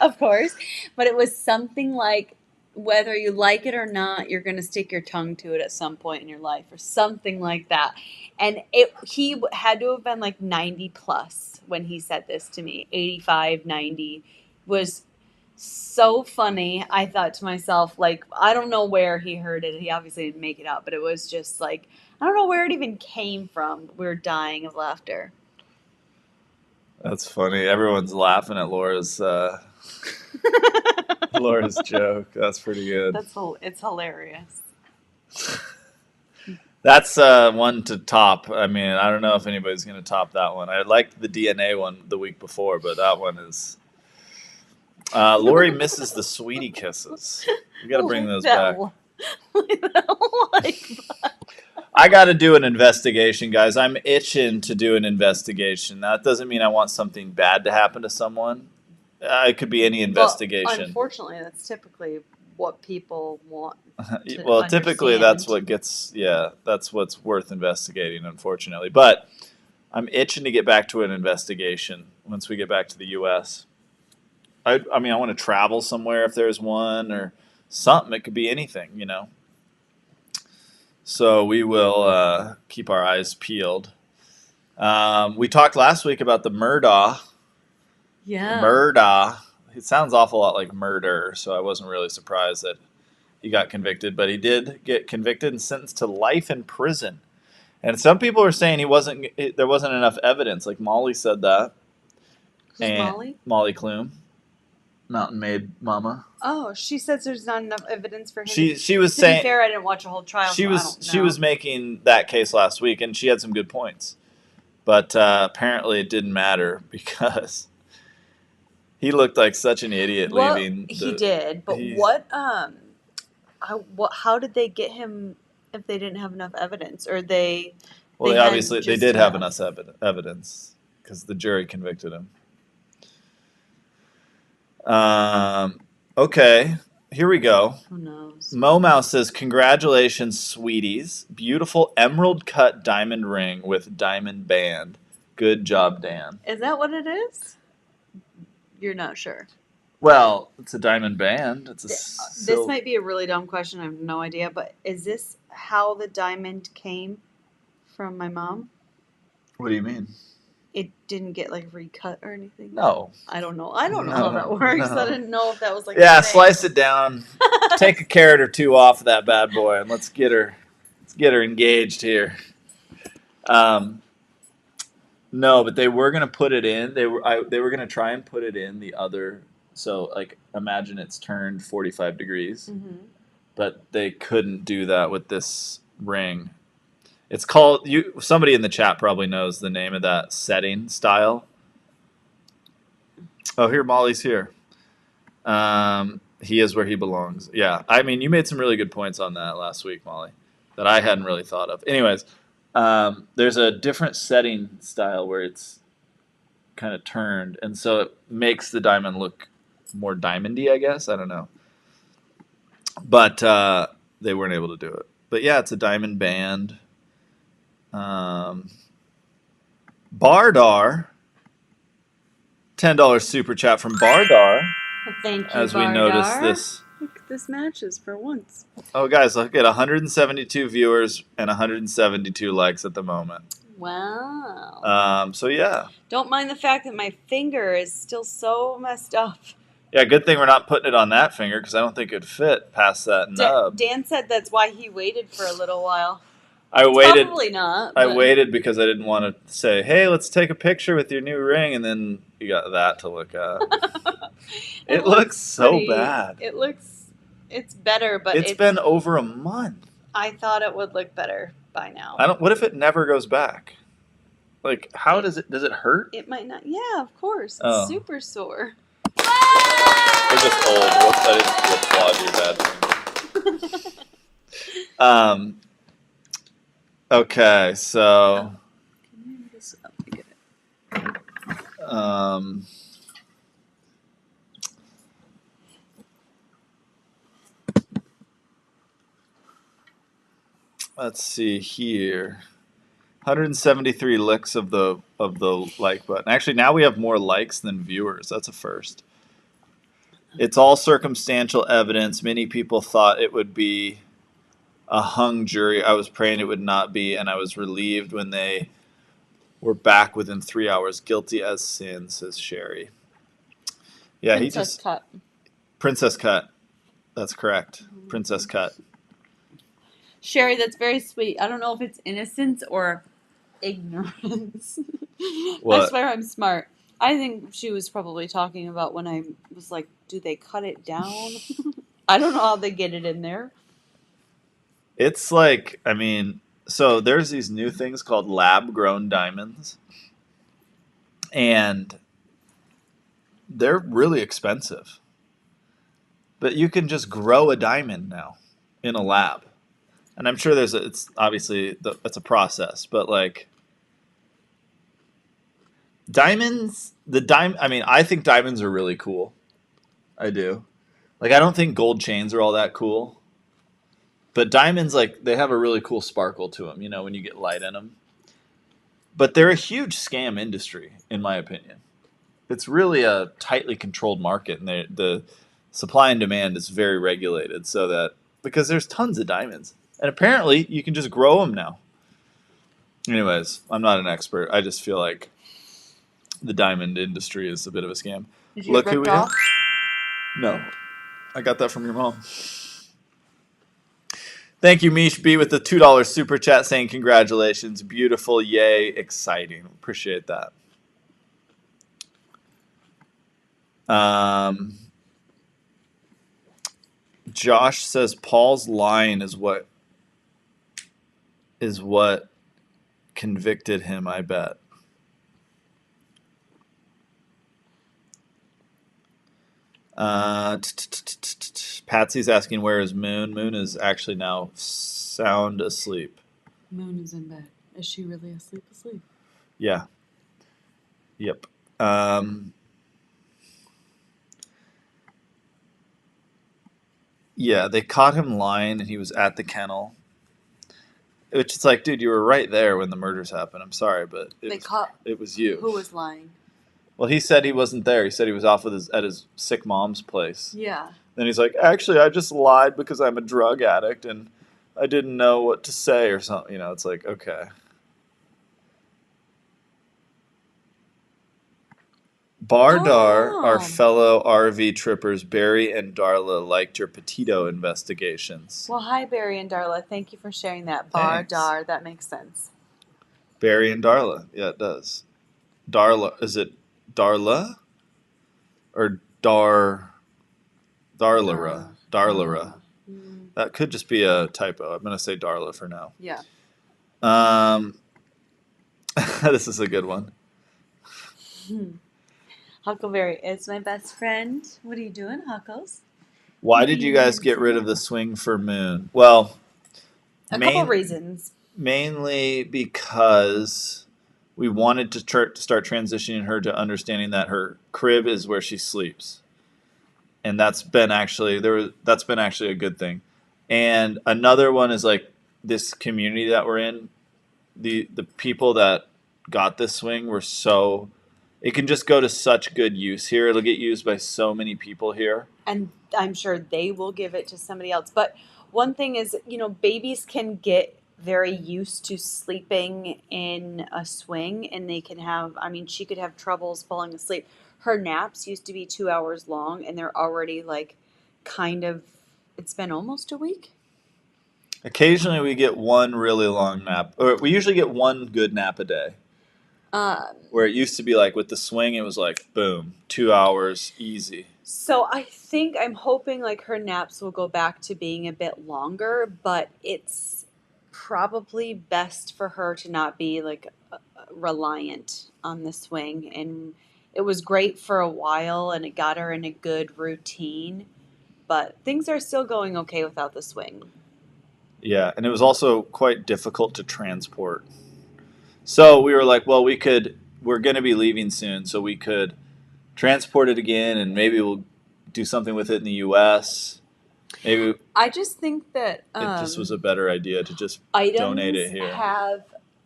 [SPEAKER 4] of course. But it was something like, whether you like it or not, you're going to stick your tongue to it at some point in your life, or something like that. And he had to have been like 90 plus when he said this to me. 85, 90. Was so funny. I thought to myself, like, I don't know where he heard it. He obviously didn't make it up, but it was just like, I don't know where it even came from. We were dying of laughter.
[SPEAKER 2] That's funny. Everyone's laughing at Laura's Laura's joke. That's pretty good.
[SPEAKER 4] It's hilarious.
[SPEAKER 2] That's one to top. I mean, I don't know if anybody's going to top that one. I liked the DNA one the week before, but that one is. Lori misses the sweetie kisses. We got to bring those back. I got to do an investigation, guys. I'm itching to do an investigation. That doesn't mean I want something bad to happen to someone. It could be any investigation.
[SPEAKER 4] Well, unfortunately, that's typically what people want.
[SPEAKER 2] Well, typically that's what gets, that's what's worth investigating, unfortunately. But I'm itching to get back to an investigation once we get back to the U.S. I mean, I want to travel somewhere if there's one or something. It could be anything, you know. So we will keep our eyes peeled. We talked last week about the Murdaugh.
[SPEAKER 4] Yeah.
[SPEAKER 2] Murdaugh. It sounds awful lot like murder, so I wasn't really surprised that he got convicted. But he did get convicted and sentenced to life in prison. And some people are saying there wasn't enough evidence. Like Molly said that.
[SPEAKER 4] Who's Molly?
[SPEAKER 2] Molly Kloom. Mountain Maid Mama.
[SPEAKER 4] Oh, she says there's not enough evidence for him.
[SPEAKER 2] She was
[SPEAKER 4] to be
[SPEAKER 2] saying
[SPEAKER 4] fair, I didn't watch a whole trial.
[SPEAKER 2] she
[SPEAKER 4] so I
[SPEAKER 2] was
[SPEAKER 4] don't
[SPEAKER 2] she
[SPEAKER 4] know.
[SPEAKER 2] was making that case last week, and she had some good points. But apparently, it didn't matter because he looked like such an idiot
[SPEAKER 4] Well,
[SPEAKER 2] leaving.
[SPEAKER 4] he did, but
[SPEAKER 2] he's-
[SPEAKER 4] how did they get him if they didn't have enough evidence, or they?
[SPEAKER 2] Well,
[SPEAKER 4] they
[SPEAKER 2] they
[SPEAKER 4] had
[SPEAKER 2] obviously they
[SPEAKER 4] just
[SPEAKER 2] did have
[SPEAKER 4] enough.
[SPEAKER 2] enough evidence because the jury convicted him. Okay, here we go.
[SPEAKER 4] Who knows?
[SPEAKER 2] Mo Mouse says, "Congratulations, sweeties! Beautiful emerald cut diamond ring with diamond band. Good job, Dan."
[SPEAKER 4] Is that what it is? You're not sure.
[SPEAKER 2] Well, it's a diamond band. It's a
[SPEAKER 4] This might be a really dumb question. I have no idea, but is this how the diamond came from my mom?
[SPEAKER 2] What do you mean?
[SPEAKER 4] It didn't get like recut or anything.
[SPEAKER 2] No.
[SPEAKER 4] I don't know. I don't know
[SPEAKER 2] No,
[SPEAKER 4] how that works.
[SPEAKER 2] no.
[SPEAKER 4] I didn't know if that was like.
[SPEAKER 2] Yeah,
[SPEAKER 4] a thing.
[SPEAKER 2] slice it down. Take a carrot or two off of that bad boy, and let's get her engaged here. No, but they were gonna put it in. They were gonna try and put it in the other. So like, imagine it's turned 45 degrees, but they couldn't do that with this ring. It's called somebody in the chat probably knows the name of that setting style. Oh, here Molly's here. He is where he belongs. Yeah, I mean, you made some really good points on that last week, Molly, that I hadn't really thought of. Anyways, there's a different setting style where it's kind of turned, and so it makes the diamond look more diamondy, I guess. I don't know. But they weren't able to do it. But yeah, it's a diamond band. Bardar, $10 super chat from Bardar.
[SPEAKER 4] Thank you.
[SPEAKER 2] As we notice
[SPEAKER 4] Bardar.
[SPEAKER 2] this.
[SPEAKER 4] Look, this matches for once.
[SPEAKER 2] Oh, guys, look at 172 viewers and 172 likes at the moment.
[SPEAKER 4] Wow.
[SPEAKER 2] So yeah.
[SPEAKER 4] Don't mind the fact that my finger is still so messed up.
[SPEAKER 2] Yeah, good thing we're not putting it on that finger because I don't think it'd fit past that nub.
[SPEAKER 4] Dan said that's why he waited for a little while.
[SPEAKER 2] I waited.
[SPEAKER 4] Probably not.
[SPEAKER 2] I
[SPEAKER 4] but-
[SPEAKER 2] waited because I didn't want to say, "Hey, let's take a picture with your new ring," and then you got that to look at. It looks so
[SPEAKER 4] pretty-
[SPEAKER 2] bad.
[SPEAKER 4] It's better, but
[SPEAKER 2] It's been over a month.
[SPEAKER 4] I thought it would look better by now.
[SPEAKER 2] What if it never goes back? Like, how does it hurt?
[SPEAKER 4] It might not. Yeah, of course. It's
[SPEAKER 2] Oh.
[SPEAKER 4] super sore.
[SPEAKER 2] We're just old. Whoops, I didn't applaud your bad. Okay, so let's see here. 173 licks of the like button. Actually, now we have more likes than viewers. That's a first. It's all circumstantial evidence. Many people thought it would be a hung jury. I was praying it would not be, and I was relieved when they were back within 3 hours. Guilty as sin, says Sherry. Yeah,
[SPEAKER 4] Princess cut.
[SPEAKER 2] Princess cut. That's correct. Princess cut.
[SPEAKER 4] Sherry, that's very sweet. I don't know if it's innocence or ignorance.
[SPEAKER 2] What?
[SPEAKER 4] I swear I'm smart. I think she was probably talking about when I was like, do they cut it down? I don't know how they get it in there.
[SPEAKER 2] It's like, I mean, so there's these new things called lab-grown diamonds, and they're really expensive. But you can just grow a diamond now in a lab. And I'm sure it's obviously, it's a process, but like, diamonds, I mean, I think diamonds are really cool. I do. Like, I don't think gold chains are all that cool. But diamonds, like, they have a really cool sparkle to them, when you get light in them. But they're a huge scam industry, in my opinion. It's really a tightly controlled market, and the supply and demand is very regulated, because there's tons of diamonds. And apparently, you can just grow them now. Anyways, I'm not an expert. I just feel like the diamond industry is a bit of a scam.
[SPEAKER 4] Did you
[SPEAKER 2] Look
[SPEAKER 4] get
[SPEAKER 2] who
[SPEAKER 4] ripped
[SPEAKER 2] we have.
[SPEAKER 4] off?
[SPEAKER 2] No. I got that from your mom. Thank you, Mish B, with the $2 super chat saying congratulations. Beautiful. Yay. Exciting. Appreciate that. Josh says Paul's line is what convicted him, I bet. Patsy's asking where is Moon. Moon is actually now sound asleep.
[SPEAKER 1] Moon is in bed. Is she really asleep?
[SPEAKER 2] Yeah. Yep. Yeah, they caught him lying, and he was at the kennel. Which is like, dude, you were right there when the murders happened. I'm sorry, but it was you.
[SPEAKER 1] Who was lying?
[SPEAKER 2] Well, he said he wasn't there. He said he was off with at his sick mom's place.
[SPEAKER 1] Yeah.
[SPEAKER 2] Then he's like, actually, I just lied because I'm a drug addict and I didn't know what to say or something. You know, it's like, okay. Bardar, our fellow RV trippers, Barry and Darla, liked your Petito investigations.
[SPEAKER 1] Well, hi, Barry and Darla. Thank you for sharing that.
[SPEAKER 2] Thanks.
[SPEAKER 1] Bardar, that makes sense.
[SPEAKER 2] Barry and Darla. Yeah, it does. Darla. Is it Darla? Or Darlara? Darlara. That could just be a typo. I'm going to say Darla for now.
[SPEAKER 1] Yeah.
[SPEAKER 2] This is a good one.
[SPEAKER 1] Huckleberry is my best friend. What are you doing, Huckles?
[SPEAKER 2] Why did you guys get rid of the swing for Moon? Well,
[SPEAKER 1] a couple reasons.
[SPEAKER 2] Mainly because we wanted to start transitioning her to understanding that her crib is where she sleeps, and that's been actually a good thing. And another one is like this community that we're in. The people that got this swing were so. It can just go to such good use here. It'll get used by so many people here.
[SPEAKER 1] And I'm sure they will give it to somebody else. But one thing is, babies can get very used to sleeping in a swing, and they can have, she could have troubles falling asleep. Her naps used to be 2 hours long, and they're already it's been almost a week.
[SPEAKER 2] Occasionally we get one really long nap, or we usually get one good nap a day. Where it used to be like with the swing, it was like, boom, 2 hours, easy.
[SPEAKER 1] So I'm hoping her naps will go back to being a bit longer, but it's probably best for her to not be reliant on the swing. And it was great for a while and it got her in a good routine, but things are still going okay without the swing.
[SPEAKER 2] Yeah, and it was also quite difficult to transport. So we were like, well, we're going to be leaving soon, so we could transport it again, and maybe we'll do something with it in the U.S. Maybe
[SPEAKER 1] I just think that
[SPEAKER 2] it just was a better idea to just donate it here.
[SPEAKER 1] Items have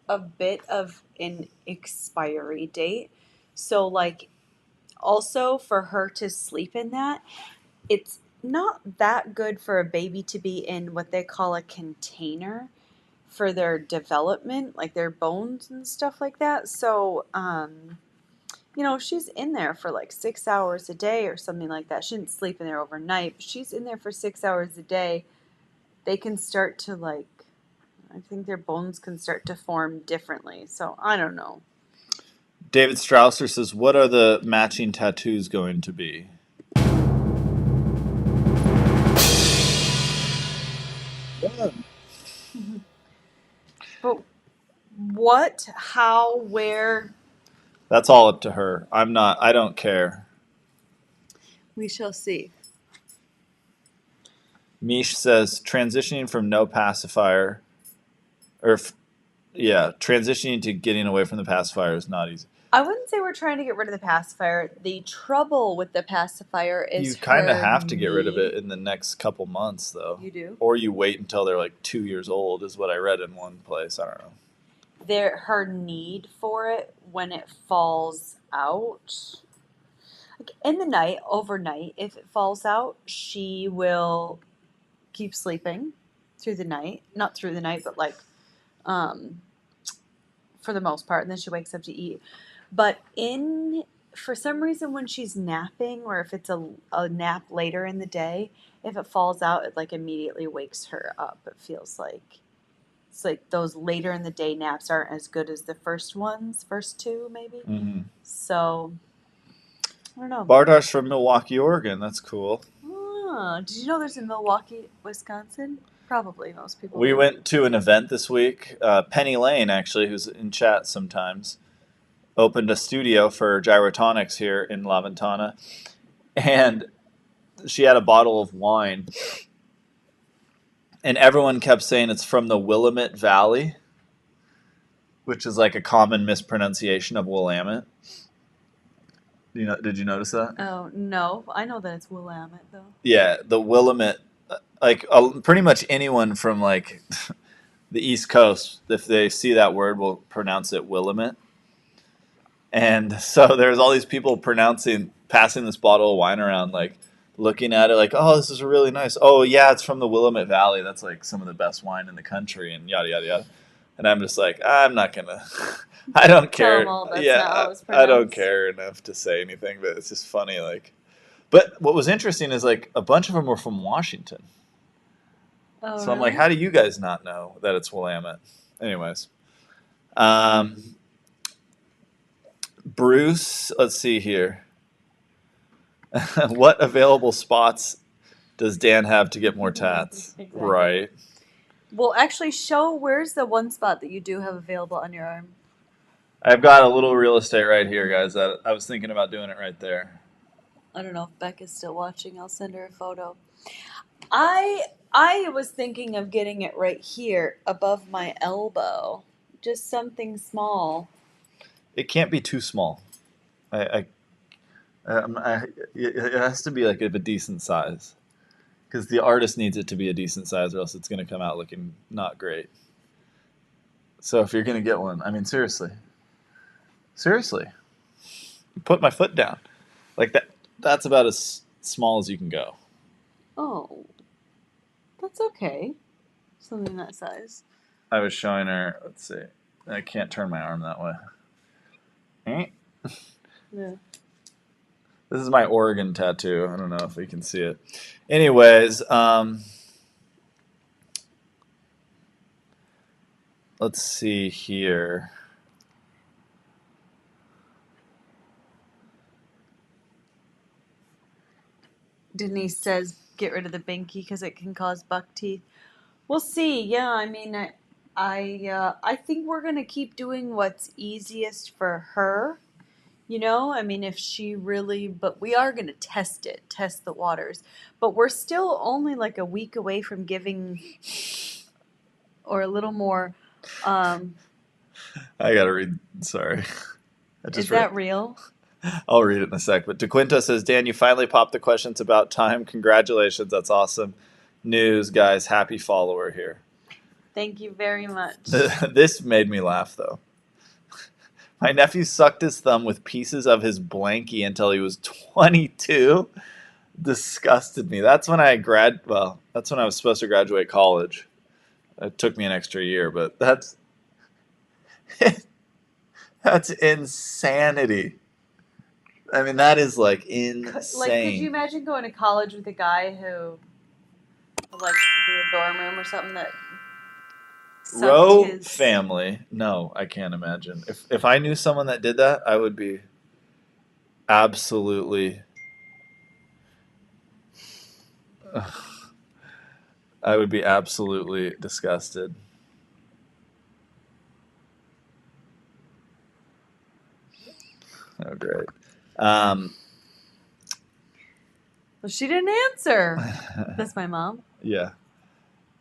[SPEAKER 1] a bit of an expiry date, so also for her to sleep in that, it's not that good for a baby to be in what they call a container for their development, like their bones and stuff like that. So, if she's in there for 6 hours a day or something like that, she didn't sleep in there overnight, but she's in there for 6 hours a day, they can start to I think their bones can start to form differently. So, I don't know.
[SPEAKER 2] David Strausser says, what are the matching tattoos going to be?
[SPEAKER 1] But what, how, where?
[SPEAKER 2] That's all up to her. I don't care.
[SPEAKER 1] We shall see.
[SPEAKER 2] Mish says, transitioning from no pacifier, transitioning to getting away from the pacifier is not easy.
[SPEAKER 1] I wouldn't say we're trying to get rid of the pacifier. The trouble with the pacifier is
[SPEAKER 2] you kind of have to get rid of it in the next couple months, though.
[SPEAKER 1] You do?
[SPEAKER 2] Or you wait until they're 2 years old, is what I read in one place. I don't know.
[SPEAKER 1] Her need for it when it falls out. In the night, overnight, if it falls out, she will keep sleeping through the night. Not through the night, but for the most part. And then she wakes up to eat. But for some reason, when she's napping, or if it's a nap later in the day, if it falls out, it immediately wakes her up. It feels like it's those later in the day naps aren't as good as the first two maybe. So I don't know.
[SPEAKER 2] Bardar's from Milwaukee, Oregon. That's cool.
[SPEAKER 1] Oh, Oh, did you know there's in Milwaukee, Wisconsin? Probably most people.
[SPEAKER 2] We
[SPEAKER 1] do.
[SPEAKER 2] went to an event this week. Penny Lane, actually, who's in chat sometimes, opened a studio for Gyrotonics here in La Ventana, and she had a bottle of wine, and everyone kept saying it's from the Willamette Valley, which is like a common mispronunciation of Willamette. Did you notice that?
[SPEAKER 1] Oh no, I know that it's Willamette though.
[SPEAKER 2] Yeah, the Willamette. Like pretty much anyone from like the East Coast, if they see that word, will pronounce it Willamette. And so there's all these people passing this bottle of wine around, like looking at it, like, oh, this is really nice. Oh yeah, it's from the Willamette Valley. That's like some of the best wine in the country, and yada yada yada. And I'm just like, I'm not gonna. I don't
[SPEAKER 1] Tell
[SPEAKER 2] care.
[SPEAKER 1] 'em all that's
[SPEAKER 2] Yeah,
[SPEAKER 1] not how it's
[SPEAKER 2] I don't
[SPEAKER 1] pronounced.
[SPEAKER 2] care enough to say anything, but it's just funny, like. But what was interesting is like a bunch of them were from Washington.
[SPEAKER 1] Oh,
[SPEAKER 2] So I'm like, how do you guys not know that it's Willamette? Anyways. Bruce, let's see here. What available spots does Dan have to get more tats?
[SPEAKER 1] Exactly.
[SPEAKER 2] Right.
[SPEAKER 1] Well, actually, show where's the one spot that you do have available on your arm.
[SPEAKER 2] I've got a little real estate right here, guys. That I was thinking about doing it right there.
[SPEAKER 1] I don't know if Becca's still watching. I'll send her a photo. I was thinking of getting it right here above my elbow, just something small.
[SPEAKER 2] It can't be too small. It has to be like of a decent size, because the artist needs it to be a decent size, or else it's going to come out looking not great. So if you're going to get one, I mean, seriously, put my foot down, like that. That's about as small as you can go.
[SPEAKER 1] Oh, that's okay. Something that size.
[SPEAKER 2] I was showing her. Let's see. I can't turn my arm that way.
[SPEAKER 1] Yeah.
[SPEAKER 2] This is my Oregon tattoo. I don't know if we can see it. Anyways, let's see here.
[SPEAKER 1] Denise says get rid of the binky because it can cause buck teeth. We'll see. Yeah, I mean, I think we're gonna keep doing what's easiest for her. You know, I mean, if she really, but we are gonna test the waters. But we're still only like a week away from giving, or a little more.
[SPEAKER 2] I gotta read. Sorry.
[SPEAKER 1] Is that real?
[SPEAKER 2] I'll read it in a sec. But DeQuinto says, Dan, you finally popped the questions about time. Congratulations. That's awesome news, guys. Happy follower here.
[SPEAKER 1] Thank you very much.
[SPEAKER 2] This made me laugh, though. My nephew sucked his thumb with pieces of his blankie until he was 22. Disgusted me. That's when that's when I was supposed to graduate college. It took me an extra year, but that's insanity. I mean, that is like insane.
[SPEAKER 1] Like, could you imagine going to college with a guy who, like, in a dorm room or something that sucked
[SPEAKER 2] Roe
[SPEAKER 1] his...
[SPEAKER 2] family? No, I can't imagine. If I knew someone that did that, I would be absolutely. I would be absolutely disgusted. Oh, great.
[SPEAKER 1] Well, she didn't answer. That's my mom.
[SPEAKER 2] Yeah.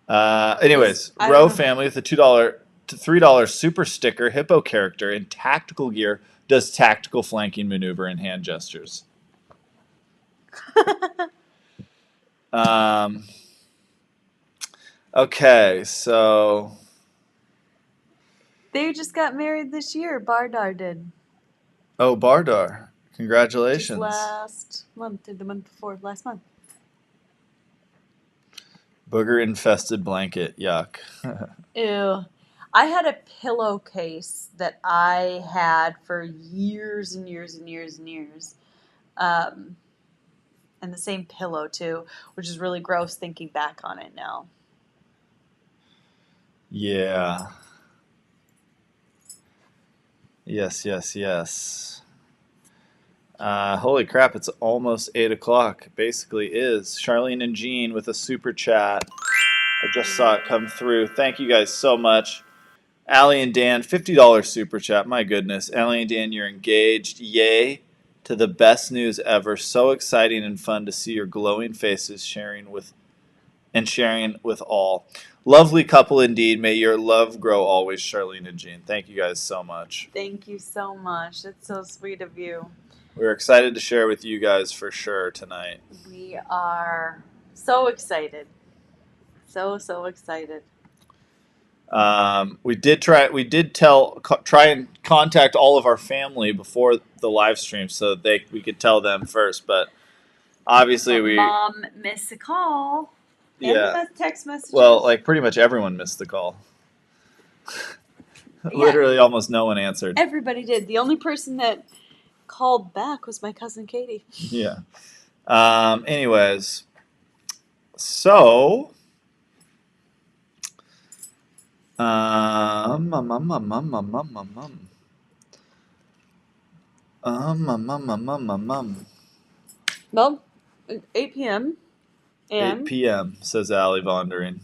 [SPEAKER 2] Anyways,
[SPEAKER 1] I don't
[SPEAKER 2] Roe
[SPEAKER 1] know.
[SPEAKER 2] family with a $2 to $3 super sticker hippo character in tactical gear does tactical flanking maneuver and hand gestures. Okay, so
[SPEAKER 1] They just got married this year. Bardar did.
[SPEAKER 2] Bardar,
[SPEAKER 1] Just
[SPEAKER 2] congratulations.
[SPEAKER 1] last month or the month before. Last month.
[SPEAKER 2] Booger infested blanket, yuck.
[SPEAKER 1] Ew. I had a pillowcase that I had for years and years and years and years. And the same pillow, too, which is really gross thinking back on it now.
[SPEAKER 2] Yeah. Yes. Holy crap, it's almost 8 o'clock. Basically is. Charlene and Jean with a super chat. I just saw it come through. Thank you guys so much. Allie and Dan, $50 super chat. My goodness. Allie and Dan, you're engaged. Yay to the best news ever. So exciting and fun to see your glowing faces sharing with all. Lovely couple indeed. May your love grow always, Charlene and Jean. Thank you guys so much.
[SPEAKER 1] Thank you so much. That's so sweet of you.
[SPEAKER 2] We're excited to share with you guys for sure tonight.
[SPEAKER 1] We are so excited. So excited.
[SPEAKER 2] We did try and contact all of our family before the live stream so that we could tell them first, but obviously
[SPEAKER 1] Mom missed a call.
[SPEAKER 2] yeah.
[SPEAKER 1] And text messages.
[SPEAKER 2] Well, like pretty much everyone missed the call. Literally almost no one answered.
[SPEAKER 1] Everybody did. The only person that called back was my cousin Katie.
[SPEAKER 2] Yeah. Anyways, so
[SPEAKER 1] Well, 8 p.m. and
[SPEAKER 2] 8 p.m. says Allie Vondering.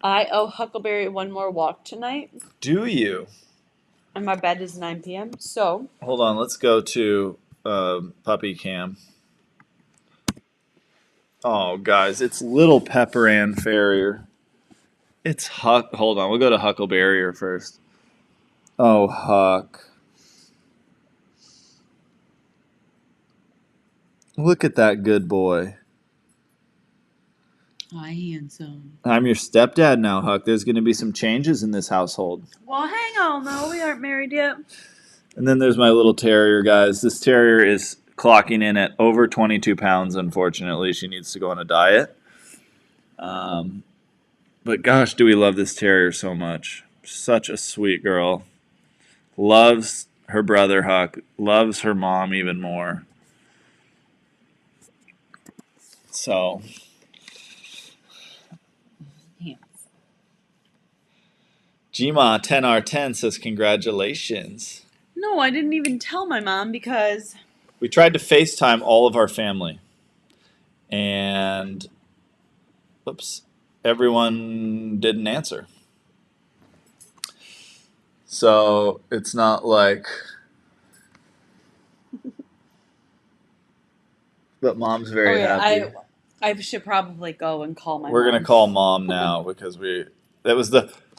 [SPEAKER 1] I owe Huckleberry one more walk tonight,
[SPEAKER 2] Do you?
[SPEAKER 1] and my bed is 9 p.m. So
[SPEAKER 2] Hold on, let's go to puppy cam. Oh, guys, it's little Pepper Ann Farrier. It's Huck. Hold on, we'll go to Huckleberry first. Oh, Huck. Look at that good boy.
[SPEAKER 1] hi, handsome.
[SPEAKER 2] I'm your stepdad now, Huck. There's going to be some changes in this household.
[SPEAKER 1] Well, hang on, though. We aren't married yet.
[SPEAKER 2] And then there's my little terrier, guys. This terrier is clocking in at over 22 pounds, unfortunately. She needs to go on a diet. But gosh, do we love this terrier so much. Such a sweet girl. Loves her brother, Huck. Loves her mom even more. So, Gma 10R10 says congratulations.
[SPEAKER 1] No, I didn't even tell my mom because
[SPEAKER 2] We tried to FaceTime all of our family. And, everyone didn't answer. So, it's not like... But Mom's very happy.
[SPEAKER 1] I should probably go and call my
[SPEAKER 2] We're
[SPEAKER 1] mom.
[SPEAKER 2] going to call Mom now because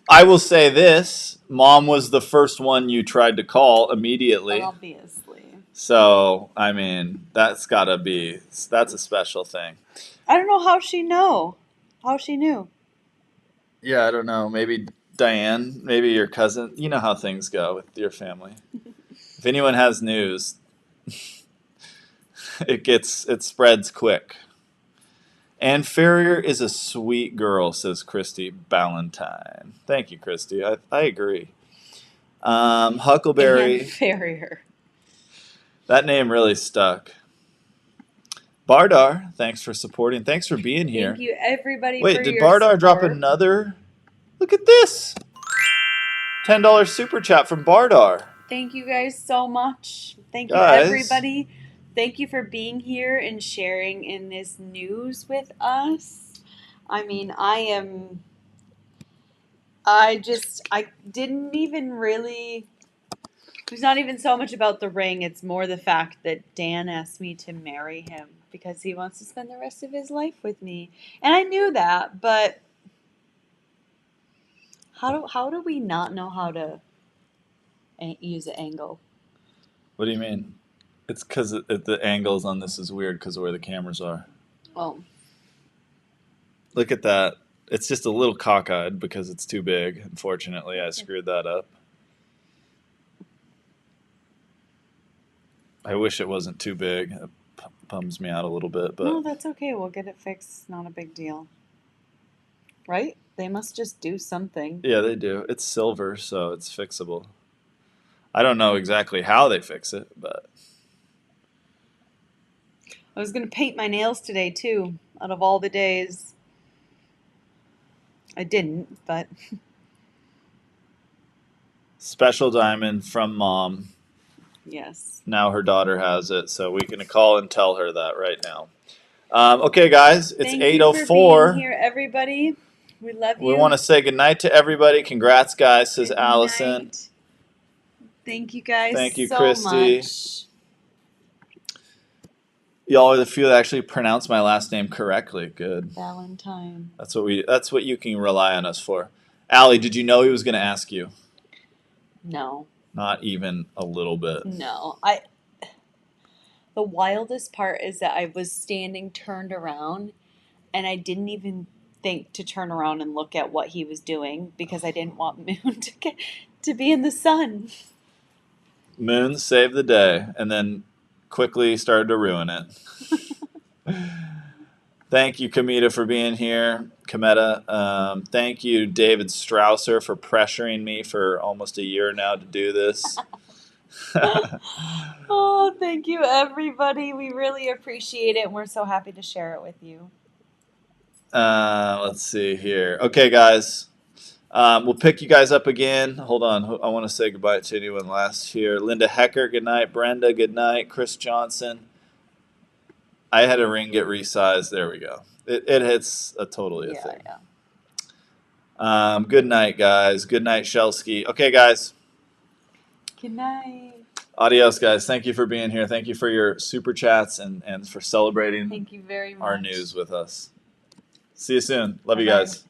[SPEAKER 2] I will say this, Mom was the first one you tried to call immediately.
[SPEAKER 1] Obviously.
[SPEAKER 2] So, I mean, that's a special thing.
[SPEAKER 1] I don't know how she knew.
[SPEAKER 2] Yeah, I don't know. Maybe Diane, maybe your cousin. You know how things go with your family. If anyone has news, it spreads quick. And Farrier is a sweet girl, says Christy Ballantyne. Thank you, Christy. I agree. Huckleberry.
[SPEAKER 1] And Farrier.
[SPEAKER 2] That name really stuck. Bardar, thanks for supporting. Thanks for being here.
[SPEAKER 1] Thank you, everybody.
[SPEAKER 2] Wait,
[SPEAKER 1] for
[SPEAKER 2] did
[SPEAKER 1] your
[SPEAKER 2] Bardar drop
[SPEAKER 1] support.
[SPEAKER 2] another? Look at this. $10 super chat from Bardar.
[SPEAKER 1] Thank you guys so much. Thank you,
[SPEAKER 2] Guys.
[SPEAKER 1] everybody. Thank you for being here and sharing in this news with us. I mean, I didn't even really. It's not even so much about the ring. It's more the fact that Dan asked me to marry him because he wants to spend the rest of his life with me. And I knew that, but how do we not know how to use an angle?
[SPEAKER 2] What do you mean? It's because the angles on this is weird because of where the cameras are.
[SPEAKER 1] Oh.
[SPEAKER 2] Look at that. It's just a little cockeyed because it's too big. Unfortunately, I screwed that up. I wish it wasn't too big. It bums me out a little bit, but
[SPEAKER 1] No, that's okay. We'll get it fixed. It's not a big deal. Right? They must just do something.
[SPEAKER 2] yeah, they do. It's silver, so it's fixable. I don't know exactly how they fix it, but
[SPEAKER 1] I was going to paint my nails today, too, out of all the days. I didn't, but
[SPEAKER 2] special diamond from Mom.
[SPEAKER 4] Yes.
[SPEAKER 2] Now her daughter has it, so we can call and tell her that right now. Okay, guys, it's
[SPEAKER 4] Thank
[SPEAKER 2] 8:04.
[SPEAKER 4] you for being here, everybody. We love you.
[SPEAKER 2] We want to say goodnight to everybody. Congrats, guys, says
[SPEAKER 4] Good
[SPEAKER 2] Allison.
[SPEAKER 4] night. Thank you guys
[SPEAKER 2] Thank you,
[SPEAKER 4] so
[SPEAKER 2] Christy.
[SPEAKER 4] much.
[SPEAKER 2] Y'all are the few that actually pronounce my last name correctly. Good.
[SPEAKER 4] Valentine.
[SPEAKER 2] That's what you can rely on us for. Allie, did you know he was going to ask you?
[SPEAKER 4] No.
[SPEAKER 2] Not even a little bit.
[SPEAKER 4] No. The wildest part is that I was standing turned around and I didn't even think to turn around and look at what he was doing because I didn't want Moon to be in the sun.
[SPEAKER 2] Moon saved the day and then quickly started to ruin it. Thank you, Kamita, for being here. Kameta. Thank you, David Strausser, for pressuring me for almost a year now to do this.
[SPEAKER 4] Oh, thank you, everybody. We really appreciate it, and we're so happy to share it with you.
[SPEAKER 2] Let's see here. Okay, guys. We'll pick you guys up again. Hold on. I want to say goodbye to anyone last here. Linda Hecker, good night. Brenda, good night. Chris Johnson. I had a ring get resized. There we go. It's totally a thing.
[SPEAKER 4] Yeah.
[SPEAKER 2] Good night, guys. Good night, Shelsky. Okay, guys.
[SPEAKER 4] Good night.
[SPEAKER 2] Adios, guys. Thank you for being here. Thank you for your super chats and for celebrating
[SPEAKER 4] Thank you very much.
[SPEAKER 2] our news with us. See you soon. Love you
[SPEAKER 4] Bye-bye.
[SPEAKER 2] guys.